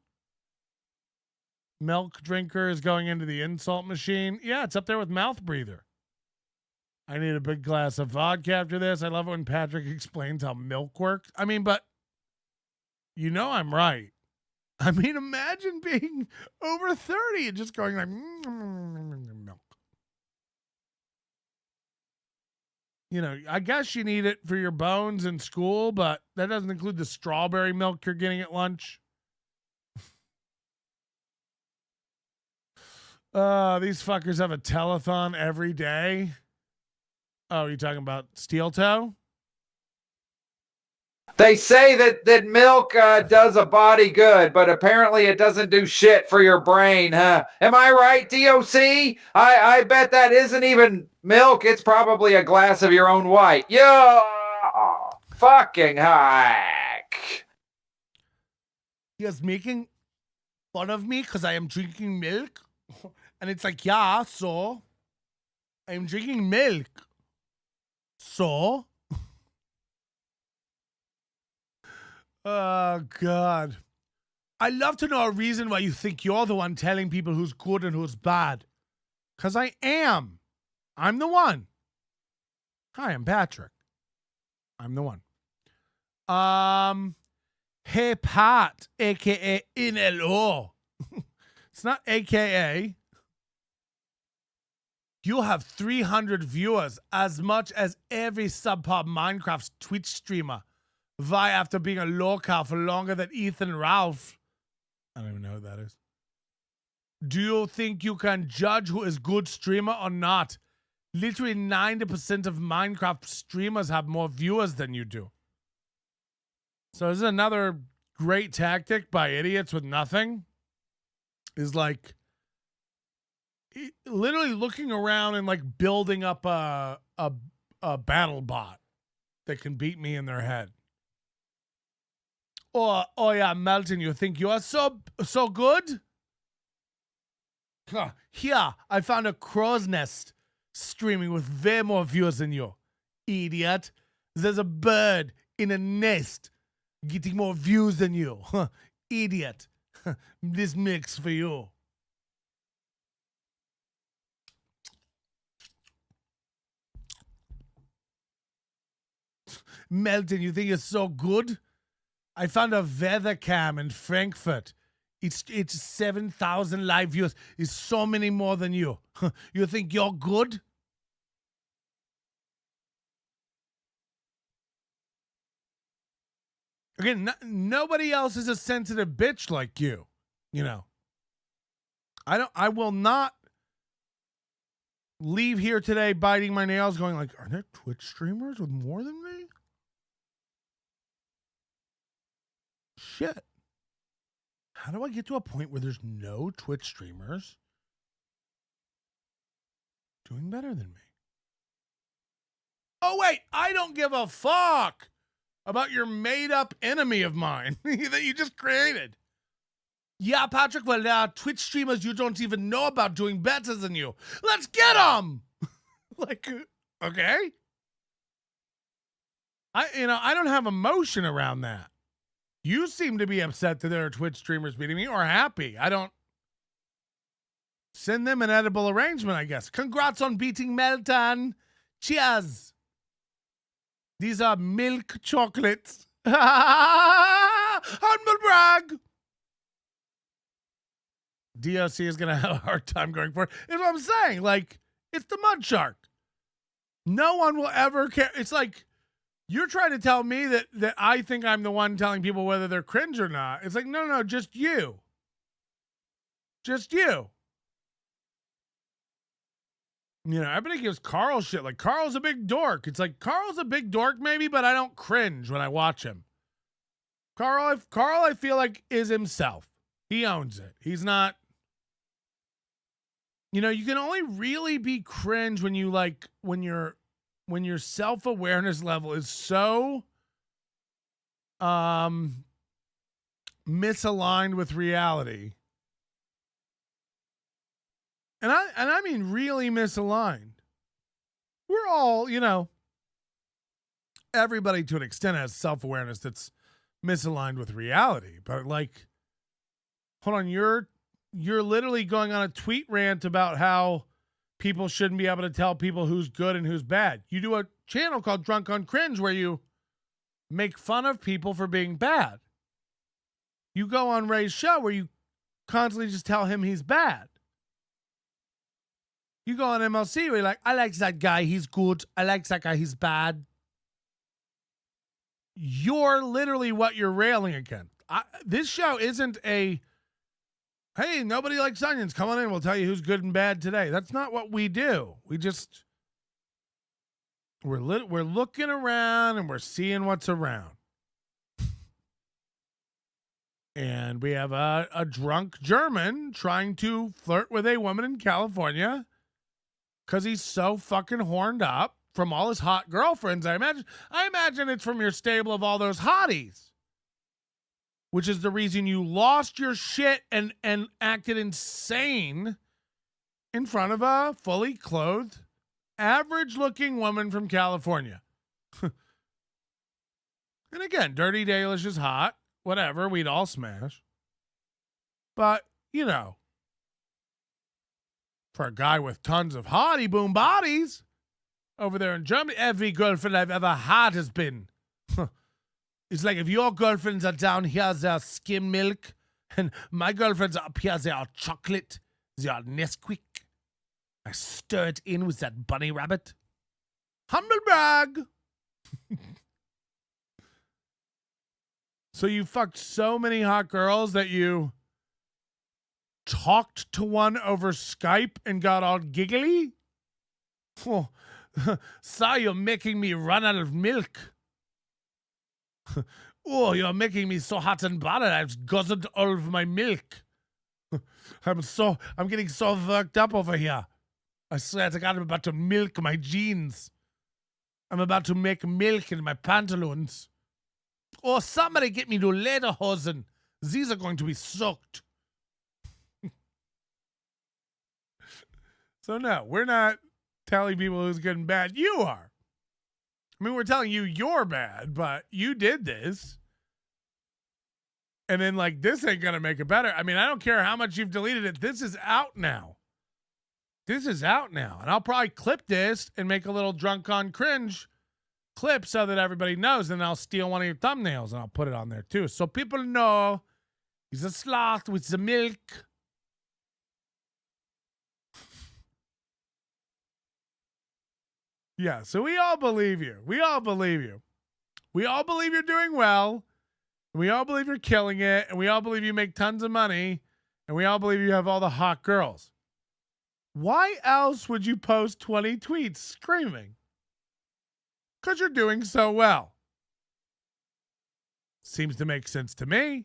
Milk drinker is going into the insult machine. Yeah, it's up there with mouth breather. I need a big glass of vodka after this. I love it when Patrick explains how milk works. I mean, but you know I'm right. I mean, imagine being over 30 and just going like, milk. You know, I guess you need it for your bones in school, but that doesn't include the strawberry milk you're getting at lunch. These fuckers have a telethon every day. Oh, you're talking about Steel Toe? They say that milk does a body good, but apparently it doesn't do shit for your brain, huh? Am I right, DOC? I bet that isn't even milk. It's probably a glass of your own white. Yo, fucking hack. He is making fun of me because I am drinking milk. And it's like, yeah, so I'm drinking milk. So? Oh, God. I love to know a reason why you think you're the one telling people who's good and who's bad. Because I am. I'm the one. Hi, I'm Patrick. I'm the one. Hey, Pat, a.k.a. INLO. It's not a.k.a. You have 300 viewers, as much as every subpop Minecraft Twitch streamer. Vi after being a locale for longer than Ethan Ralph. I don't even know who that is. Do you think you can judge who is good streamer or not? Literally 90% of Minecraft streamers have more viewers than you do. So this is another great tactic by idiots with nothing. Is like literally looking around and like building up a battle bot that can beat me in their head. Oh yeah, Melton, you think you are so good? Here, I found a crow's nest streaming with way more viewers than you. Idiot. There's a bird in a nest getting more views than you. Idiot. This mix for you. Melton, you think it's so good? I found a weather cam in Frankfurt. It's 7,000 live viewers. It's so many more than you. You think you're good? Again, nobody else is a sensitive bitch like you. You know. I will not leave here today biting my nails going like, are there Twitch streamers with more than me? shit. How do I get to a point where there's no Twitch streamers doing better than me? Oh, wait, I don't give a fuck about your made-up enemy of mine that you just created. Yeah, Patrick, well, there are Twitch streamers you don't even know about doing better than you. Let's get them! Like, okay. I don't have emotion around that. You seem to be upset that there are Twitch streamers beating me, or happy. I don't. Send them an edible arrangement, I guess. Congrats on beating Melton. Cheers. These are milk chocolates. Humble brag. DOC is going to have a hard time going for it. Is what I'm saying. Like, it's the mud shark. No one will ever care. It's like, you're trying to tell me that I think I'm the one telling people whether they're cringe or not. It's like, no, just you. Just you. You know, everybody gives Carl shit. Like, Carl's a big dork. It's like, Carl's a big dork maybe, but I don't cringe when I watch him. Carl, I feel like, is himself. He owns it. He's not. You know, you can only really be cringe when you like, when your self-awareness level is so misaligned with reality. And I mean really misaligned. We're all, you know, everybody to an extent has self-awareness that's misaligned with reality. But like, hold on, you're literally going on a tweet rant about how people shouldn't be able to tell people who's good and who's bad. You do a channel called Drunk on Cringe where you make fun of people for being bad. You go on Ray's show where you constantly just tell him he's bad. You go on MLC where you're like, I like that guy, he's good. I like that guy, he's bad. You're literally what you're railing against. This show isn't a, hey, nobody likes onions. Come on in. We'll tell you who's good and bad today. That's not what we do. We just, we're looking around and we're seeing what's around. And we have a drunk German trying to flirt with a woman in California because he's so fucking horned up from all his hot girlfriends. I imagine it's from your stable of all those hotties, which is the reason you lost your shit and acted insane in front of a fully clothed, average-looking woman from California. And again, Dirty Dalish is hot. Whatever, we'd all smash. But, you know, for a guy with tons of hottie boom bodies over there in Germany, every girlfriend I've ever had has been... It's like if your girlfriends are down here, they're skim milk, and my girlfriends are up here, they are chocolate, they are Nesquik. I stir it in with that bunny rabbit. Humble brag. So you fucked so many hot girls that you talked to one over Skype and got all giggly? Oh, sorry, you're making me run out of milk. Oh, you're making me so hot and bothered. I've guzzled all of my milk. I'm getting so worked up over here. I swear to God, I'm about to milk my jeans. I'm about to make milk in my pantaloons. Oh, somebody get me to lederhosen. These are going to be soaked. So no, we're not telling people who's good and bad. You are. I mean, we're telling you you're bad, but you did this. And then, like, this ain't going to make it better. I mean, I don't care how much you've deleted it. This is out now. This is out now. And I'll probably clip this and make a little Drunk on Cringe clip so that everybody knows. And I'll steal one of your thumbnails and I'll put it on there, too. So people know he's a sloth with the milk. Yeah, so we all believe you. We all believe you. We all believe you're doing well. We all believe you're killing it. And we all believe you make tons of money. And we all believe you have all the hot girls. Why else would you post 20 tweets screaming? Because you're doing so well. Seems to make sense to me.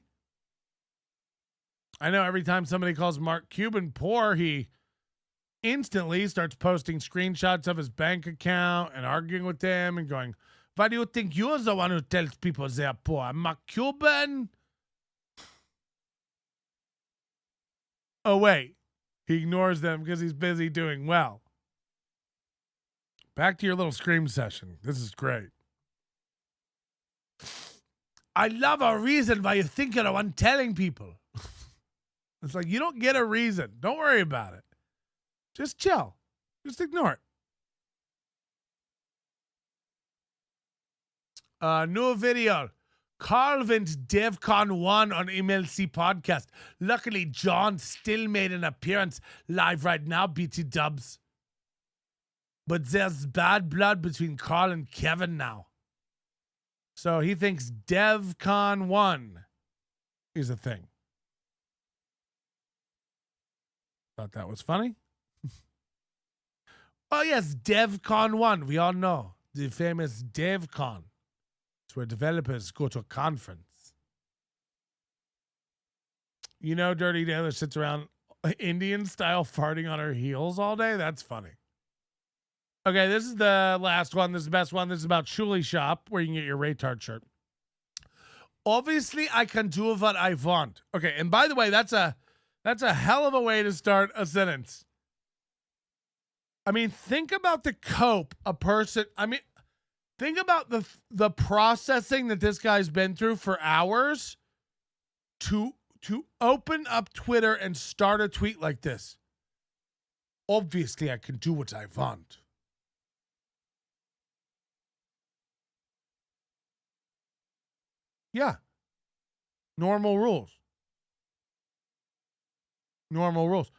I know every time somebody calls Mark Cuban poor, he instantly starts posting screenshots of his bank account and arguing with them and going, why do you think you're the one who tells people they're poor? Mark Cuban? Oh, wait. He ignores them because he's busy doing well. Back to your little scream session. This is great. I love a reason why you think you're the one telling people. It's like, you don't get a reason. Don't worry about it. Just chill. Just ignore it. New video. Carl went DevCon 1 on MLC podcast. Luckily, John still made an appearance live right now, BT dubs. But there's bad blood between Carl and Kevin now. So he thinks DevCon 1 is a thing. Thought that was funny. Oh, yes, DevCon 1. We all know the famous DevCon. It's where developers go to a conference. You know, Dirty Taylor sits around Indian style farting on her heels all day. That's funny. Okay, this is the last one. This is the best one. This is about Shuli Shop, where you can get your Raytard shirt. Obviously, I can do what I want. Okay, and by the way, that's a hell of a way to start a sentence. I mean, think about the cope a person. I mean, think about the processing that this guy's been through for hours to open up Twitter and start a tweet like this. Obviously, I can do what I want. Yeah. Normal rules. Normal rules.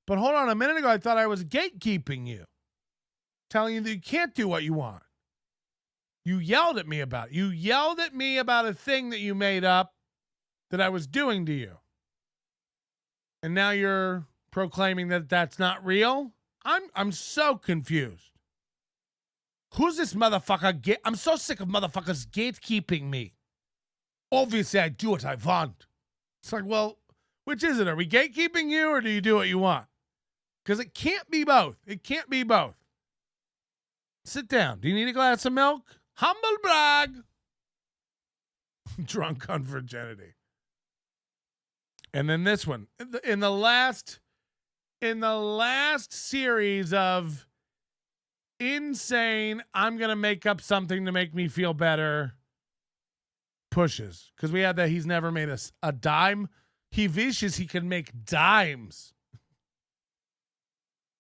But hold on, a minute ago, I thought I was gatekeeping you. Telling you that you can't do what you want. You yelled at me about it. You yelled at me about a thing that you made up that I was doing to you. And now you're proclaiming that that's not real? I'm so confused. Who's this motherfucker? I'm so sick of motherfuckers gatekeeping me. Obviously, I do what I want. It's like, well, which is it? Are we gatekeeping you or do you do what you want? Because it can't be both. It can't be both. Sit down. Do you need a glass of milk? Humble brag. Drunk on virginity. And then this one. In the last series of insane, I'm going to make up something to make me feel better pushes. Because we had that he's never made a dime. He wishes he could make dimes.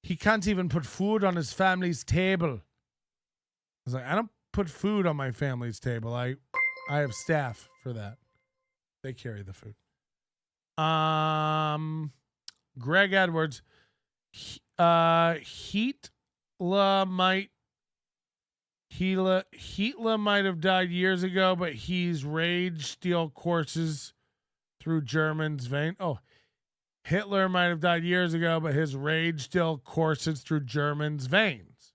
He can't even put food on his family's table. I was like, I don't put food on my family's table. I have staff for that. They carry the food. Greg Edwards. Heatla might have died years ago, but he's rage steel courses through Germans' vein. Oh, Hitler might have died years ago, but his rage still courses through Germans' veins.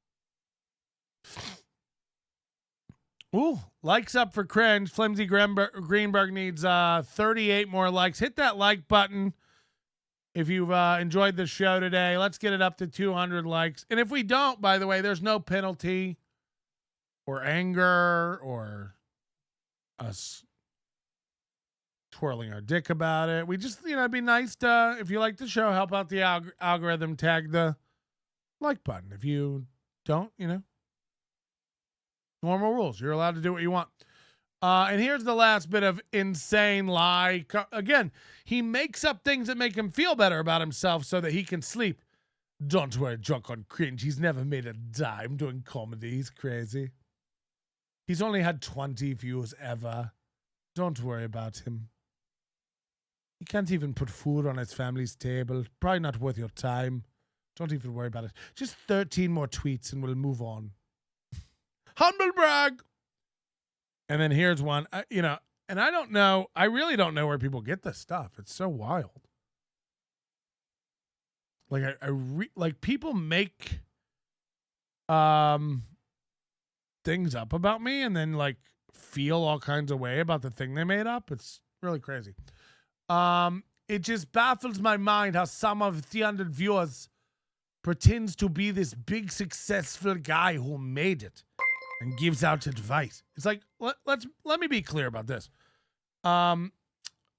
Ooh, likes up for Cringe. Flimsy Greenberg needs 38 more likes. Hit that like button if you've enjoyed the show today. Let's get it up to 200 likes. And if we don't, by the way, there's no penalty or anger or us twirling our dick about it. We just, it'd be nice to, if you like the show, help out the algorithm, tag the like button. If you don't, normal rules. You're allowed to do what you want. And here's the last bit of insane lie. Again, he makes up things that make him feel better about himself so that he can sleep. Don't worry, Drunk on Cringe. He's never made a dime doing comedy. He's crazy. He's only had 20 views ever. Don't worry about him. He can't even put food on his family's table. Probably not worth your time. Don't even worry about it. Just 13 more tweets and we'll move on. Humble brag. And then here's one, and I don't know. I really don't know where people get this stuff. It's so wild. Like like people make things up about me and then like feel all kinds of way about the thing they made up. It's really crazy. It just baffles my mind how some of 300 viewers pretends to be this big successful guy who made it and gives out advice. It's like, let me be clear about this. I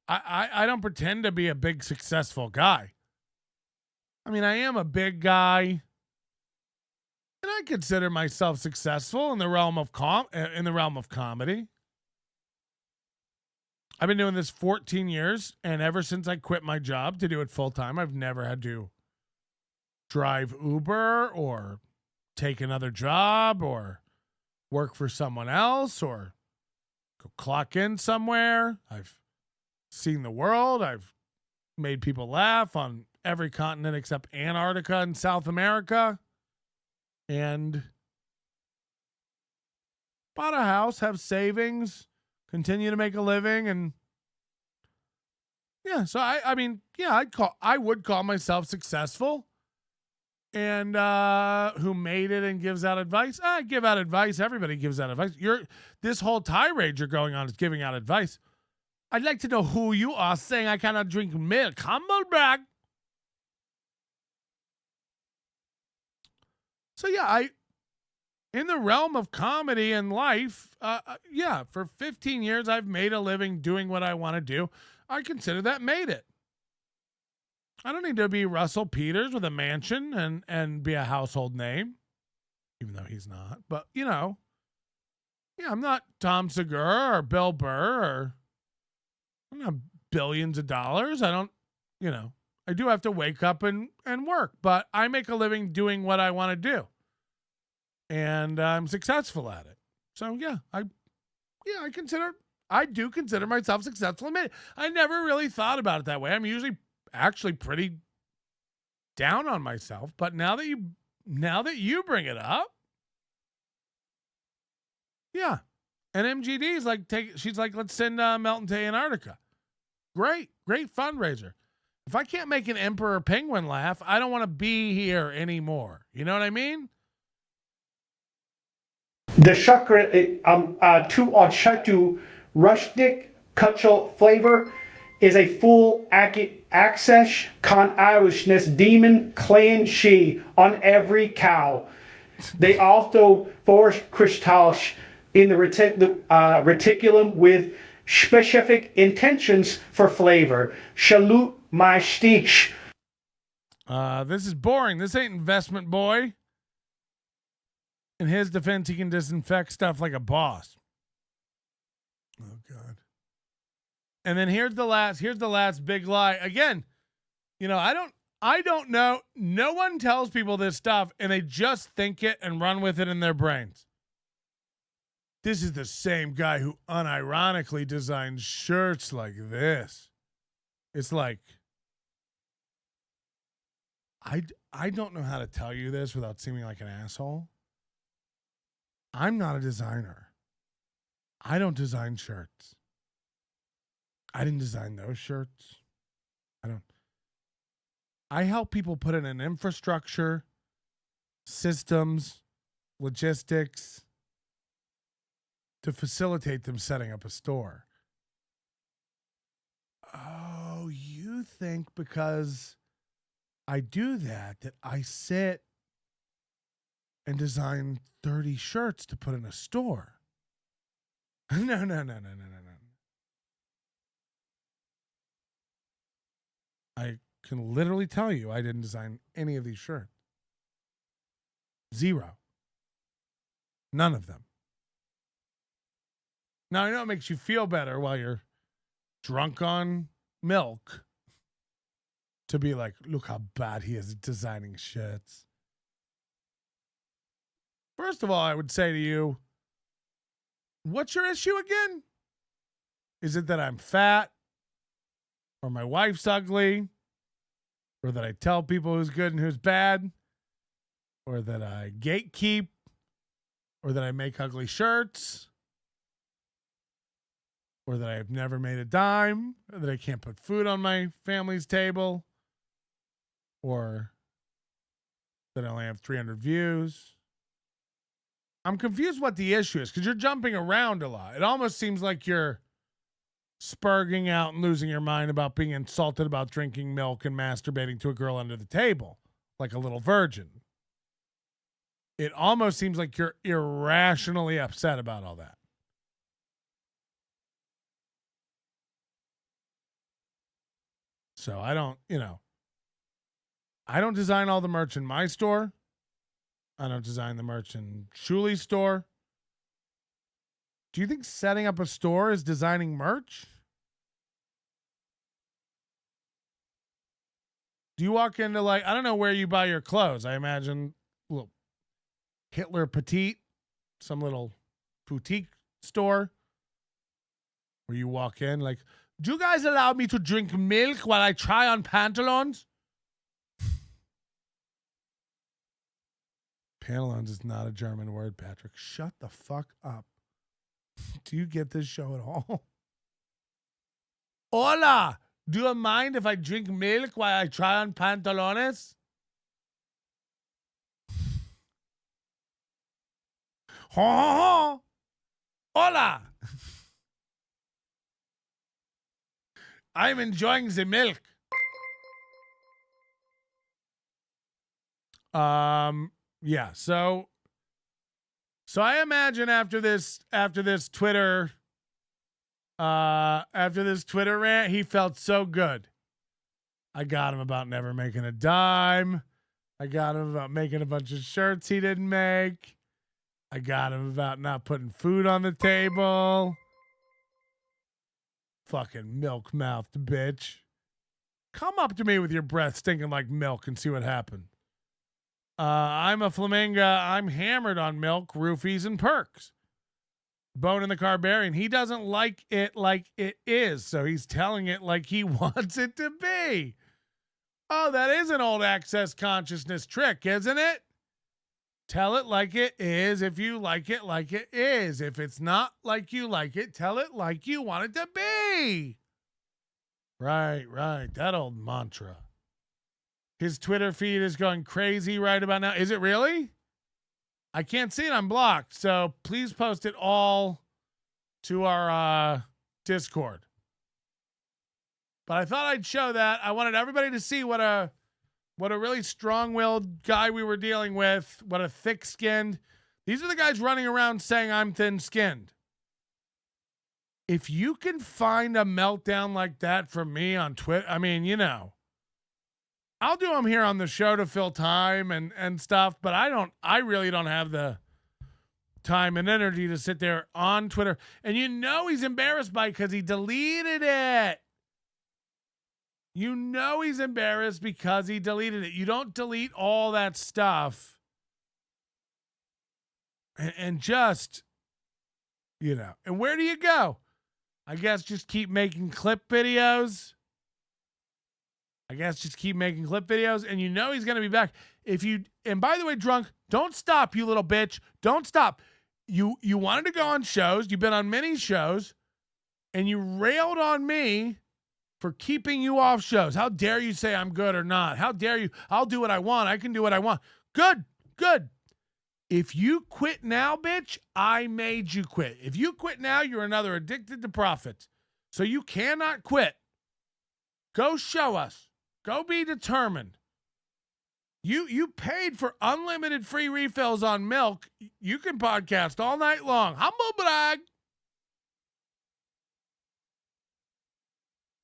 don't pretend to be a big successful guy. I mean, I am a big guy, and I consider myself successful in the realm of comedy. I've been doing this 14 years, and ever since I quit my job to do it full time, I've never had to drive Uber or take another job or work for someone else or go clock in somewhere. I've seen the world. I've made people laugh on every continent except Antarctica and South America. And bought a house, have savings, continue to make a living, and yeah, so I mean, yeah, I would call myself successful. And who made it and gives out advice? I give out advice. Everybody gives out advice. This whole tirade you're going on is giving out advice. I'd like to know who you are saying I cannot drink milk. Humble brag. So yeah, in the realm of comedy and life, yeah, for 15 years I've made a living doing what I want to do. I consider that made it. I don't need to be Russell Peters with a mansion and be a household name, even though he's not. But, you know, yeah, I'm not Tom Segura or Bill Burr or I don't have billions of dollars. I don't, you know, I do have to wake up and work, but I make a living doing what I want to do. And I'm successful at it. So, yeah, I do consider myself successful. I never really thought about it that way. I'm usually actually pretty down on myself, but now that you bring it up, yeah. And MGD is like, she's like, let's send Melton to Antarctica. Great fundraiser. If I can't make an emperor penguin laugh, I don't want to be here anymore. You know what I mean? The chakra to Odshatu Rushnik Kutchel flavor is a full access con Irishness demon clan she on every cow. They also force crystals in the reticulum with specific intentions for flavor. Shalut my stich. This is boring. This ain't investment, boy. In his defense, he can disinfect stuff like a boss. Oh God. And then here's the last big lie. Again, you know, I don't know. No one tells people this stuff and they just think it and run with it in their brains. This is the same guy who unironically designed shirts like this. It's like, I don't know how to tell you this without seeming like an asshole. I'm not a designer. I don't design shirts. I didn't design those shirts. I help people put in an infrastructure, systems, logistics to facilitate them setting up a store. Oh, you think because I do that I sit and design 30 shirts to put in a store. No. I can literally tell you I didn't design any of these shirts. Zero. None of them. Now, I know it makes you feel better while you're drunk on milk to be like, look how bad he is at designing shirts. First of all, I would say to you, what's your issue again? Is it that I'm fat? Or my wife's ugly? Or that I tell people who's good and who's bad? Or that I gatekeep? Or that I make ugly shirts? Or that I've never made a dime? Or that I can't put food on my family's table? Or that I only have 300 views? I'm confused what the issue is because you're jumping around a lot. It almost seems like you're spurging out and losing your mind about being insulted about drinking milk and masturbating to a girl under the table like a little virgin. It almost seems like you're irrationally upset about all that. So I don't design all the merch in my store. I don't design the merch in Shuli's store. Do you think setting up a store is designing merch? Do you walk into I don't know where you buy your clothes. I imagine little Hitler Petite, some little boutique store where you walk in do you guys allow me to drink milk while I try on pantaloons? Pantaloons is not a German word, Patrick. Shut the fuck up. Do you get this show at all? Hola! Do you mind if I drink milk while I try on pantalones? Hola! I'm enjoying the milk. Yeah, so I imagine after this Twitter rant, he felt so good. I got him about never making a dime. I got him about making a bunch of shirts he didn't make. I got him about not putting food on the table. Fucking milk-mouthed bitch. Come up to me with your breath stinking like milk and see what happened. I'm a flamingo. I'm hammered on milk, roofies, and perks. Bone in the Carbarian. He doesn't like it like it is, so he's telling it like he wants it to be. Oh, that is an old access consciousness trick, isn't it? Tell it like it is if you like it like it is. If it's not like you like it, tell it like you want it to be. Right. That old mantra. His Twitter feed is going crazy right about now. Is it really? I can't see it. I'm blocked. So please post it all to our Discord. But I thought I'd show that. I wanted everybody to see what a really strong-willed guy we were dealing with. What a thick-skinned. These are the guys running around saying I'm thin-skinned. If you can find a meltdown like that from me on Twitter, I mean, I'll do them here on the show to fill time and stuff, but I really don't have the time and energy to sit there on Twitter. And he's embarrassed by it because he deleted it. He's embarrassed because he deleted it. You don't delete all that stuff and just, and where do you go? I guess just keep making clip videos. And he's going to be back. And by the way, Drunk, don't stop, you little bitch. Don't stop. You wanted to go on shows. You've been on many shows and you railed on me for keeping you off shows. How dare you say I'm good or not? How dare you? I'll do what I want. I can do what I want. Good. If you quit now, bitch, I made you quit. If you quit now, you're another addicted to profits. So you cannot quit. Go show us. Go be determined. You paid for unlimited free refills on milk. You can podcast all night long. Humble brag.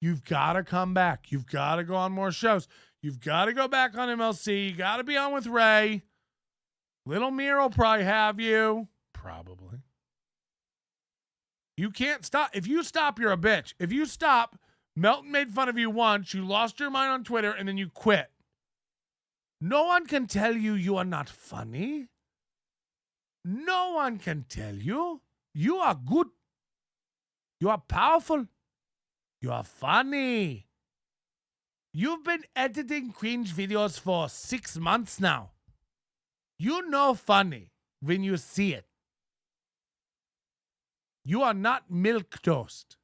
You've got to come back. You've got to go on more shows. You've got to go back on MLC. You got to be on with Ray. Little Mir will probably have you. Probably. You can't stop. If you stop, you're a bitch. If you stop, Melton made fun of you once. You lost your mind on Twitter, and then you quit. No one can tell you are not funny. No one can tell you. You are good. You are powerful. You are funny. You've been editing Cringe videos for 6 months now. You know funny when you see it. You are not milk toast.